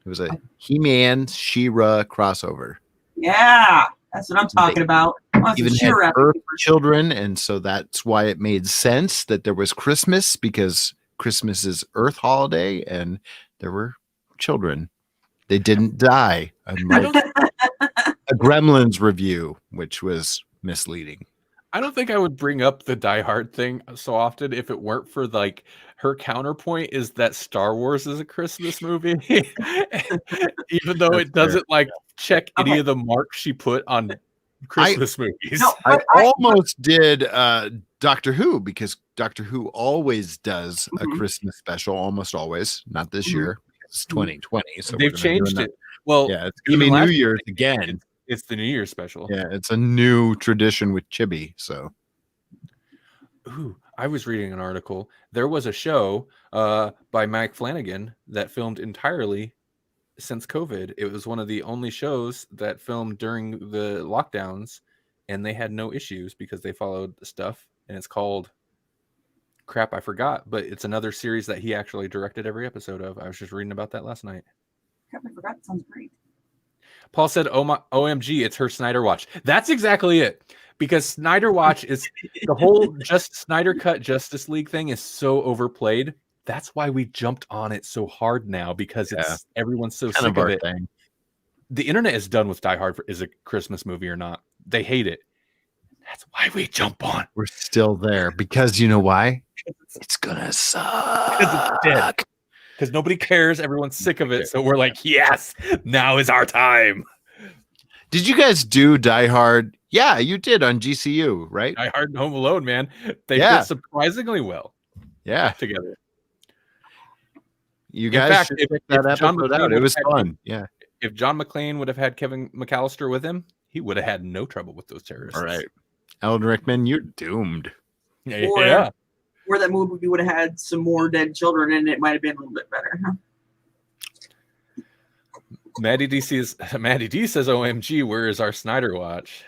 It was a He-Man She-Ra crossover. Yeah, that's what I'm talking about. Even had Earth children, and so that's why it made sense that there was Christmas, because Christmas is Earth holiday, and there were children. They didn't die. A Gremlins review, which was misleading. I don't think I would bring up the Die Hard thing so often if it weren't for like her counterpoint is that Star Wars is a Christmas movie, even though it doesn't like check any of the marks she put on Christmas movies. No, I almost did Doctor Who, because Doctor Who always does a Christmas special, almost always. Not this year. It's 2020, so they've changed it. Well, yeah, it's gonna be New Year's again. It's the New Year's special. Yeah, it's a new tradition with Chibi. So, ooh, I was reading an article. There was a show by Mike Flanagan that filmed entirely since COVID. It was one of the only shows that filmed during the lockdowns, and they had no issues because they followed the stuff. and it's called crap. I forgot, but it's another series that he actually directed every episode of. I was just reading about that last night. Crap, I forgot. Sounds great. Paul said, "Oh my, OMG, it's her Snyder Watch." That's exactly it. Because Snyder Watch is the whole just Snyder Cut Justice League thing is so overplayed. That's why we jumped on it so hard now, because it's everyone's so sick of it. Thing. The internet is done with Die Hard is a Christmas movie or not. They hate it. That's why we jump on. We're still there because you know why? It's gonna suck. Because it's dead. Because nobody cares. Everyone's sick of it. So we're like, yes, now is our time. Did you guys do Die Hard? Yeah, you did on GCU, right? Die Hard and Home Alone, man. They fit surprisingly well. Yeah, together. You guys should check that episode out. It was fun. Yeah. If John McClane would have had Kevin McAllister with him, he would have had no trouble with those terrorists. All right. Alan Rickman, you're doomed. Yeah. Or that movie would have had some more dead children and it might have been a little bit better. Huh? Maddie D says, OMG, where is our Snyder Watch?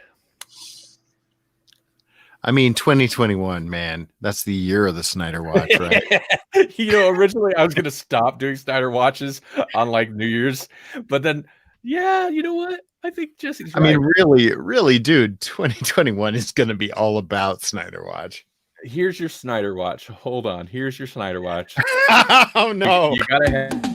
I mean, 2021, man. That's the year of the Snyder Watch, right? Originally I was going to stop doing Snyder Watches on like New Year's. But then, yeah, you know what? I think Jesse's right. I mean, really, dude, 2021 is going to be all about Snyder Watch. Here's your Snyder Watch. Hold on. Here's your Snyder Watch. Oh, no. You got to have...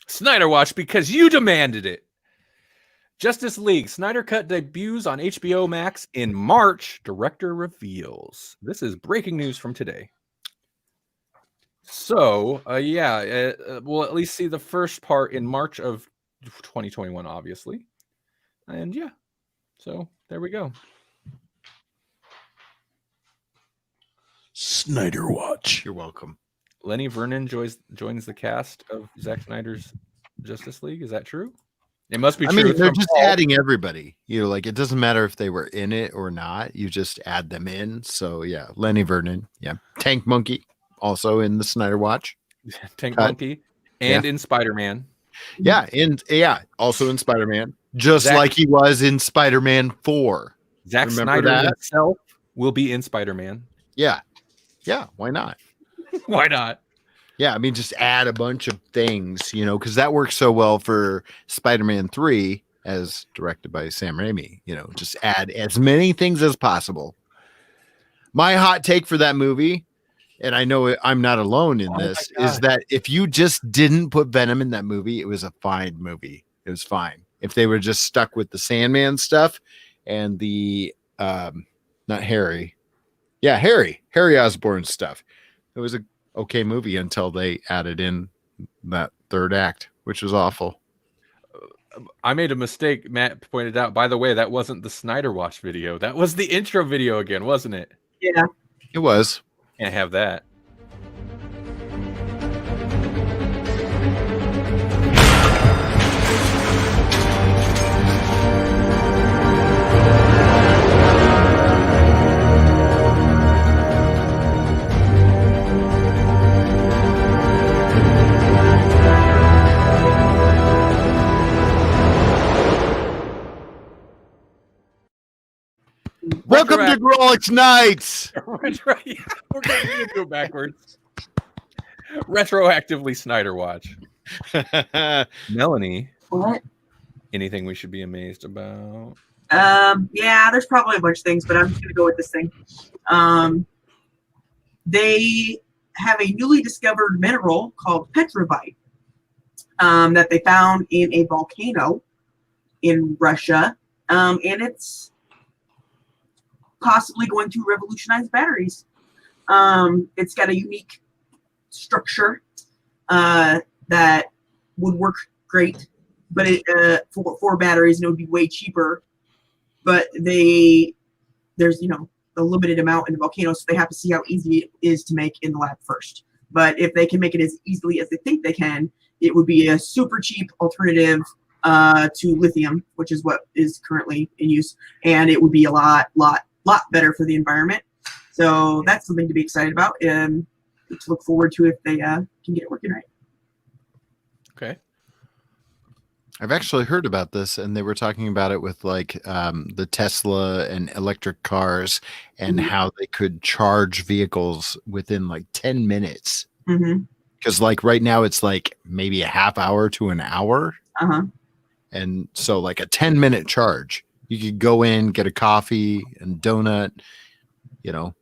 Snyder Watch because you demanded it. Justice League Snyder Cut debuts on HBO Max in March. Director reveals. This is breaking news from today. So, we'll at least see the first part in March of 2021, obviously. And yeah, so there we go. Snyder Watch. You're welcome. Lenny Vernon joins the cast of Zack Snyder's Justice League. Is that true? It must be true. I mean, they're just adding everybody. Like it doesn't matter if they were in it or not. You just add them in. So yeah, Lenny Vernon. Yeah, Tank Monkey also in the Snyder Watch. Tank Monkey and in Spider-Man. Yeah, also in Spider-Man, just like he was in Spider-Man 4. Zack Snyder himself will be in Spider-Man. Yeah, why not? Why not? Yeah, I mean, just add a bunch of things, because that works so well for Spider-Man 3 as directed by Sam Raimi. Just add as many things as possible. My hot take for that movie, and I know I'm not alone in this, is that if you just didn't put Venom in that movie, it was a fine movie. It was fine. If they were just stuck with the Sandman stuff and the, not Harry. Yeah, Harry Osborn stuff. It was a okay movie until they added in that third act, which was awful. I made a mistake. Matt pointed out, by the way, that wasn't the Snyder Watch video. That was the intro video again, wasn't it? Yeah. It was. Can't have that. Welcome to Grawlix Nights. We're going to go backwards. Retroactively Snyder Watch. Melanie. What? Anything we should be amazed about? Yeah, there's probably a bunch of things, but I'm just going to go with this thing. They have a newly discovered mineral called petrovite that they found in a volcano in Russia, and it's possibly going to revolutionize batteries. It's got a unique structure. that would work great, but for batteries, and it would be way cheaper. But there's a limited amount in the volcano, so they have to see how easy it is to make in the lab first. But if they can make it as easily as they think they can, it would be a super cheap alternative to lithium, which is what is currently in use, and it would be a lot better for the environment. So that's something to be excited about and to look forward to if they can get it working right. Okay. I've actually heard about this, and they were talking about it with like the Tesla and electric cars and how they could charge vehicles within like 10 minutes. Because like right now it's like maybe a half hour to an hour. And so like a 10-minute charge, you could go in, get a coffee and donut,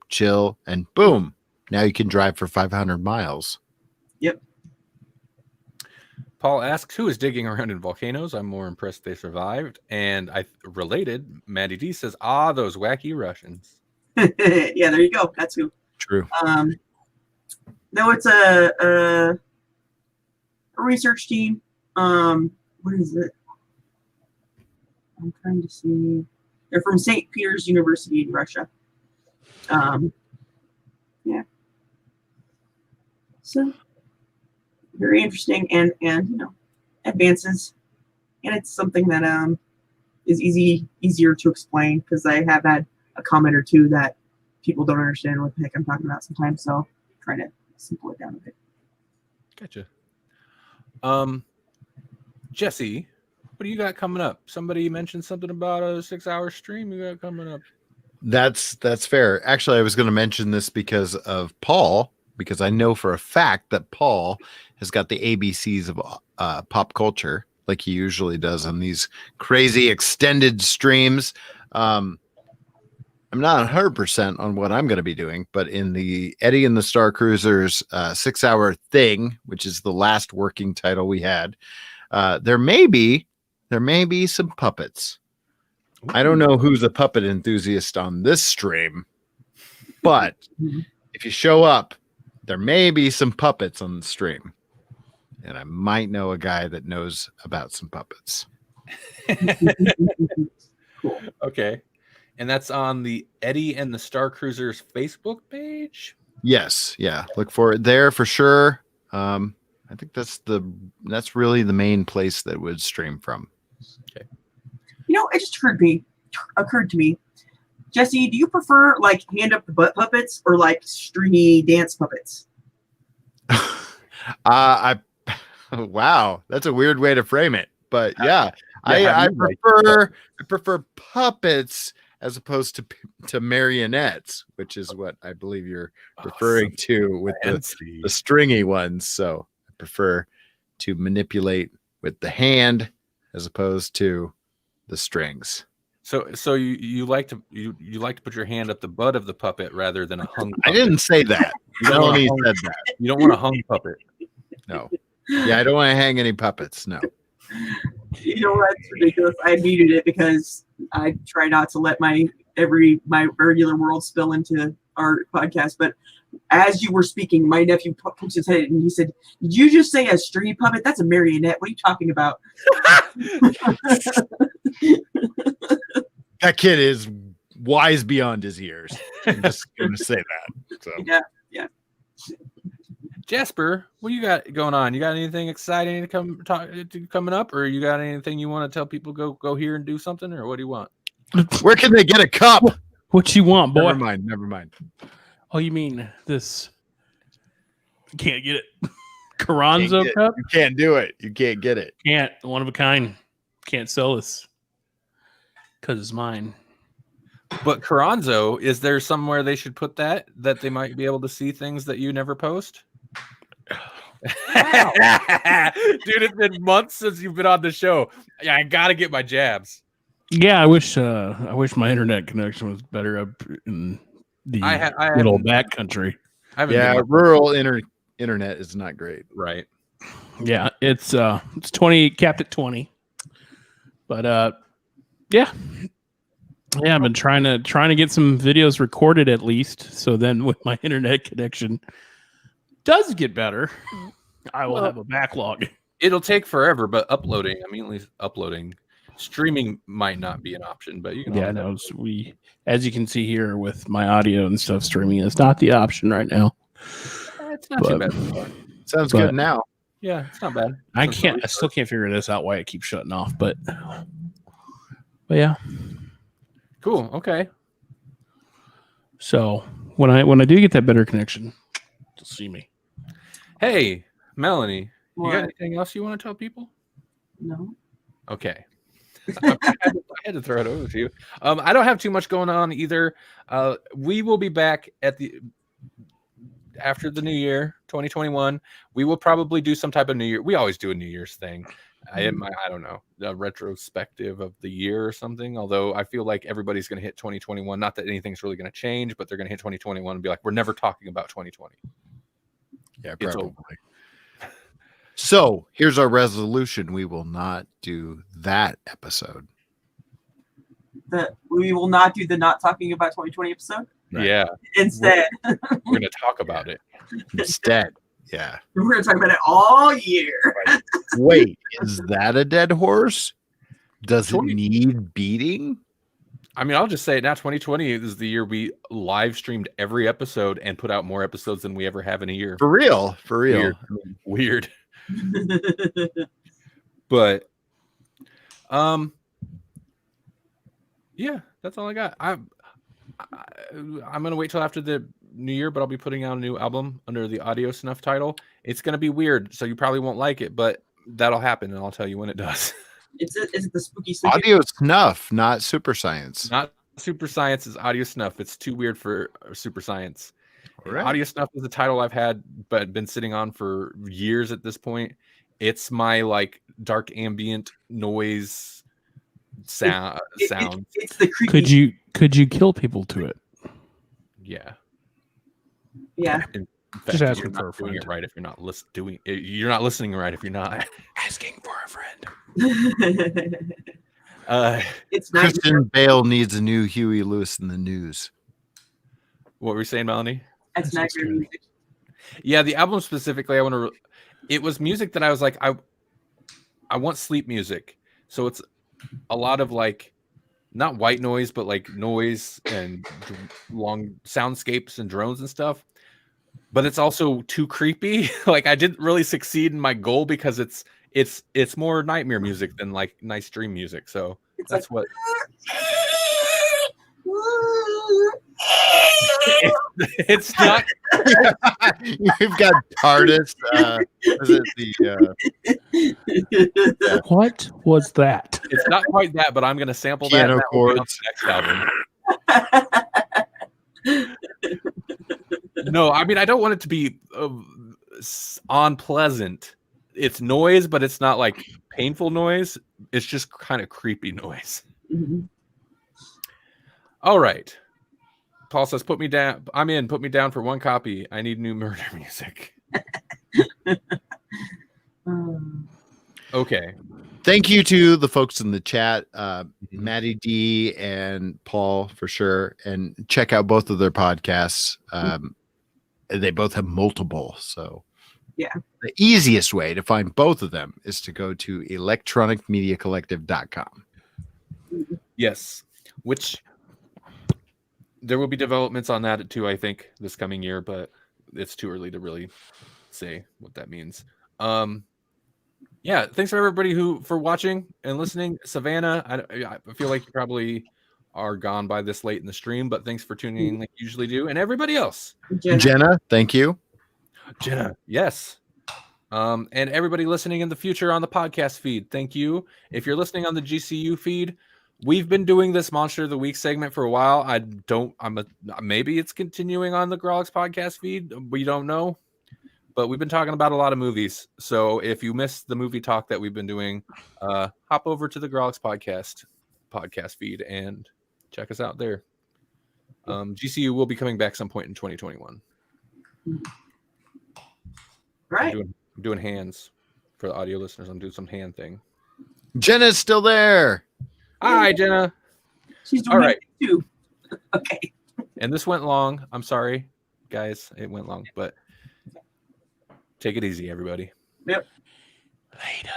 chill, and boom, now you can drive for 500 miles. Yep. Paul asks, who is digging around in volcanoes? I'm more impressed they survived. And Maddie D says, those wacky Russians. Yeah, there you go. That's who. True. No, it's a research team. What is it? I'm trying to see. They're from St. Peter's University in Russia. Yeah. So very interesting and advances, and it's something that is easier to explain, because I have had a comment or two that people don't understand what the heck I'm talking about sometimes. So trying to simple it down a bit. Gotcha. Jesse, what do you got coming up? Somebody mentioned something about a 6-hour stream you got coming up. That's fair. Actually, I was going to mention this because of Paul, because I know for a fact that Paul has got the ABCs of pop culture, like he usually does on these crazy extended streams. I'm not 100% on what I'm going to be doing, but in the Eddie and the Star Cruisers 6-hour thing, which is the last working title we had, there may be some puppets. I don't know who's a puppet enthusiast on this stream, but if you show up, there may be some puppets on the stream, and I might know a guy that knows about some puppets. Cool. Okay. And that's on the Eddie and the Star Cruisers Facebook page? Yes. Yeah. Look for it there for sure. I think that's really the main place that would stream from. Okay. It just occurred to me, Jesse, do you prefer like hand up the butt puppets or like stringy dance puppets? Wow, that's a weird way to frame it, but yeah, I prefer puppets as opposed to marionettes, which is what I believe you're referring to with the stringy ones. So I prefer to manipulate with the hand as opposed to the strings. So you like to put your hand up the butt of the puppet rather than a hung puppet. I didn't say that. Melanie said that. You don't want a hung puppet. No. Yeah, I don't want to hang any puppets. No. That's ridiculous. I muted it because I try not to let my regular world spill into our podcast. But as you were speaking, my nephew poked his head and he said, "Did you just say a stringy puppet? That's a marionette. What are you talking about?" That kid is wise beyond his years. I'm just going to say that. So. Yeah. Jasper, what you got going on? You got anything exciting coming up, or you got anything you want to tell people go here and do something, or what do you want? Where can they get a cup? What you want, boy? Never mind. Oh, you mean this? You can't get it. Carranzo cup? You can't do it. You can't get it. Can't. One of a kind. Can't sell this because it's mine. But Carranzo, is there somewhere they should put that they might be able to see things that you never post? Wow. Dude, it's been months since you've been on the show. Yeah, I gotta get my jabs. Yeah, I wish my internet connection was better up in the little back country. Yeah, rural internet is not great. Right. Yeah, it's 20 capped at 20. But yeah, I've been trying to get some videos recorded at least. So then, with my internet connection, does get better, I will have a backlog. It'll take forever, but uploading, immediately uploading, streaming might not be an option, but you can. Yeah, no, as you can see here with my audio and stuff, streaming is not the option right now. It's not too bad. Sounds good now. Yeah, it's not bad. I still can't figure this out why it keeps shutting off, but yeah. Cool. Okay. So when I do get that better connection, you'll see me. Hey, Melanie, What? you got anything else you want to tell people? No. Okay. I had to throw it over to you. I don't have too much going on either. We will be back after the new year, 2021. We will probably do some type of New Year. We always do a New Year's thing. I don't know, a retrospective of the year or something. Although I feel like everybody's going to hit 2021. Not that anything's really going to change, but they're going to hit 2021 and be like, we're never talking about 2020. Yeah, It's probably. over. So here's our resolution: we will not do that episode. We will not do the not talking about 2020 episode. Right. Yeah, Instead, we're going to talk about it. Instead, yeah. we're going to talk about it all year. Wait, is that a dead horse? Does it 20 need beating? I mean, I'll just say it now. 2020 is the year we live streamed every episode and put out more episodes than we ever have in a year. For real, for real. Weird. But yeah, that's all I got. I'm gonna wait till after the new year, but I'll be putting out a new album under the Audio Snuff title. It's gonna be weird, so you probably won't like it, but that'll happen, and I'll tell you when it does. Is it the spooky Audio snuff, not super science. Not Super Science is Audio Snuff. It's too weird for Super Science. All right. Audio Snuff is a title I've had but been sitting on for years at this point. It's my like dark ambient noise sound. It's the creepy. Could you kill people to it? Yeah. Yeah. In fact, Just asking you're for not a doing friend. it right if you're not you're not listening right if you're not Asking for a friend. It's not. Christian Bale needs a new Huey Lewis in the news. What were you saying, Melanie? It's not your music. Yeah, the album specifically, it was music that I was like, I want sleep music. So it's a lot of like, not white noise, but like noise and long soundscapes and drones and stuff. But it's also too creepy. Like I didn't really succeed in my goal because it's more nightmare music than like nice dream music. So that's what. It's not. You've got TARDIS. What was that? It's not quite that, but I'm going to sample Piano that. Will be on chords. the next album. No, I mean I don't want it to be unpleasant. It's noise, but it's not like painful noise. It's just kind of creepy noise. Mhm. All right. Paul says, "Put me down. I'm in. Put me down for one copy. I need new murder music." Okay. Thank you to the folks in the chat, Maddie D and Paul for sure, and check out both of their podcasts. They both have multiple, so Yeah. the easiest way to find both of them is to go to electronicmediacollective.com. Yes. Which there will be developments on that too, I think, this coming year, but it's too early to really say what that means. Yeah, thanks for everybody for watching and listening. Savannah, I feel like you probably are gone by this late in the stream, but thanks for tuning in like you usually do. And everybody else. Jenna, thank you. Jenna, yes. And everybody listening in the future on the podcast feed, thank you. If you're listening on the GCU feed, we've been doing this Monster of the Week segment for a while. Maybe it's continuing on the Grawlix podcast feed. We don't know. But we've been talking about a lot of movies. So if you missed the movie talk that we've been doing, hop over to the Grawlix podcast feed and check us out there. GCU will be coming back some point in 2021. Right. I'm doing hands for the audio listeners. I'm doing some hand thing. Jenna's still there. Hi, Jenna. She's doing All right. it too. Okay. And this went long. I'm sorry, guys. It went long, but Take it easy, everybody. Yep. Later.